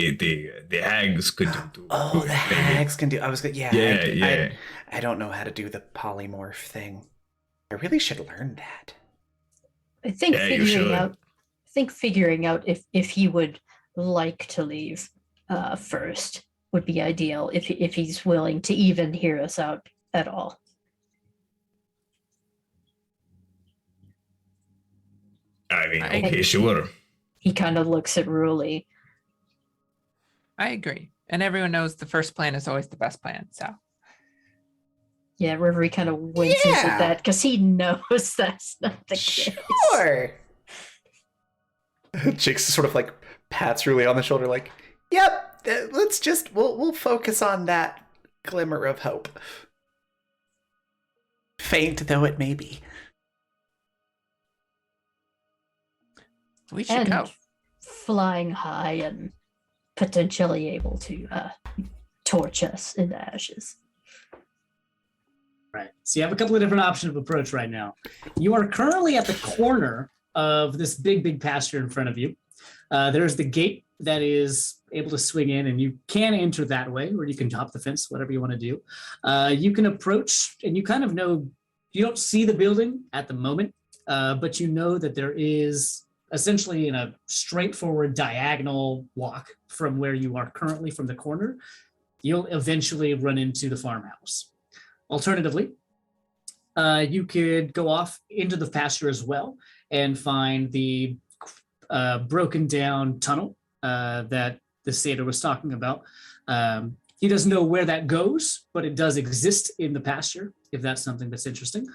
the hags could do. oh, the hags can do. I was good. Yeah, Yeah. I don't know how to do the polymorph thing. I really should learn that. I think Yeah, you should. figuring out if he would like to leave first would be ideal, if he's willing to even hear us out at all. I mean, I- okay, sure. He kind of looks at Ruli. I agree. And everyone knows the first plan is always the best plan. So Yeah, Rivery kind of winces Yeah. at that because he knows that's not the case. Sure. Jix sort of pats Ruli on the shoulder, like, "Yep, let's just we'll focus on that glimmer of hope, faint though it may be." we should And go. flying high and potentially able to torch us into ashes. Right. So you have a couple of different options of approach right now. You are currently at the corner of this big pasture in front of you. There's the gate that is able to swing in, and you can enter that way, or you can hop the fence, whatever you want to do. You can approach, and you kind of know, you don't see the building at the moment, but you know that there is essentially in a straightforward diagonal walk from where you are currently from the corner, you'll eventually run into the farmhouse. Alternatively, you could go off into the pasture as well and find the broken down tunnel that the satyr was talking about. He doesn't know where that goes, but it does exist in the pasture, if that's something that's interesting.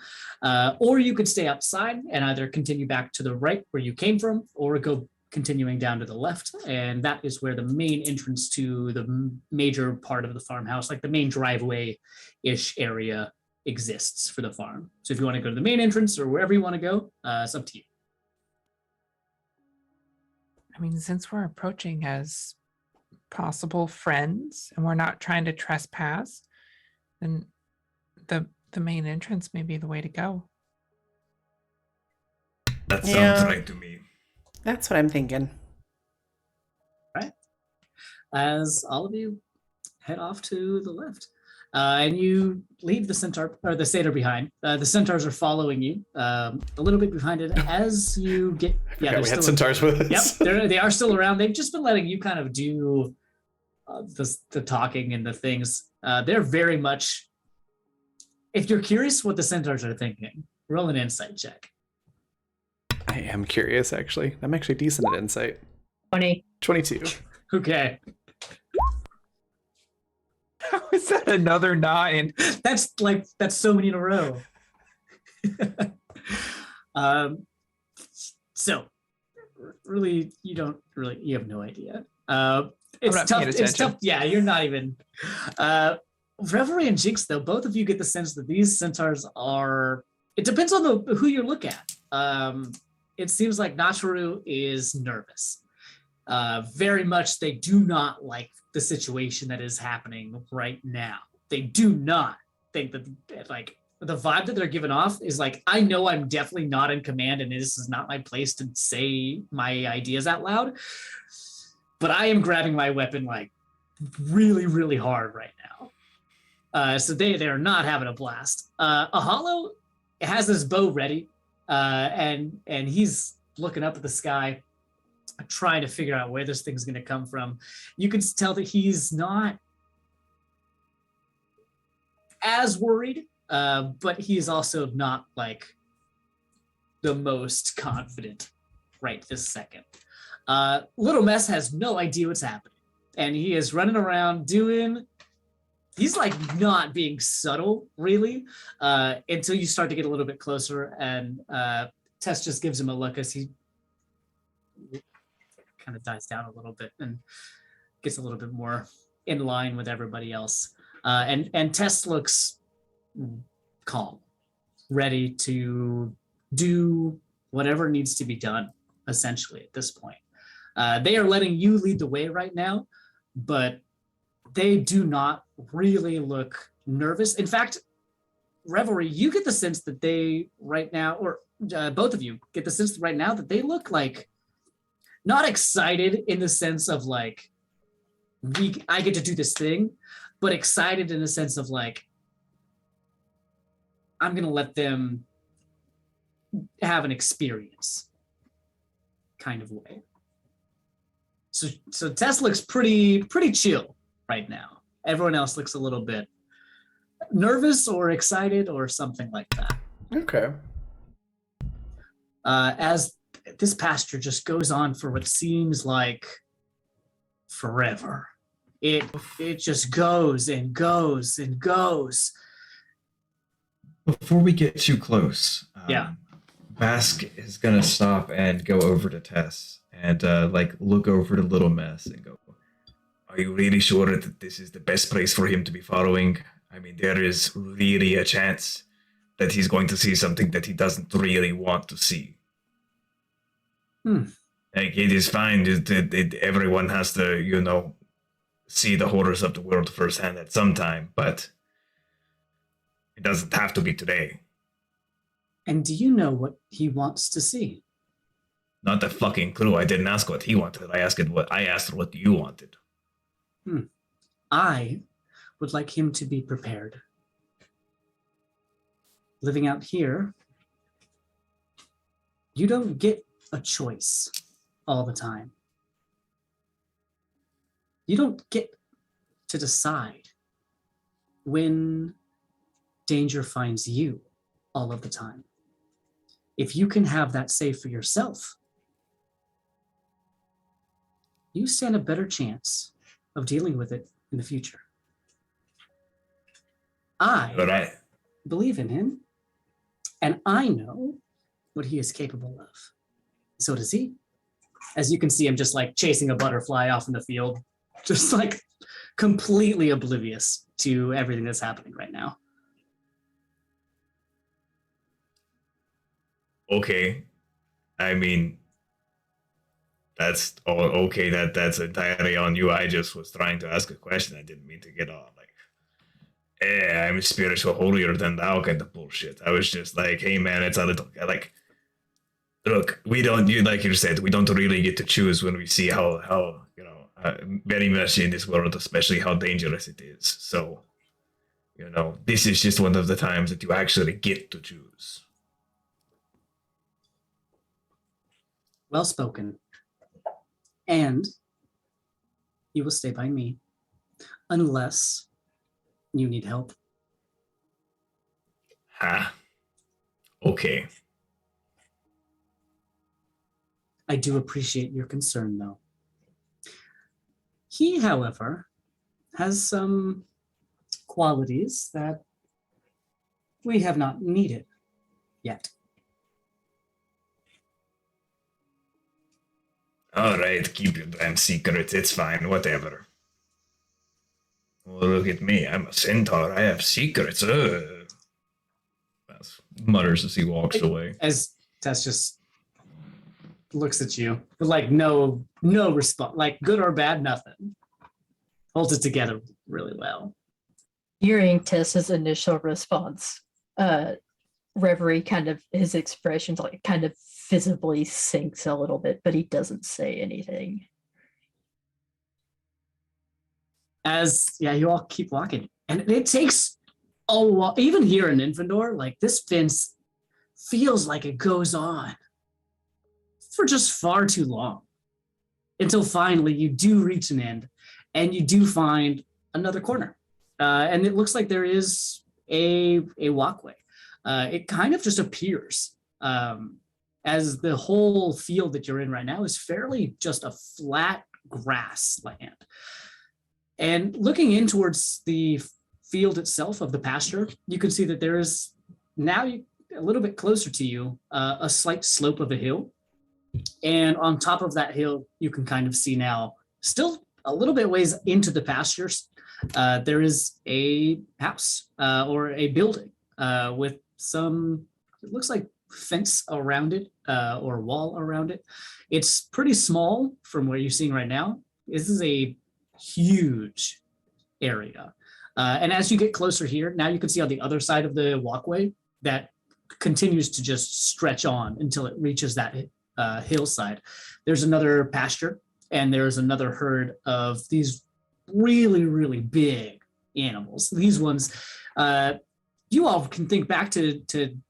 Or you could stay outside and either continue back to the right where you came from, or go continuing down to the left. And that is where the main entrance to the major part of the farmhouse, like the main driveway-ish area, exists for the farm. So if you want to go to the main entrance or wherever you want to go, it's up to you. I mean, since we're approaching as possible friends and we're not trying to trespass, then the main entrance may be the way to go. That sounds Yeah. right to me. That's what I'm thinking. As all of you head off to the left. And you leave the centaur or the satyr behind. The centaurs are following you a little bit behind it as you get. Yeah, they're we had still- centaurs with Yep, us. they are still around. They've just been letting you kind of do the talking and the things. They're very much. If you're curious what the centaurs are thinking, roll an insight check. I am curious, actually. I'm actually decent at insight. 20. 22. Okay, How is that another 9? that's so many in a row. So really, you have no idea. It's not tough. paying It's attention. tough. Yeah, you're not even. Reverie and Jinx, though, both of you get the sense that these centaurs are. It depends on who you look at. It seems like Nacharu is nervous. Very much, they do not like the situation that is happening right now. They do not think that the vibe that they're giving off is like, I know I'm definitely not in command and this is not my place to say my ideas out loud, but I am grabbing my weapon like really, really hard right now. So they are not having a blast. Ahalo has his bow ready, and he's looking up at the sky, trying to figure out where this thing's going to come from. You can tell that he's not as worried, but he is also not like the most confident right this second. Little Mess has no idea what's happening, and he is running around he's like not being subtle really, until you start to get a little bit closer, and Tess just gives him a look as he kind of dies down a little bit and gets a little bit more in line with everybody else. And Tess looks calm, ready to do whatever needs to be done, essentially, at this point. They are letting you lead the way right now, but they do not really look nervous. In fact, Revelry, you get the sense that they right now, or both of you get the sense right now that they look like not excited in the sense of like, I get to do this thing, but excited in the sense of like, I'm going to let them have an experience kind of way. So Tess looks pretty chill right now. Everyone else looks a little bit nervous or excited or something like that. Okay. As this pasture just goes on for what seems like forever. It just goes and goes and goes. Before we get too close, Yeah. Bask is gonna stop and go over to Tess and like look over to Little Mess and go, Are you really sure that this is the best place for him to be following? I mean, there is really a chance that he's going to see something that he doesn't really want to see. Like, it is fine. Everyone has to, see the horrors of the world firsthand at some time, but it doesn't have to be today. And do you know what he wants to see? Not a fucking clue. I didn't ask what he wanted. I asked what you wanted. I would like him to be prepared. Living out here, you don't get a choice all the time. You don't get to decide when danger finds you all of the time. If you can have that say for yourself, you stand a better chance of dealing with it in the future. But I believe in him, and I know what he is capable of. So does he. As you can see, I'm just like chasing a butterfly off in the field, just like completely oblivious to everything that's happening right now. Okay. I mean, that's all okay. That's entirely on you. I just was trying to ask a question. I didn't mean to get on like, I'm spiritual holier than thou kind of bullshit. I was just like, hey man, it's a little like, look, we don't, like you said, we don't really get to choose when we see how very much in this world, especially how dangerous it is. So, this is just one of the times that you actually get to choose. Well spoken. And you will stay by me unless you need help. Okay. I do appreciate your concern, though. He, however, has some qualities that we have not needed yet. All right, keep your damn secrets. It's fine, whatever. Well, look at me. I'm a centaur. I have secrets. mutters as he walks away. As Tess just looks at you, but like no response, like good or bad, nothing. Holds it together really well. Hearing Tess's initial response, Reverie his expressions like kind of visibly sinks a little bit, but he doesn't say anything. You all keep walking, and it takes a while. Even here in Infandor, like this fence feels like it goes on for just far too long, until finally you do reach an end, and you do find another corner, and it looks like there is a walkway. It kind of just appears as the whole field that you're in right now is fairly just a flat grassland. And looking in towards the field itself of the pasture, you can see that there is now a little bit closer to you, a slight slope of a hill. And on top of that hill, you can kind of see now, still a little bit ways into the pastures, there is a house or a building with some, it looks like fence around it or wall around it. It's pretty small from where you're seeing right now. This is a huge area. And as you get closer here, now you can see on the other side of the walkway that continues to just stretch on until it reaches that hillside. There's another pasture, and there's another herd of these really, really big animals. These ones, you all can think back to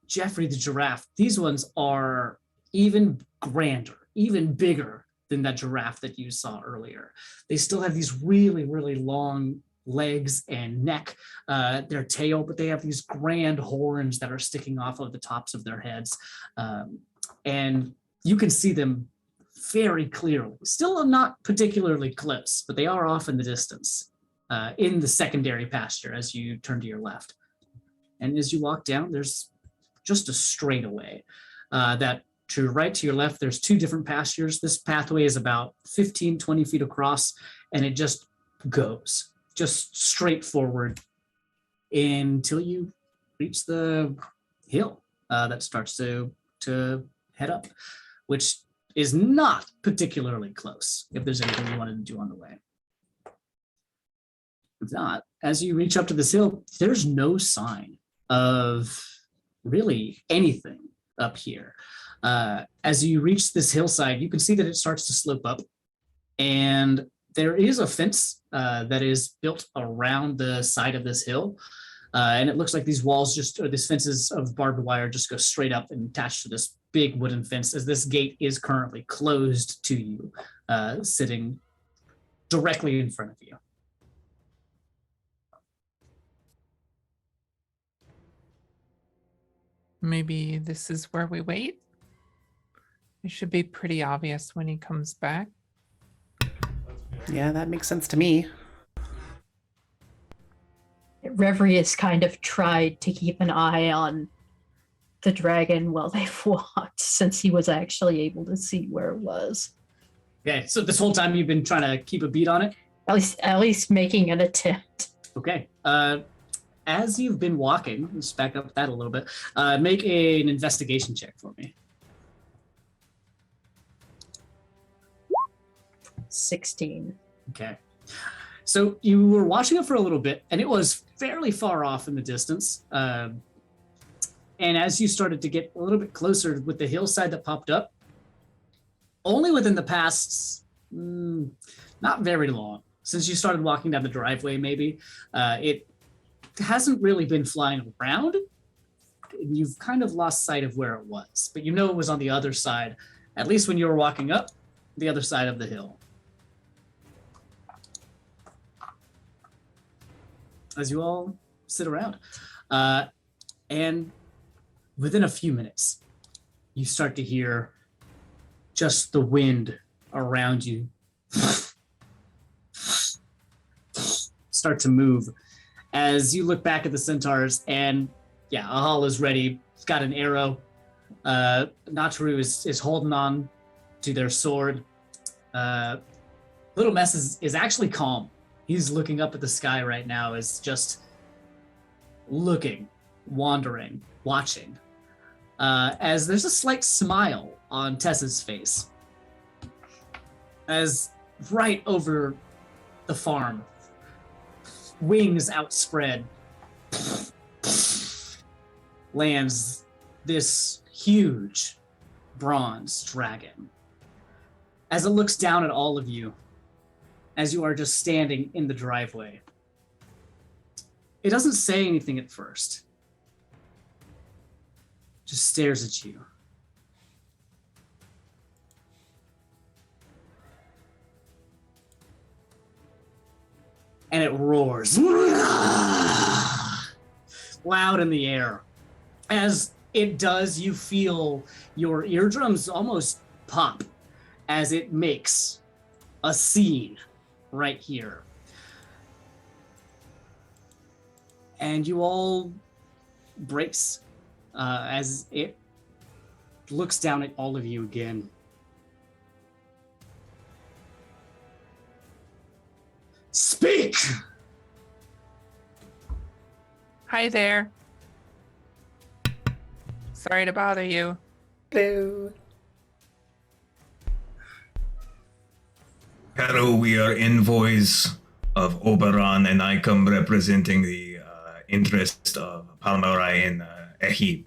Jeffrey the giraffe. These ones are even grander, even bigger than that giraffe that you saw earlier. They still have these really, really long legs and neck, their tail, but they have these grand horns that are sticking off of the tops of their heads. And you can see them very clearly. Still not particularly close, but they are off in the distance in the secondary pasture as you turn to your left. And as you walk down, there's just a straightaway that to your right, to your left, there's two different pastures. This pathway is about 15, 20 feet across, and it just goes just straight forward until you reach the hill that starts to head up, which is not particularly close if there's anything you wanted to do on the way. If not, as you reach up to this hill, there's no sign of really anything up here. As you reach this hillside, you can see that it starts to slope up, and there is a fence that is built around the side of this hill. And it looks like these walls these fences of barbed wire just go straight up and attach to this big wooden fence, as this gate is currently closed to you, sitting directly in front of you. Maybe this is where we wait. It should be pretty obvious when he comes back. Yeah, that makes sense to me. Reverie has kind of tried to keep an eye on the dragon while they've walked, since he was actually able to see where it was. Okay, so this whole time you've been trying to keep a beat on it? At least making an attempt. Okay. As you've been walking, let's back up that a little bit. Make an investigation check for me. 16. Okay. So you were watching it for a little bit, and it was fairly far off in the distance. And as you started to get a little bit closer with the hillside that popped up, only within the past, not very long, since you started walking down the driveway, maybe, it hasn't really been flying around. You've kind of lost sight of where it was, but you know it was on the other side, at least when you were walking up the other side of the hill. As you all sit around. And within a few minutes, you start to hear just the wind around you start to move. As you look back at the centaurs, and yeah, Ahal is ready. He's got an arrow. Nataru is holding on to their sword. Little Mess is actually calm. He's looking up at the sky right now, is just looking, wandering, watching. As there's a slight smile on Tessa's face. As right over the farm, wings outspread, lands this huge bronze dragon. As it looks down at all of you, as you are just standing in the driveway, it doesn't say anything at first. Just stares at you. And it roars loud in the air. As it does, you feel your eardrums almost pop as it makes a scene right here. And you all brace as it looks down at all of you again. Speak! Hi there. Sorry to bother you. Hello. Hello, we are envoys of Oberon, and I come representing the interest of Palmyra and Ehib.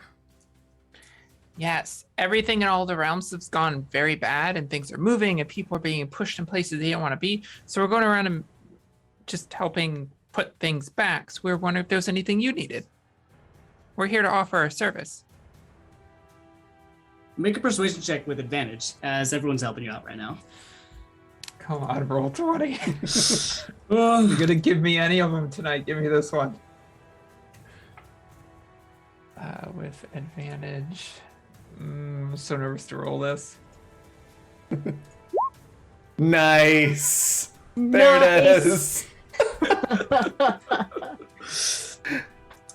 Yes, everything in all the realms has gone very bad, and things are moving, and people are being pushed in places they don't want to be. So we're going around and just helping put things back. So we were wondering if there was anything you needed. We're here to offer our service. Make a persuasion check with advantage, as everyone's helping you out right now. Come on, roll 20. You're gonna give me any of them tonight. Give me this one. With advantage. I'm so nervous to roll this. Nice. There it is.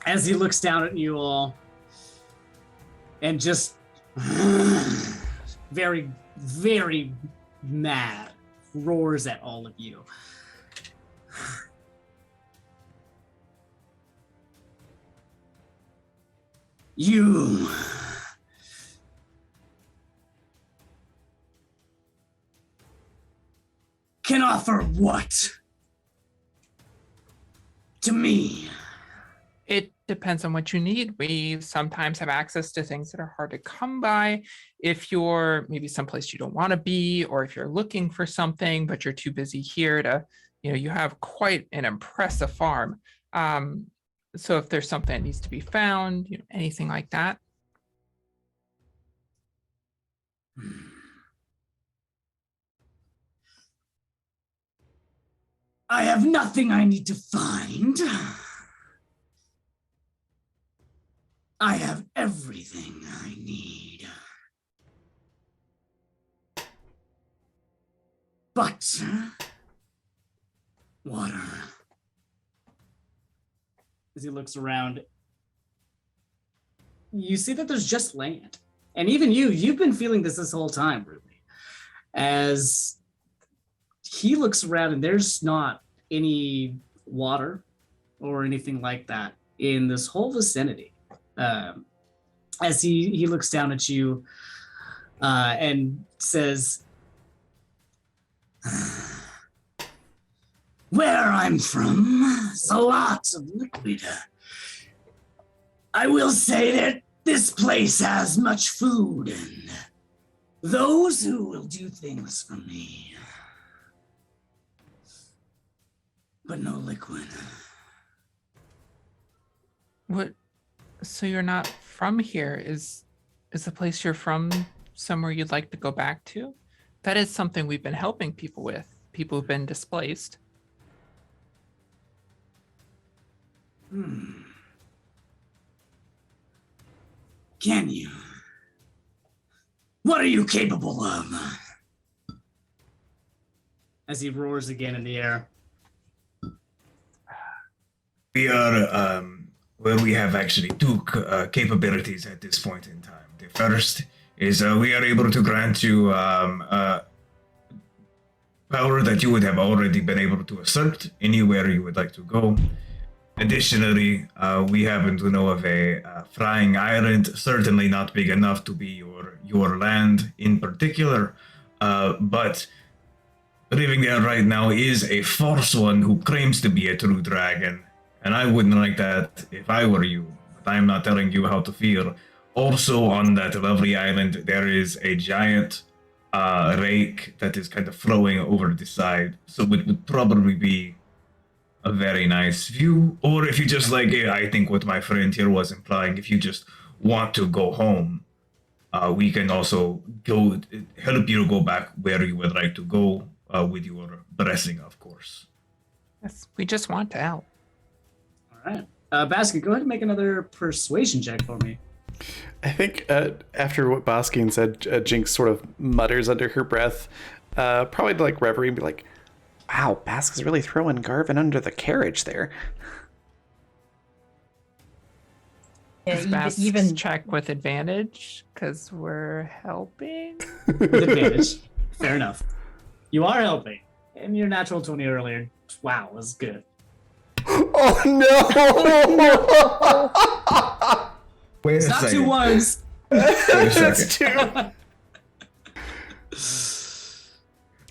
As he looks down at you all and just very, very mad roars at all of you. You can offer what to me? It depends on what you need. We sometimes have access to things that are hard to come by. If you're maybe someplace you don't want to be, or if you're looking for something, but you're too busy here to, you have quite an impressive farm. So if there's something that needs to be found, anything like that. I have nothing I need to find. I have everything I need. But water. As he looks around, you see that there's just land. And even you've been feeling this whole time, Ruby. As he looks around and there's not any water or anything like that in this whole vicinity. As he looks down at you and says, where I'm from, there's a lot of liquid. I will say that this place has much food and those who will do things for me. But no liquid. What? So you're not from here? Is the place you're from somewhere you'd like to go back to? That is something we've been helping people with. People who've been displaced. Can you? What are you capable of? As he roars again in the air. We are, well, we have actually two capabilities at this point in time. The first is we are able to grant you power that you would have already been able to assert anywhere you would like to go. Additionally, we happen to know of a frying island, certainly not big enough to be your land in particular, but living there right now is a false one who claims to be a true dragon. And I wouldn't like that if I were you, I am not telling you how to feel. Also, on that lovely island, there is a giant rake that is kind of flowing over the side, so it would probably be a very nice view. Or if you just like, I think what my friend here was implying, if you just want to go home, we can also go help you go back where you would like to go with your blessing, of course. Yes, we just want to help. All right. Baskin, go ahead and make another persuasion check for me. I think after what Baskian said, Jinx sort of mutters under her breath, probably to like Reverie and be like, wow, Bask is really throwing Garvin under the carriage there. Is Yeah, Bask's even check with advantage because we're helping. With advantage. Fair enough. You are helping. And your natural 20 earlier, wow, was good. Oh no! Wait a It's not second. two ones. Wait a That's second.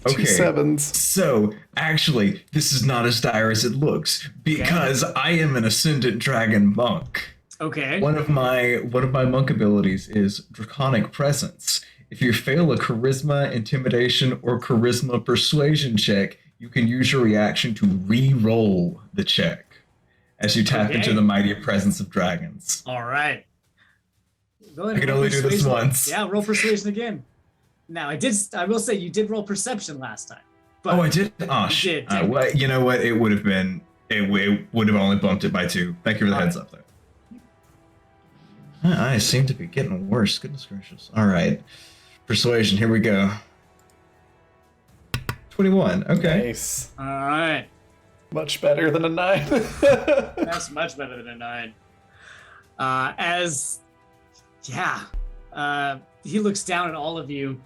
two Okay. sevens. So, actually, this is not as dire as it looks because I am an ascendant dragon monk. Okay. One of my monk abilities is Draconic Presence. If you fail a Charisma, Intimidation, or Charisma Persuasion check, you can use your reaction to re-roll the check as you tap Okay. into the mighty presence of dragons. All right. Go ahead. I can roll only do this persuasion. once. Yeah, roll persuasion again. Now, I will say you did roll perception last time. But Oh, I did? Oh, You shit. did. Well, you know what? It would have been. It would have only bumped it by 2. Thank you for the heads up there. I seem to be getting worse. Goodness gracious. All right. Persuasion. Here we go. 21. Okay. Nice. All right. Much better than a 9. That's much better than a 9. He looks down at all of you.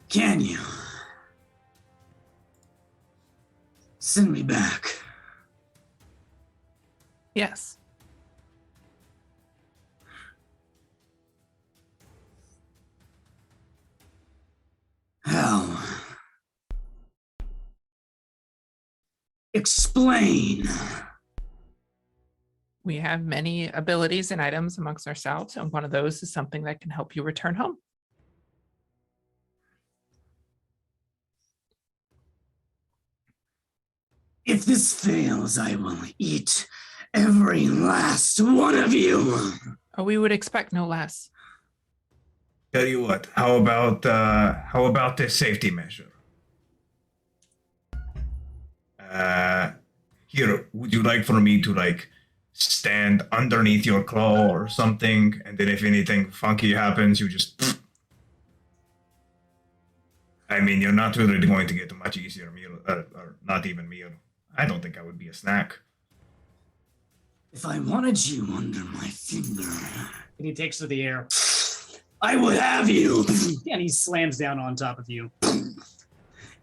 Can you send me back? Yes. How? Explain. We have many abilities and items amongst ourselves, and one of those is something that can help you return home. If this fails, I will eat every last one of you. Oh, we would expect no less. Tell you what, how about this safety measure? Here, would you like for me to like stand underneath your claw or something, and then if anything funky happens, you just. I mean, you're not really going to get a much easier meal, or not even meal. I don't think I would be a snack. If I wanted you under my finger, and he takes to the air, I would have you. And he slams down on top of you.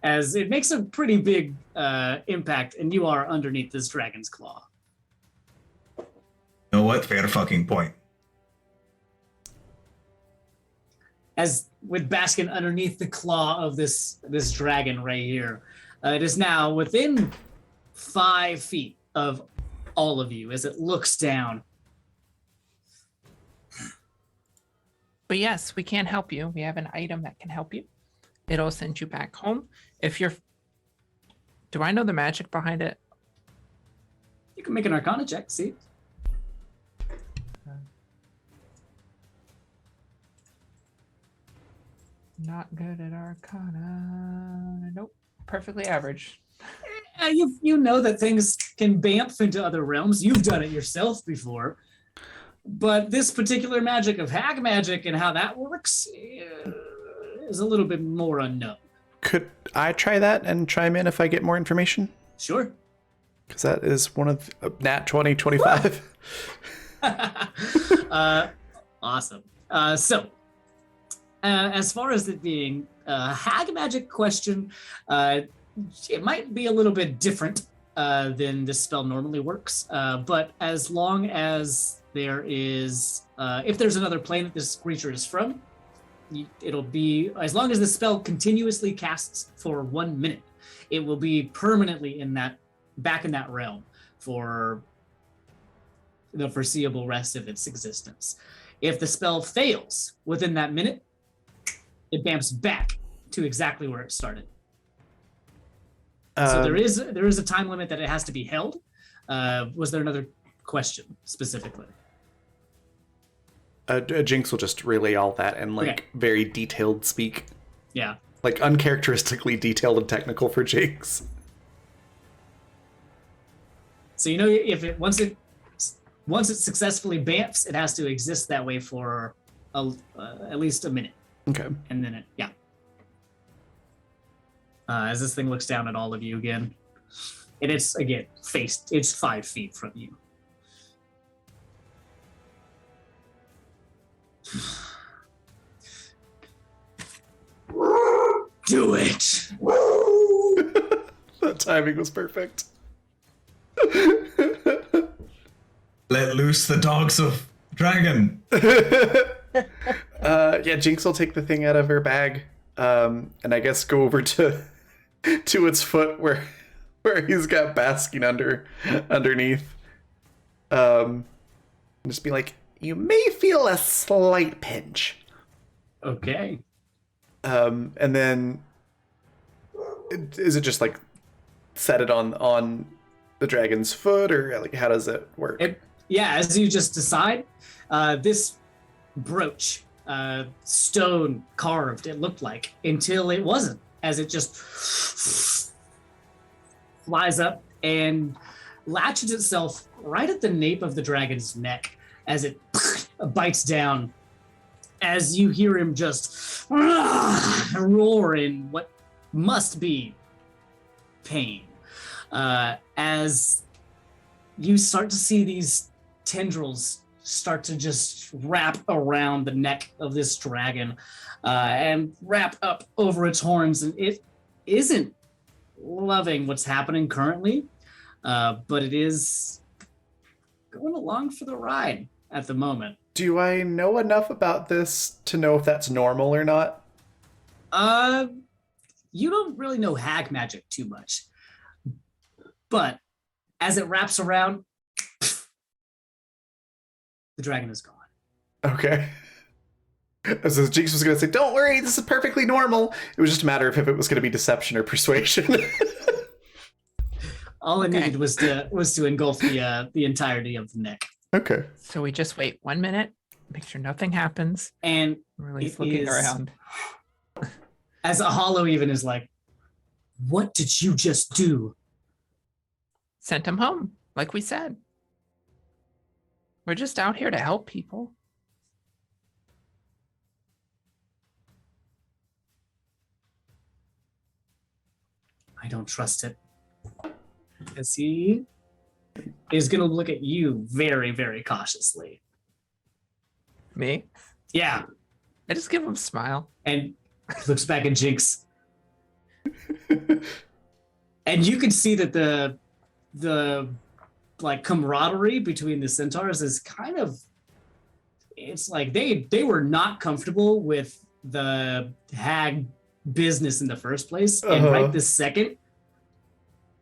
As it makes a pretty big impact, and you are underneath this dragon's claw. You know what? Fair fucking point. As with Baskin underneath the claw of this dragon right here, it is now within 5 feet of all of you as it looks down. But yes, we can help you. We have an item that can help you. It'll send you back home. If you're... Do I know the magic behind it? You can make an Arcana check, see? Not good at Arcana. Nope. Perfectly average. You know that things can bamf into other realms. You've done it yourself before. But this particular magic of hag magic and how that works is a little bit more unknown. Could I try that and chime in if I get more information? Sure. Because that is one of nat 20, 25. Awesome. So, as far as it being a hag magic question, it might be a little bit different than this spell normally works. But as long as there is, if there's another plane that this creature is from, it'll be, as long as the spell continuously casts for 1 minute, it will be permanently back in that realm for the foreseeable rest of its existence. If the spell fails within that minute, it bamps back to exactly where it started. So there is a time limit that it has to be held. Was there another question specifically? Jinx will just relay all that and like Okay. very detailed speak, Yeah. like uncharacteristically detailed and technical for Jinx. So you know, if it once it successfully bamps, it has to exist that way for at least a minute, Okay. and then as this thing looks down at all of you again, and it's again it's 5 feet from you. Do it. That timing was perfect. Let loose the dogs of dragon. Yeah, Jinx will take the thing out of her bag, and I guess go over to its foot where he's got basking underneath. And just be like, you may feel a slight pinch. Okay. And then is it just like set it on the dragon's foot, or like how does it work? Yeah, as you just decide, this brooch, stone carved, it looked like, until it wasn't, as it just flies up and latches itself right at the nape of the dragon's neck as it bites down, as you hear him just roar in what must be pain. As you start to see these tendrils start to just wrap around the neck of this dragon and wrap up over its horns, and it isn't loving what's happening currently, but it is going along for the ride at the moment. Do I know enough about this to know if that's normal or not? You don't really know hag magic too much, but as it wraps around, the dragon is gone. Okay. So Jinx was going to say, don't worry, this is perfectly normal. It was just a matter of if it was going to be deception or persuasion. All it Okay. needed was to engulf the entirety of the neck. Okay. So we just wait 1 minute, make sure nothing happens. And Really It looking is- around. as a hollow even is like, what did you just do? Sent him home, like we said. We're just out here to help people. I don't trust it. Because he is going to look at you very, very cautiously. Me? Yeah. I just give him a smile. And looks back at Jinx. And you can see that the like camaraderie between the centaurs is kind of, it's like they were not comfortable with the hag business in the first place. And right this second,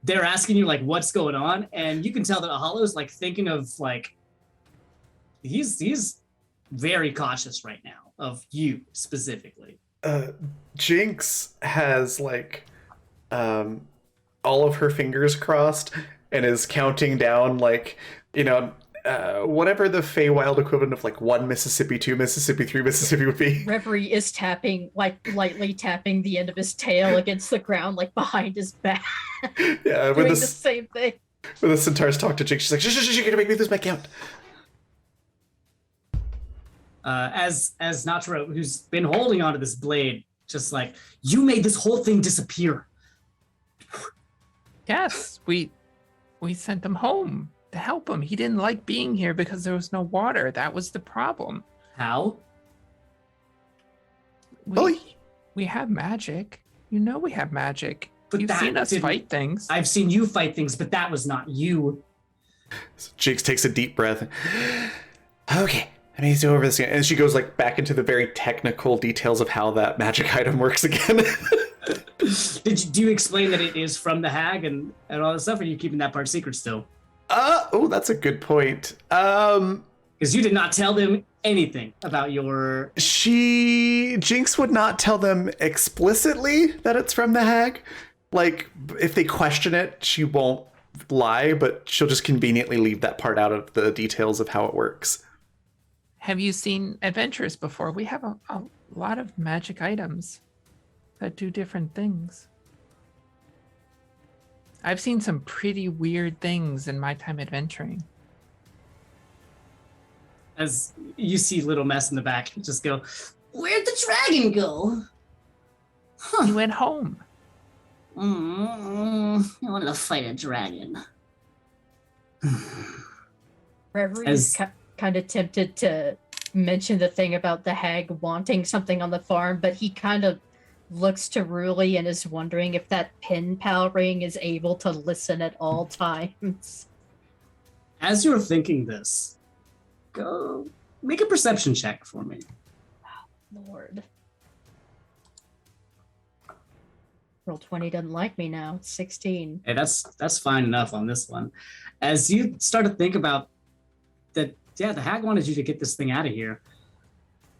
they're asking you like what's going on, and you can tell that Ahallo's like thinking of like he's very cautious right now of you specifically. Jinx has like all of her fingers crossed and is counting down like, you know, whatever the Feywild equivalent of like 1 Mississippi, 2 Mississippi, 3 Mississippi would be. Reverie is tapping, like lightly tapping the end of his tail against the ground, like behind his back. Yeah, Doing the same thing. when the centaurs talk to Jinx, she's like, shh, you're gonna make me lose my count. As Naturo, who's been holding onto this blade, just like, you made this whole thing disappear. Yes, we sent him home to help him. He didn't like being here because there was no water. That was the problem. How? We have magic. You know we have magic. But You've that seen us didn't- fight things. I've seen you fight things, but that was not you. So Jinx takes a deep breath. Okay, I need to go over this again. And she goes like back into the very technical details of how that magic item works again. Do you explain that it is from the hag and all this stuff, or are you keeping that part secret still? Oh, that's a good point. Because you did not tell them anything about your. Jinx would not tell them explicitly that it's from the hag. Like, if they question it, she won't lie, but she'll just conveniently leave that part out of the details of how it works. Have you seen adventures before? We have a lot of magic items that do different things. I've seen some pretty weird things in my time adventuring. As you see Little Mess in the back, just go, "Where'd the dragon go?" He went home. I wanted to fight a dragon. Reverie is kind of tempted to mention the thing about the hag wanting something on the farm, but he kind of looks to Ruli and is wondering if that pen pal ring is able to listen at all times. As you're thinking this, go make a perception check for me. Lord. Roll 20 doesn't like me now. It's 16. Hey, that's fine enough on this one. As you start to think about that, the hag wanted you to get this thing out of here.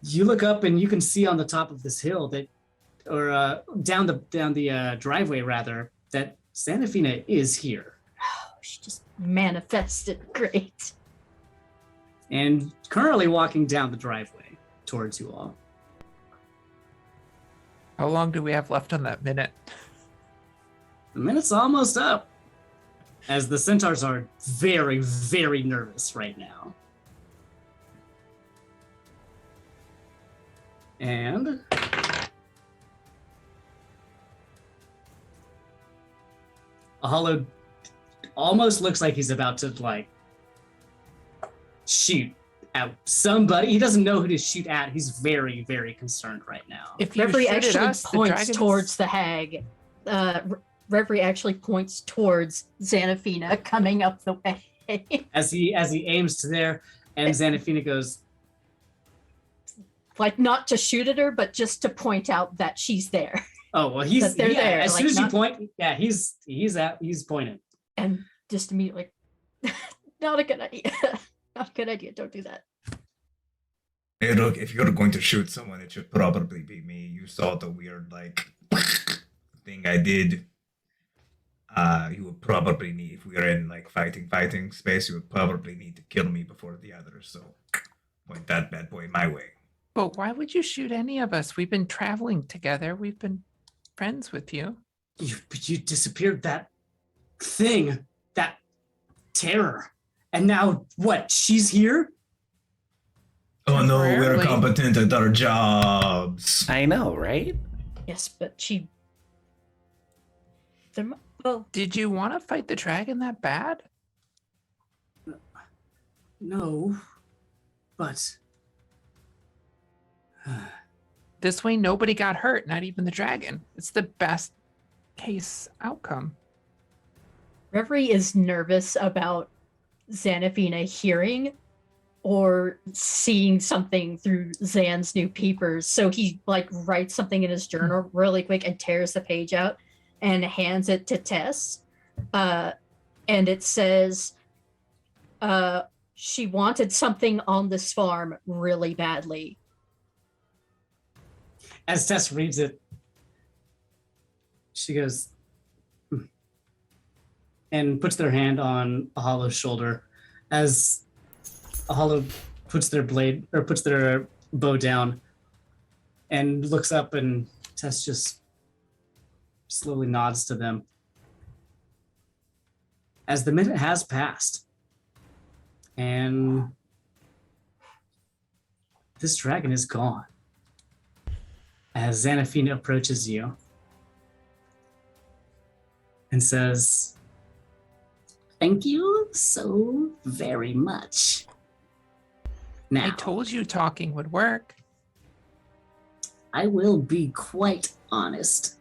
You look up and you can see on the top of this hill that, or down the driveway rather, that Xanathina is here. Oh, she just manifested. Great. And currently walking down the driveway towards you all. How long do we have left on that minute? The minute's almost up. As the centaurs are very, very nervous right now. And Ahalo almost looks like he's about to shoot at somebody. He doesn't know who to shoot at. He's very, very concerned right now. If you Reverie shoot at actually us, the points dragons- towards the hag. Reverie actually points towards Xanathina coming up the way. As he aims to there, and Xanathina goes, Like, not to shoot at her, but just to point out that she's there. "Oh well, he's That they're there, As like, soon as you not- point, he's pointing." And just immediately, not a good idea. Not a good idea. Don't do that. Hey, look, if you're going to shoot someone, it should probably be me. You saw the weird, thing I did. You would probably need, if we are in, fighting space, you would probably need to kill me before the others. So, point that bad boy my way. But why would you shoot any of us? We've been traveling together. We've been friends with you. But you disappeared that thing, that terror, and now what? She's here. Oh no, we're Temporarily. competent at our jobs. I know, right? Yes, but she. Well, Did you want to fight the dragon that bad? No, but This way, nobody got hurt, not even the dragon. It's the best case outcome. Reverie is nervous about Xanathina hearing or seeing something through Zan's new peepers. So he writes something in his journal really quick and tears the page out and hands it to Tess. And it says, she wanted something on this farm really badly. as Tess reads it, she goes and puts their hand on Ahalo's shoulder as Ahalo puts their bow down and looks up, and Tess just slowly nods to them. As the minute has passed, and this dragon is gone. As Xanathina approaches you and says, "Thank you so very much." Now, I told you talking would work. I will be quite honest.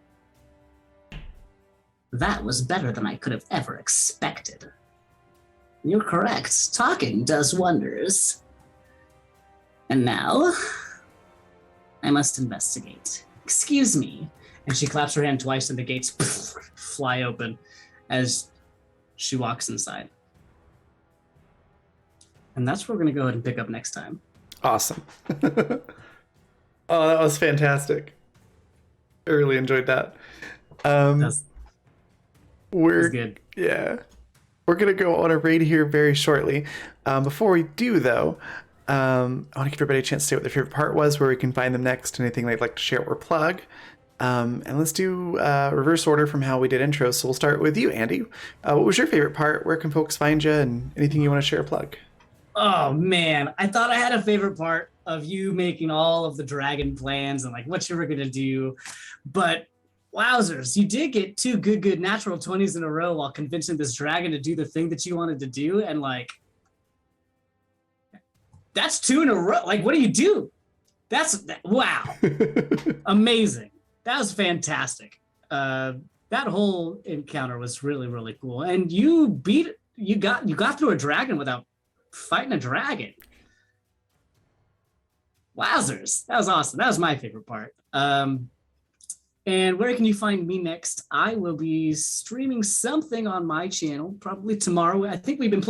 That was better than I could have ever expected. You're correct. Talking does wonders. And now, I must investigate. Excuse me. And she claps her hand twice, and the gates fly open as she walks inside. And that's what we're going to go ahead and pick up next time. Awesome. Oh, that was fantastic. I really enjoyed that. That's We're good. Yeah. We're going to go on a raid here very shortly. Before we do, though, I want to give everybody a chance to say what their favorite part was, where we can find them next, anything they'd like to share or plug. And let's do reverse order from how we did intros. So we'll start with you, Andy. What was your favorite part? Where can folks find you? And anything you want to share or plug? Oh, man. I thought I had a favorite part of you making all of the dragon plans and like what you were going to do. But wowzers, you did get 2 good natural 20s in a row while convincing this dragon to do the thing that you wanted to do. And like, that's 2 in a row. Like, what do you do? Wow. Amazing. That was fantastic. That whole encounter was really, really cool. And you got through a dragon without fighting a dragon. Wowzers. That was awesome. That was my favorite part. And where can you find me next? I will be streaming something on my channel probably tomorrow. I think we've been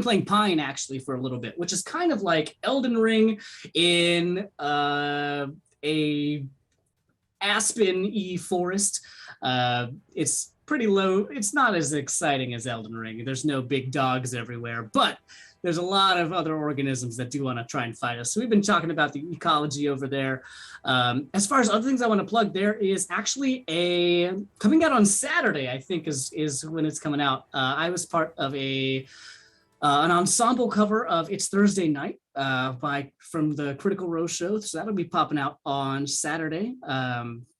playing Pine actually for a little bit, which is kind of like Elden Ring in a aspen-y forest. It's pretty low. It's not as exciting as Elden Ring. There's no big dogs everywhere, but there's a lot of other organisms that do want to try and fight us. So we've been talking about the ecology over there. As far as other things I want to plug, there is actually coming out on Saturday, I think is when it's coming out. I was part of an ensemble cover of It's Thursday Night from the Critical Role show. So that'll be popping out on Saturday.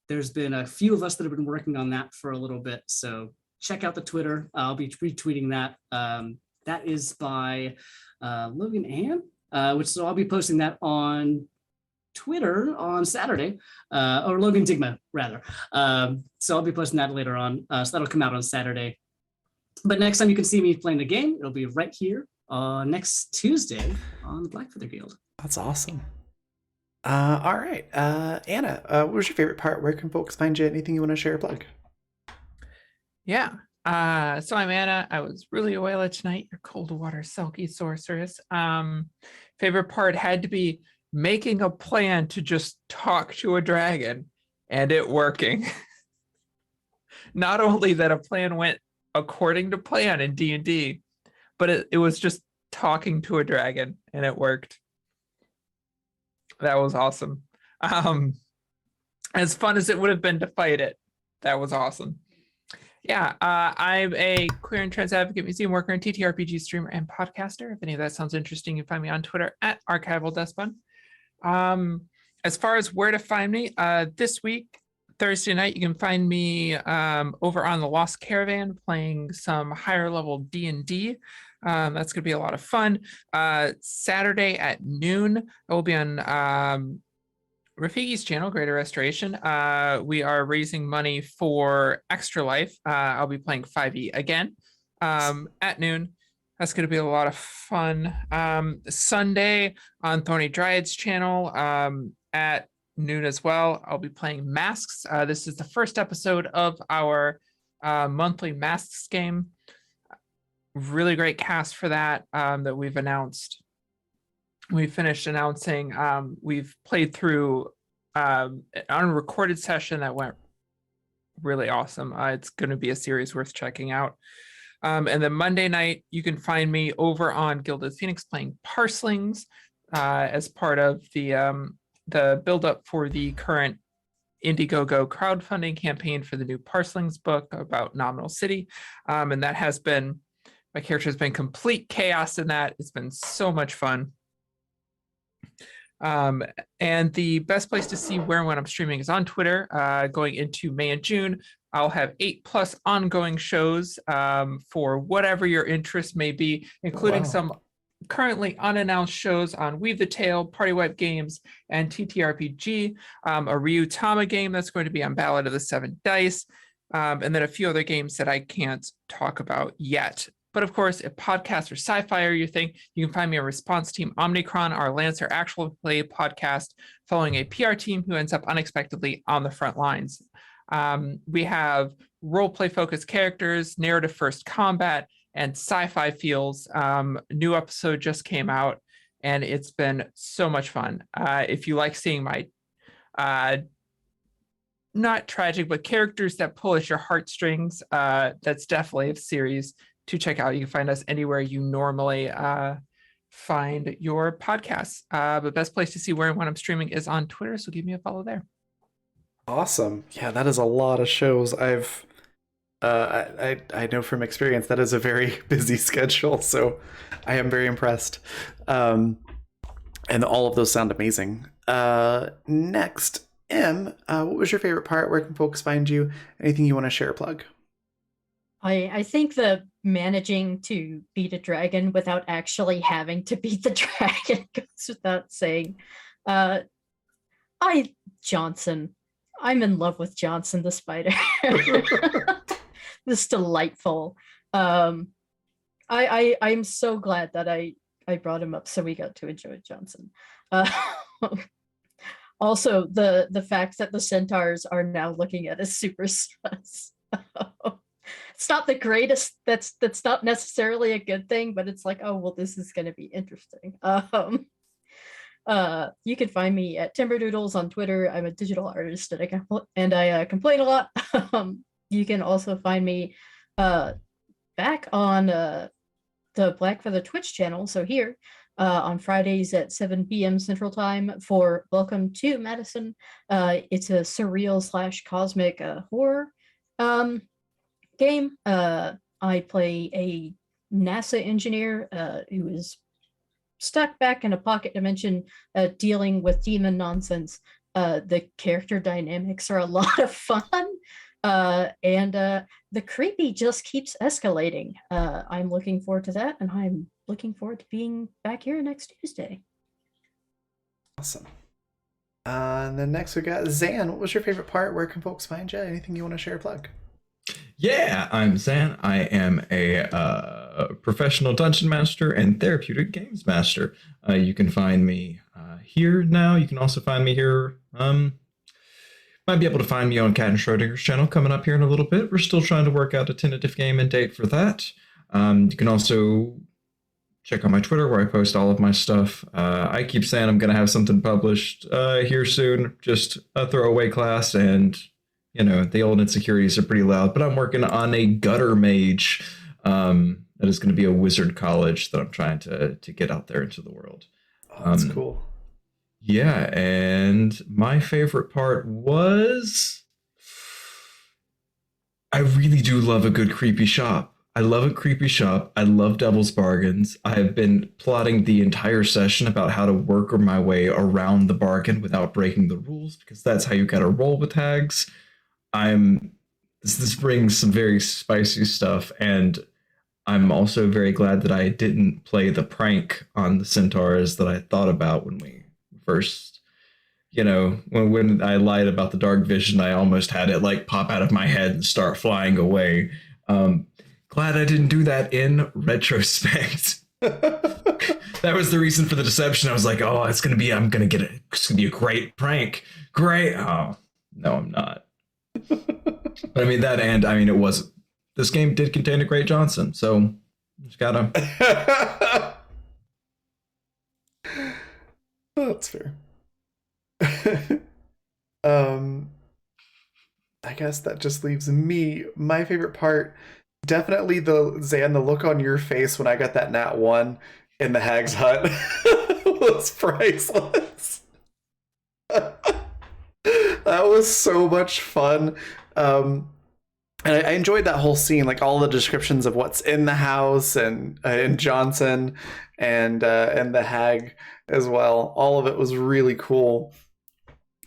There's been a few of us that have been working on that for a little bit. So check out the Twitter. I'll be retweeting that. That is by Logan Ann, which so I'll be posting that on Twitter on Saturday, or Logan Digma rather. So I'll be posting that later on. So that'll come out on Saturday. But next time you can see me playing the game, it'll be right here next Tuesday on the Blackfeather Guild. That's awesome. All right. Anna, what was your favorite part? Where can folks find you? Anything you want to share or plug? Yeah. So I'm Anna. I was really Oela tonight, your cold water sulky sorceress. Favorite part had to be making a plan to just talk to a dragon and it working. Not only that a plan went according to plan in D&D, but it was just talking to a dragon and it worked. That was awesome. As fun as it would have been to fight it, that was awesome. Yeah, I'm a queer and trans advocate, museum worker, and TTRPG streamer and podcaster. If any of that sounds interesting, you can find me on Twitter at Archival Despot. As far as where to find me, this week, Thursday night, you can find me over on the Lost Caravan playing some higher level D&D. That's going to be a lot of fun. Saturday at noon, I will be on Rafiki's channel, Greater Restoration. We are raising money for Extra Life. I'll be playing 5e again at noon. That's going to be a lot of fun. Sunday on Thorny Dryad's channel at noon as well. I'll be playing Masks. This is the first episode of our monthly Masks game. Really great cast for that that we've announced. We finished announcing. We've played through on a recorded session that went really awesome. It's going to be a series worth checking out. And then Monday night, you can find me over on Gilded Phoenix playing Parslings as part of the build-up for the current Indiegogo crowdfunding campaign for the new Parslings book about Nominal City. And that has been, my character has been complete chaos in that. It's been so much fun. And the best place to see where and when I'm streaming is on Twitter. Going into May and June, I'll have 8+ ongoing shows for whatever your interest may be, including some currently unannounced shows on Weave the Tale, Party Wipe Games, and TTRPG, a Ryutama game that's going to be on Ballad of the Seven Dice, and then a few other games that I can't talk about yet. But of course, if podcasts or sci-fi are your thing, you can find me on Response Team Omnicron, our Lancer actual play podcast, following a PR team who ends up unexpectedly on the front lines. We have role-play focused characters, narrative first combat, and sci-fi feels. New episode just came out, and it's been so much fun. If you like seeing my not tragic, but characters that pull at your heartstrings, that's definitely a series to check out. You can find us anywhere you normally find your podcasts. The best place to see where and when I'm streaming is on Twitter, so give me a follow there. Awesome. Yeah, that is a lot of shows. I know from experience that is a very busy schedule, so I am very impressed. And all of those sound amazing. Next, Em, what was your favorite part? Where can folks find you? Anything you want to share or plug? I think the managing to beat a dragon without actually having to beat the dragon goes without saying. Johnson. I'm in love with Johnson the spider. This delightful. I'm so glad that I brought him up so we got to enjoy Johnson. Also, the fact that the centaurs are now looking at us super sus. It's not the greatest. That's not necessarily a good thing, but it's like, oh well, this is going to be interesting. You can find me at Timberdoodles on Twitter. I'm a digital artist and I complain a lot. You can also find me back on the Black Feather Twitch channel. So here on Fridays at 7 p.m. Central Time for Welcome to Madison. It's a surreal / cosmic horror game. I play a NASA engineer who is stuck back in a pocket dimension dealing with demon nonsense. The character dynamics are a lot of fun, and the creepy just keeps escalating. I'm looking forward to that, and I'm looking forward to being back here next Tuesday. Awesome. And then next we got Zan. What was your favorite part? Where can folks find you? Anything you want to share or plug? Yeah, I'm Zan. I am a professional dungeon master and therapeutic games master. You can find me here now. You can also find me here. Might be able to find me on Cat and Schrodinger's channel coming up here in a little bit. We're still trying to work out a tentative game and date for that. You can also check out my Twitter where I post all of my stuff. I keep saying I'm going to have something published here soon. Just a throwaway class, and you know, the old insecurities are pretty loud, but I'm working on a gutter mage that is going to be a wizard college that I'm trying to get out there into the world. Oh, that's cool. Yeah, and my favorite part was I really do love a good creepy shop. I love a creepy shop. I love devil's bargains. I have been plotting the entire session about how to work my way around the bargain without breaking the rules, because that's how you gotta roll with hags. This brings some very spicy stuff, and I'm also very glad that I didn't play the prank on the centaurs that I thought about when we first, you know, when I lied about the dark vision. I almost had it like pop out of my head and start flying away. Glad I didn't do that in retrospect. That was the reason for the deception. I was like, oh, it's gonna be a great prank. Great. Oh, no, I'm not. But I mean that, and I mean this game did contain a great Johnson, so just gotta. That's fair. I guess that just leaves me. My favorite part, definitely the look on your face when I got that nat 1 in the Hag's Hut was priceless. That was so much fun. And I enjoyed that whole scene, like all the descriptions of what's in the house and Johnson and the hag as well. All of it was really cool.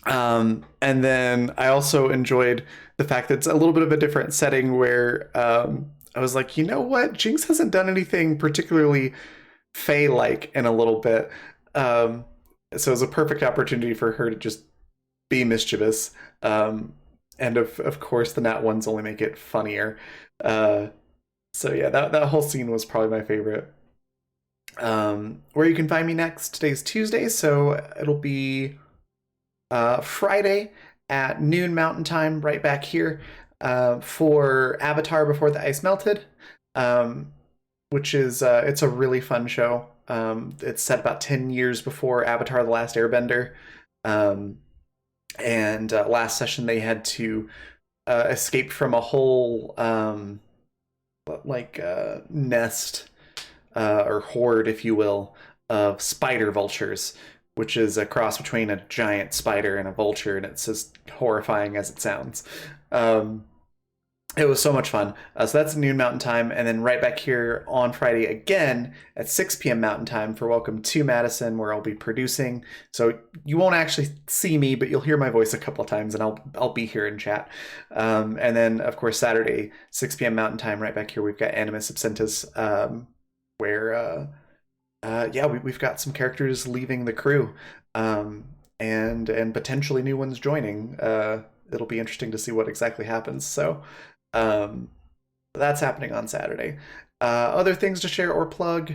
And then I also enjoyed the fact that it's a little bit of a different setting where I was like, you know what? Jinx hasn't done anything particularly Fae-like in a little bit. So it was a perfect opportunity for her to just be mischievous. And of course, the nat ones only make it funnier. So yeah, that whole scene was probably my favorite. Where you can find me next, today's Tuesday, so it'll be Friday at noon Mountain Time, right back here for Avatar Before the Ice Melted, which is it's a really fun show. It's set about 10 years before Avatar: The Last Airbender, and last session they had to escape from a whole nest or horde, if you will, of spider vultures, which is a cross between a giant spider and a vulture, and it's as horrifying as it sounds. It was so much fun. So that's noon Mountain Time, and then right back here on Friday again at 6 p.m. Mountain Time for Welcome to Madison, where I'll be producing. So you won't actually see me, but you'll hear my voice a couple of times, and I'll be here in chat. And then, of course, Saturday, 6 p.m. Mountain Time, right back here, we've got Animus Absentus, where we've got some characters leaving the crew, and potentially new ones joining. It'll be interesting to see what exactly happens. So that's happening on Saturday. Other things to share or plug.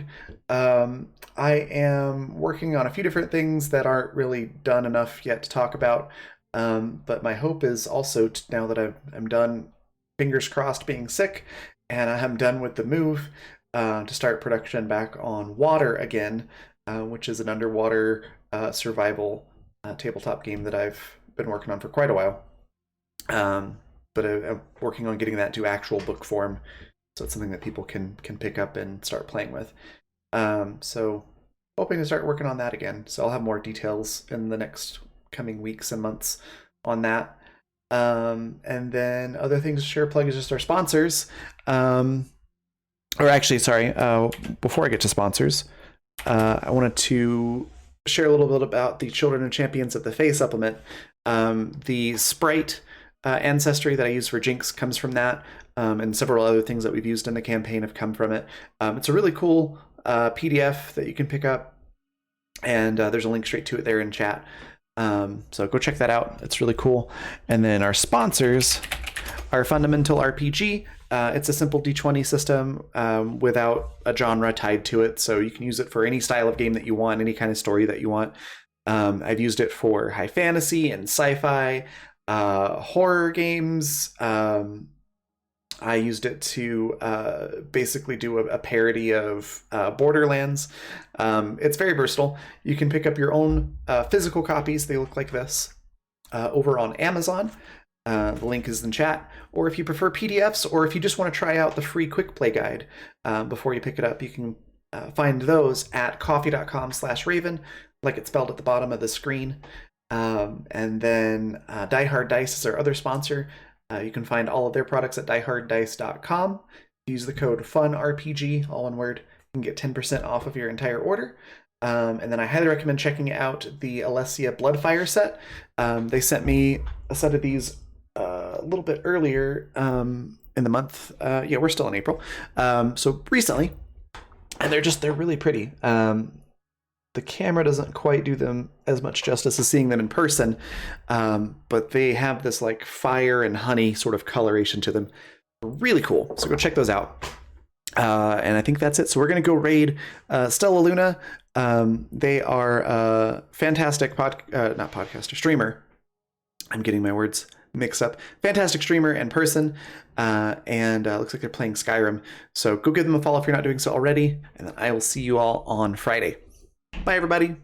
I am working on a few different things that aren't really done enough yet to talk about. But my hope is also now that I'm done, fingers crossed, being sick, and I'm done with the move, to start production back on Water again, which is an underwater survival tabletop game that I've been working on for quite a while. But I'm working on getting that to actual book form, so it's something that people can pick up and start playing with. So hoping to start working on that again. So I'll have more details in the next coming weeks and months on that. And then other things to share plug is just our sponsors. Before I get to sponsors, I wanted to share a little bit about the Children of Champions of the Fae supplement. The Sprite ancestry that I use for Jinx comes from that, and several other things that we've used in the campaign have come from it. It's a really cool PDF that you can pick up, and there's a link straight to it there in chat. So go check that out. It's really cool. And then our sponsors are Fundamental RPG. It's a simple D20 system without a genre tied to it, so you can use it for any style of game that you want, any kind of story that you want. I've used it for high fantasy and sci-fi, horror games. I used it to basically do a parody of Borderlands. It's very versatile. You can pick up your own physical copies. They look like this over on Amazon. The link is in chat. Or if you prefer PDFs, or if you just want to try out the free quick play guide before you pick it up, you can find those at coffee.com/Raven, like it's spelled at the bottom of the screen. And then Die Hard Dice is our other sponsor. You can find all of their products at dieharddice.com. Use the code FUNRPG, all one word. You can get 10% off of your entire order. And then I highly recommend checking out the Alessia Bloodfire set. They sent me a set of these a little bit earlier in the month. We're still in April. So recently, and they're really pretty. The camera doesn't quite do them as much justice as seeing them in person, but they have this like fire and honey sort of coloration to them. Really cool. So go check those out. And I think that's it. So we're going to go raid Stella Luna. They are a fantastic streamer. I'm getting my words mixed up. Fantastic streamer and person. And looks like they're playing Skyrim. So go give them a follow if you're not doing so already. And then I will see you all on Friday. Bye, everybody.